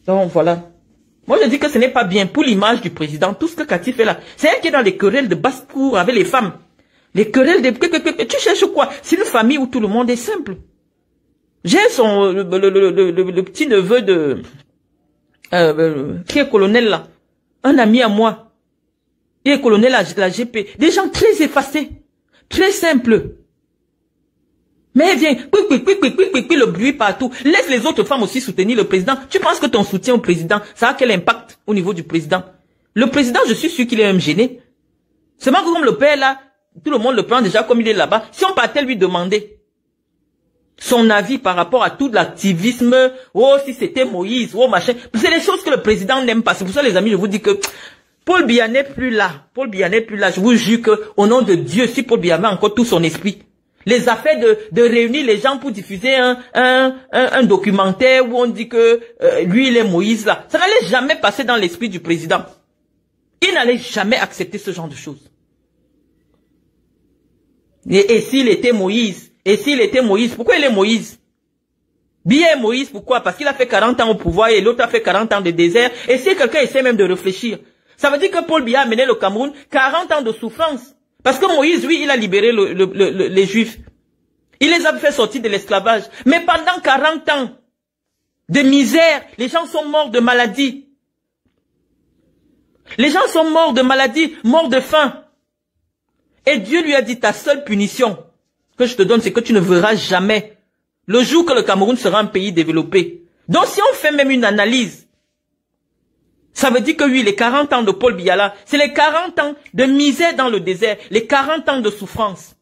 Donc voilà. Moi je dis que ce n'est pas bien pour l'image du président. Tout ce que Cathy fait là, c'est elle qui est dans les querelles de basse-cour avec les femmes. Les querelles de... Tu cherches quoi? C'est une famille où tout le monde est simple. J'ai le petit neveu de qui est colonel là, un ami à moi, il est colonel à la GP, des gens très effacés, très simples. Mais viens, le bruit partout, laisse les autres femmes aussi soutenir le président. Tu penses que ton soutien au président, ça a quel impact au niveau du président? Le président, je suis sûr qu'il est même gêné. Seulement que comme le père là, tout le monde le prend déjà comme il est là-bas. Si on partait lui demander son avis par rapport à tout l'activisme, oh si c'était Moïse, oh machin, c'est les choses que le président n'aime pas. C'est pour ça les amis, je vous dis que Paul Biya n'est plus là. Paul Biya n'est plus là. Je vous jure que au nom de Dieu, si Paul Biya avait encore tout son esprit, les affaires de réunir les gens pour diffuser un documentaire où on dit que lui il est Moïse là, ça n'allait jamais passer dans l'esprit du président. Il n'allait jamais accepter ce genre de choses. Et s'il était Moïse? Et s'il était Moïse, pourquoi il est Moïse? Biya est Moïse, pourquoi? Parce qu'il a fait 40 ans au pouvoir et l'autre a fait 40 ans de désert. Et si quelqu'un essaie même de réfléchir, ça veut dire que Paul Biya a mené le Cameroun 40 ans de souffrance. Parce que Moïse, lui, il a libéré les Juifs. Il les a fait sortir de l'esclavage. Mais pendant 40 ans de misère, les gens sont morts de maladie. Les gens sont morts de maladie, morts de faim. Et Dieu lui a dit, ta seule punition que je te donne, c'est que tu ne verras jamais le jour que le Cameroun sera un pays développé. Donc si on fait même une analyse, ça veut dire que oui, les 40 ans de Paul Biya là, c'est les 40 ans de misère dans le désert, les 40 ans de souffrance.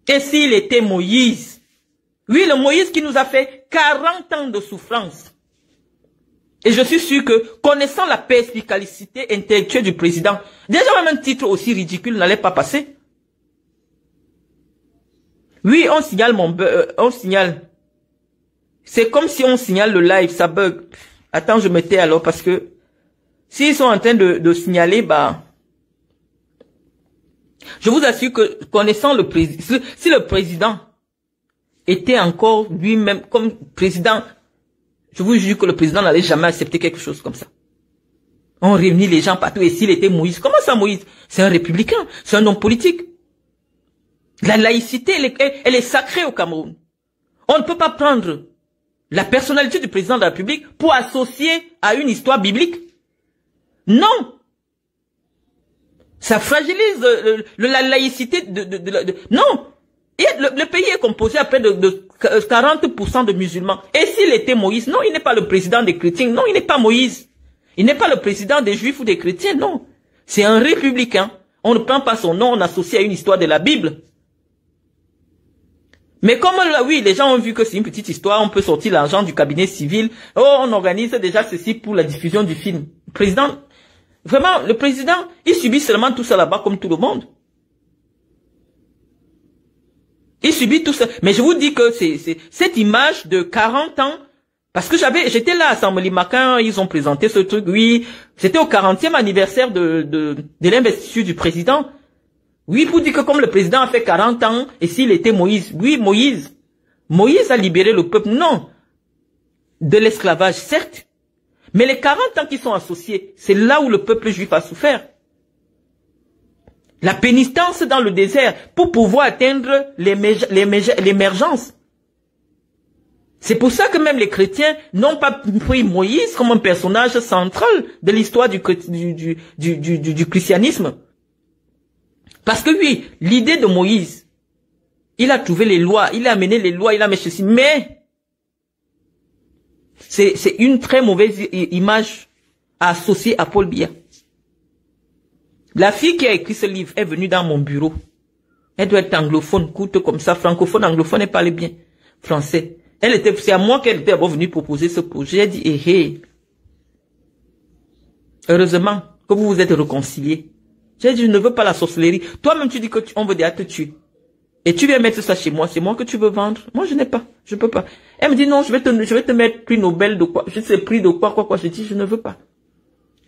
Et s'il était Moïse, oui, le Moïse qui nous a fait 40 ans de souffrance. Et je suis sûr que, connaissant la perspicacité intellectuelle du président, déjà même un titre aussi ridicule n'allait pas passer. Oui, on signale on signale. C'est comme si on signale le live, ça bug. Attends, je me tais alors parce que s'ils sont en train de signaler, bah, je vous assure que connaissant le président, si le président était encore lui-même comme président, je vous jure que le président n'allait jamais accepter quelque chose comme ça. On réunit les gens partout et s'il était Moïse, comment ça Moïse? C'est un républicain, c'est un homme politique. La laïcité, elle est sacrée au Cameroun. On ne peut pas prendre la personnalité du président de la République pour associer à une histoire biblique. Non. Ça fragilise la laïcité non. Et le pays est composé à près de 40% de musulmans. Et s'il était Moïse, non, il n'est pas le président des chrétiens. Non, il n'est pas Moïse. Il n'est pas le président des juifs ou des chrétiens, non. C'est un républicain. On ne prend pas son nom, on associe à une histoire de la Bible. Mais comme là, oui, les gens ont vu que c'est une petite histoire, on peut sortir l'argent du cabinet civil. Oh, on organise déjà ceci pour la diffusion du film. Le président, vraiment, le président, il subit seulement tout ça là-bas comme tout le monde. Il subit tout ça. Mais je vous dis que c'est cette image de 40 ans, parce que j'étais là à Saint-Molimacan, ils ont présenté ce truc, oui, c'était au 40e anniversaire de l'investiture du président. Oui, pour dire que comme le président a fait 40 ans, et s'il était Moïse, oui, Moïse a libéré le peuple, non, de l'esclavage, certes, mais les 40 ans qui sont associés, c'est là où le peuple juif a souffert. La pénitence dans le désert pour pouvoir atteindre l'émergence. C'est pour ça que même les chrétiens n'ont pas pris Moïse comme un personnage central de l'histoire du christianisme. Parce que oui, l'idée de Moïse, il a trouvé les lois, il a amené les lois, il a mis ceci, mais c'est une très mauvaise image à associer à Paul Biya. La fille qui a écrit ce livre est venue dans mon bureau. Elle doit être anglophone, courte comme ça, francophone, anglophone, elle parlait bien français. C'est à moi qu'elle était venue proposer ce projet. Elle dit, hé, heureusement que vous vous êtes réconciliés. J'ai dit, je ne veux pas la sorcellerie. Toi-même, tu dis que on veut déjà te tuer. Et tu viens mettre ça chez moi. C'est moi que tu veux vendre. Moi, je n'ai pas. Je peux pas. Elle me dit, non, je vais te mettre prix Nobel de quoi. Je sais, prix de quoi. Je dis, je ne veux pas.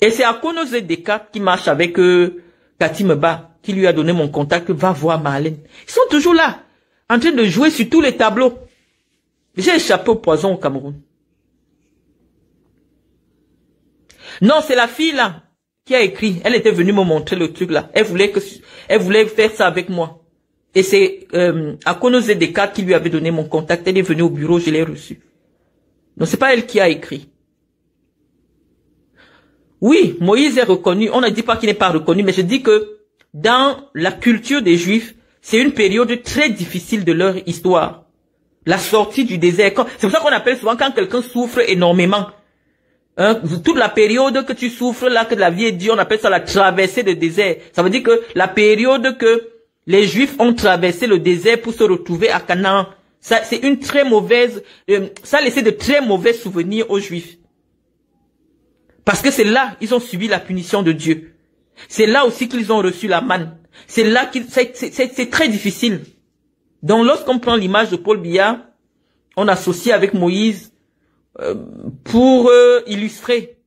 Et c'est à Konoze Deka qui marche avec Cathy Meba, qui lui a donné mon contact, va voir Marlène. Ils sont toujours là, en train de jouer sur tous les tableaux. J'ai échappé au poison au Cameroun. Non, c'est la fille là qui a écrit. Elle était venue me montrer le truc là. Elle voulait faire ça avec moi. Et c'est à Konoze Deka qui lui avait donné mon contact. Elle est venue au bureau, je l'ai reçu. Donc c'est pas elle qui a écrit. Oui, Moïse est reconnu. On ne dit pas qu'il n'est pas reconnu, mais je dis que dans la culture des Juifs, c'est une période très difficile de leur histoire. La sortie du désert. C'est pour ça qu'on appelle souvent quand quelqu'un souffre énormément. Hein, toute la période que tu souffres, là, que la vie est dure, on appelle ça la traversée du désert. Ça veut dire que la période que les Juifs ont traversé le désert pour se retrouver à Canaan, ça, c'est une très mauvaise, ça a laissé de très mauvais souvenirs aux Juifs. Parce que c'est là ils ont subi la punition de Dieu. C'est là aussi qu'ils ont reçu la manne. C'est là c'est très difficile. Donc lorsqu'on prend l'image de Paul Biya, on associe avec Moïse pour illustrer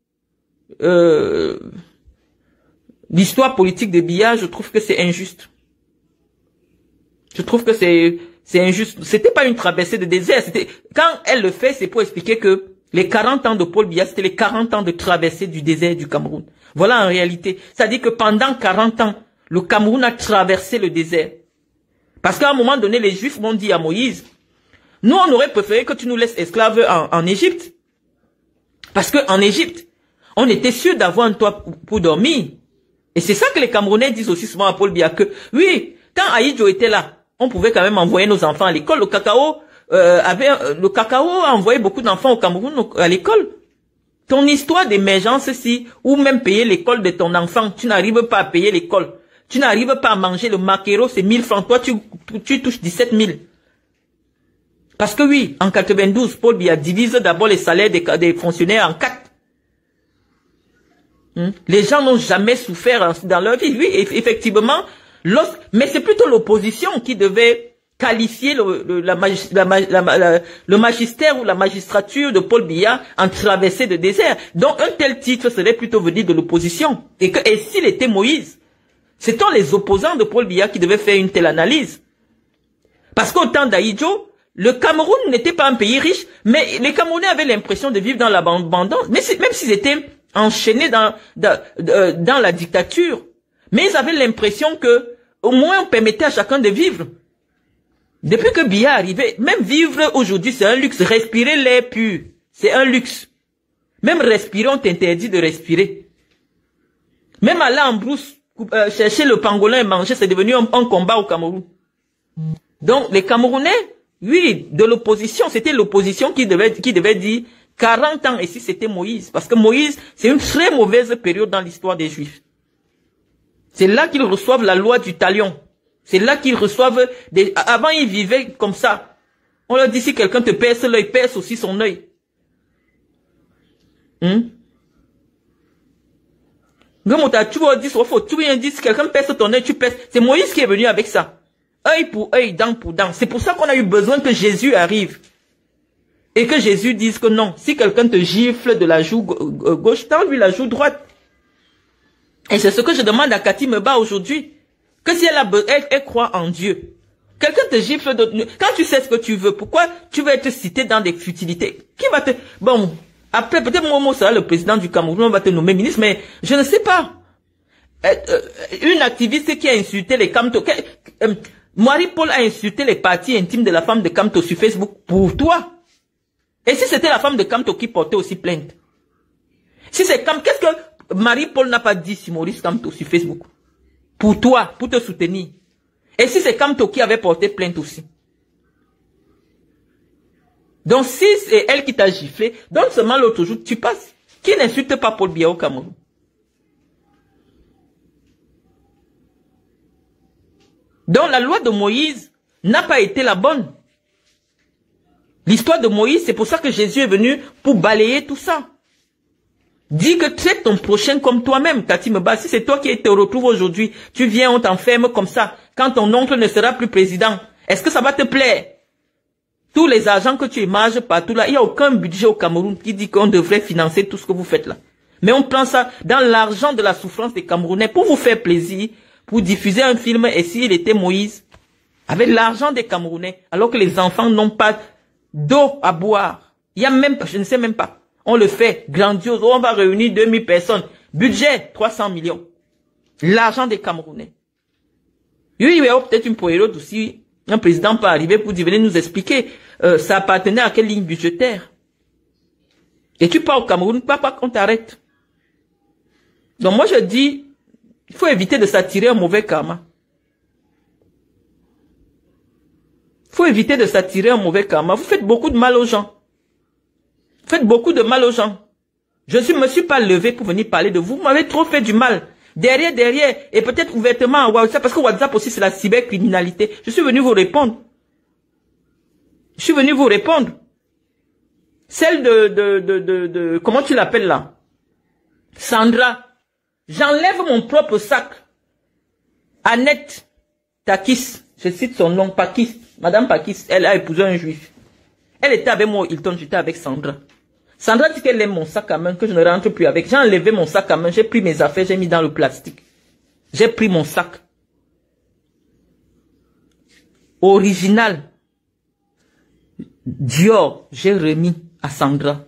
l'histoire politique de Biya. Je trouve que c'est injuste. Je trouve que c'est injuste. C'était pas une traversée de désert. Quand elle le fait, c'est pour expliquer que les 40 ans de Paul Biya, c'était les 40 ans de traversée du désert du Cameroun. Voilà en réalité. C'est-à-dire que pendant 40 ans, le Cameroun a traversé le désert. Parce qu'à un moment donné, les Juifs m'ont dit à Moïse, nous on aurait préféré que tu nous laisses esclaves en Égypte. Parce qu'en Égypte, on était sûr d'avoir un toit pour dormir. Et c'est ça que les Camerounais disent aussi souvent à Paul Biya, que oui, quand Aïdjo était là, on pouvait quand même envoyer nos enfants à l'école. Le cacao a envoyé beaucoup d'enfants au Cameroun à l'école. Ton histoire d'émergence ici, ou même payer l'école de ton enfant, tu n'arrives pas à payer l'école. Tu n'arrives pas à manger le maquereau, c'est 1000 francs. Toi, tu touches 17 000. Parce que oui, en 92, Paul Biya divise d'abord les salaires des fonctionnaires en 4. Les gens n'ont jamais souffert dans leur vie. Oui, effectivement, mais c'est plutôt l'opposition qui devait qualifier le magistère ou la magistrature de Paul Biya en traversée de désert. Donc un tel titre serait plutôt venir de l'opposition. Et s'il était Moïse, c'est les opposants de Paul Biya qui devaient faire une telle analyse. Parce qu'au temps d'Aïdjo, le Cameroun n'était pas un pays riche, mais les Camerounais avaient l'impression de vivre dans l'abondance, même s'ils étaient enchaînés dans la dictature. Mais ils avaient l'impression que au moins on permettait à chacun de vivre. Depuis que Biya est arrivé, même vivre aujourd'hui, c'est un luxe. Respirer l'air pur, c'est un luxe. Même respirer, on t'interdit de respirer. Même aller en brousse, chercher le pangolin et manger, c'est devenu un combat au Cameroun. Donc, les Camerounais, oui, de l'opposition, c'était l'opposition qui devait dire 40 ans, et si c'était Moïse. Parce que Moïse, c'est une très mauvaise période dans l'histoire des Juifs. C'est là qu'ils reçoivent la loi du talion. C'est là qu'ils reçoivent Avant, ils vivaient comme ça. On leur dit, si quelqu'un te perce l'œil, perce aussi son œil. Si quelqu'un perce ton œil, tu perces. C'est Moïse qui est venu avec ça. Œil pour œil, dent pour dent. C'est pour ça qu'on a eu besoin que Jésus arrive. Et que Jésus dise que non, si quelqu'un te gifle de la joue gauche, tends-lui la joue droite. Et c'est ce que je demande à Cathy Meba aujourd'hui. Que si elle croit en Dieu. Quelqu'un te gifle quand tu sais ce que tu veux, pourquoi tu veux être cité dans des futilités? Qui va te... Bon, après, peut-être Momo sera le président du Cameroun, on va te nommer ministre, mais je ne sais pas. Une activiste qui a insulté les Kamto... Marie-Paul a insulté les parties intimes de la femme de Kamto sur Facebook pour toi. Et si c'était la femme de Kamto qui portait aussi plainte? Si c'est Kamto, qu'est-ce que Marie-Paul n'a pas dit sur Maurice Kamto sur Facebook? Pour toi, pour te soutenir. Et si c'est Kamto qui avait porté plainte aussi? Donc si c'est elle qui t'a giflé, donne seulement l'autre jour, tu passes. Qui n'insulte pas Paul Biya au Cameroun? Donc la loi de Moïse n'a pas été la bonne. L'histoire de Moïse, c'est pour ça que Jésus est venu pour balayer tout ça. Dis que traite ton prochain comme toi-même, Tati Meba. Si c'est toi qui te retrouves aujourd'hui, tu viens, on t'enferme comme ça. Quand ton oncle ne sera plus président, est-ce que ça va te plaire? Tous les argents que tu émarges partout là, il n'y a aucun budget au Cameroun qui dit qu'on devrait financer tout ce que vous faites là. Mais on prend ça dans l'argent de la souffrance des Camerounais pour vous faire plaisir, pour diffuser un film, et s'il était Moïse, avec l'argent des Camerounais, alors que les enfants n'ont pas d'eau à boire. Il y a même pas, je ne sais même pas. On le fait grandiose, on va réunir 2000 personnes. Budget, 300 millions. L'argent des Camerounais. Oui, il y a peut-être une période aussi, un président peut arriver pour dire, venez nous expliquer, ça appartenait à quelle ligne budgétaire. Et tu pars au Cameroun, pas qu'on t'arrête. Donc moi je dis, il faut éviter de s'attirer un mauvais karma. Il faut éviter de s'attirer un mauvais karma. Vous faites beaucoup de mal aux gens. Vous faites beaucoup de mal aux gens. Je ne me suis pas levé pour venir parler de vous. Vous m'avez trop fait du mal. Derrière, et peut-être ouvertement à WhatsApp, parce que WhatsApp aussi c'est la cybercriminalité. Je suis venu vous répondre. Je suis venu vous répondre. Celle de comment tu l'appelles là? Sandra. J'enlève mon propre sac. Annette Takis, je cite son nom, Pakis. Madame Pakis, elle a épousé un juif. Elle était avec moi au Hilton, j'étais avec Sandra. Sandra dit qu'elle aime mon sac à main, que je ne rentre plus avec. J'ai enlevé mon sac à main, j'ai pris mes affaires, j'ai mis dans le plastique. J'ai pris mon sac. Original. Dior, j'ai remis à Sandra.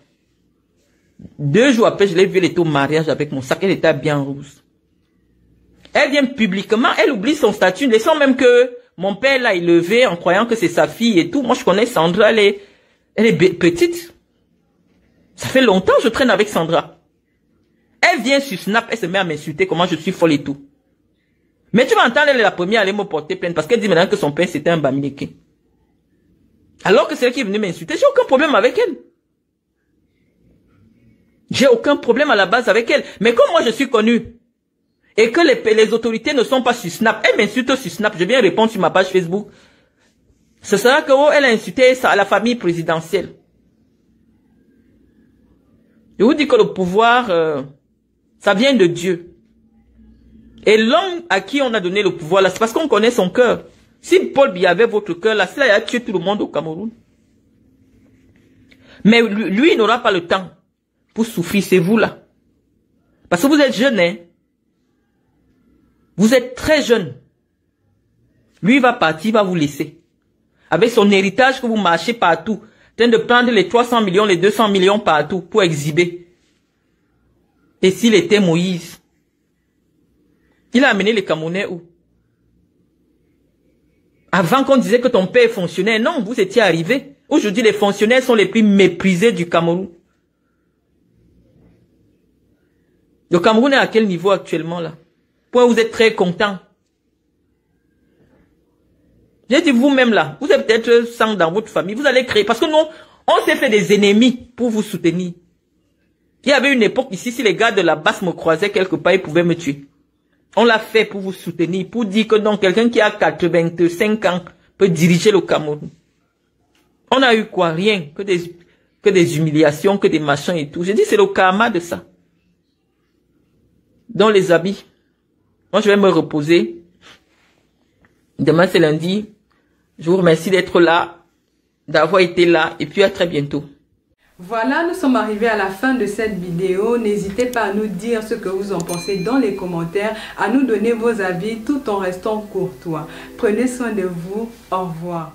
2 jours après, je l'ai vu, elle était au mariage avec mon sac, elle était bien rouge. Elle vient publiquement, elle oublie son statut, laissant même que mon père l'a élevée en croyant que c'est sa fille et tout. Moi, je connais Sandra, elle est petite. Ça fait longtemps que je traîne avec Sandra. Elle vient sur Snap, elle se met à m'insulter comment je suis folle et tout. Mais tu vas entendre, elle est la première à aller me porter plainte parce qu'elle dit maintenant que son père c'était un bamileke. Alors que c'est elle qui est venue m'insulter, j'ai aucun problème avec elle. J'ai aucun problème à la base avec elle. Mais comme moi je suis connu et que les autorités ne sont pas sur Snap, elle m'insulte sur Snap, je viens répondre sur ma page Facebook. Ce sera que elle a insulté la famille présidentielle. Je vous dis que le pouvoir, ça vient de Dieu. Et l'homme à qui on a donné le pouvoir, là, c'est parce qu'on connaît son cœur. Si Paul Biya avait votre cœur, là, cela a tué tout le monde au Cameroun. Mais lui, il n'aura pas le temps pour souffrir, c'est vous là. Parce que vous êtes jeune, hein. Vous êtes très jeune. Lui, il va partir, il va vous laisser. Avec son héritage que vous marchez partout. En train de prendre les 300 millions, les 200 millions partout pour exhiber. Et s'il était Moïse, il a amené les Camerounais où? Avant qu'on disait que ton père est fonctionnaire, non, vous étiez arrivé. Aujourd'hui, les fonctionnaires sont les plus méprisés du Cameroun. Le Cameroun est à quel niveau actuellement là? Point vous êtes très content. J'ai dit vous-même là, vous êtes peut-être 100 dans votre famille, vous allez créer, parce que nous, on s'est fait des ennemis pour vous soutenir. Il y avait une époque ici, si les gars de la basse me croisaient quelque part, ils pouvaient me tuer. On l'a fait pour vous soutenir, pour dire que non, quelqu'un qui a 85 ans peut diriger le Cameroun. On a eu quoi? Rien, que des humiliations, que des machins et tout. J'ai dit c'est le karma de ça. Dans les habits. Moi, je vais me reposer. Demain, c'est lundi. Je vous remercie d'être là, d'avoir été là, et puis à très bientôt. Voilà, nous sommes arrivés à la fin de cette vidéo. N'hésitez pas à nous dire ce que vous en pensez dans les commentaires, à nous donner vos avis tout en restant courtois. Prenez soin de vous. Au revoir.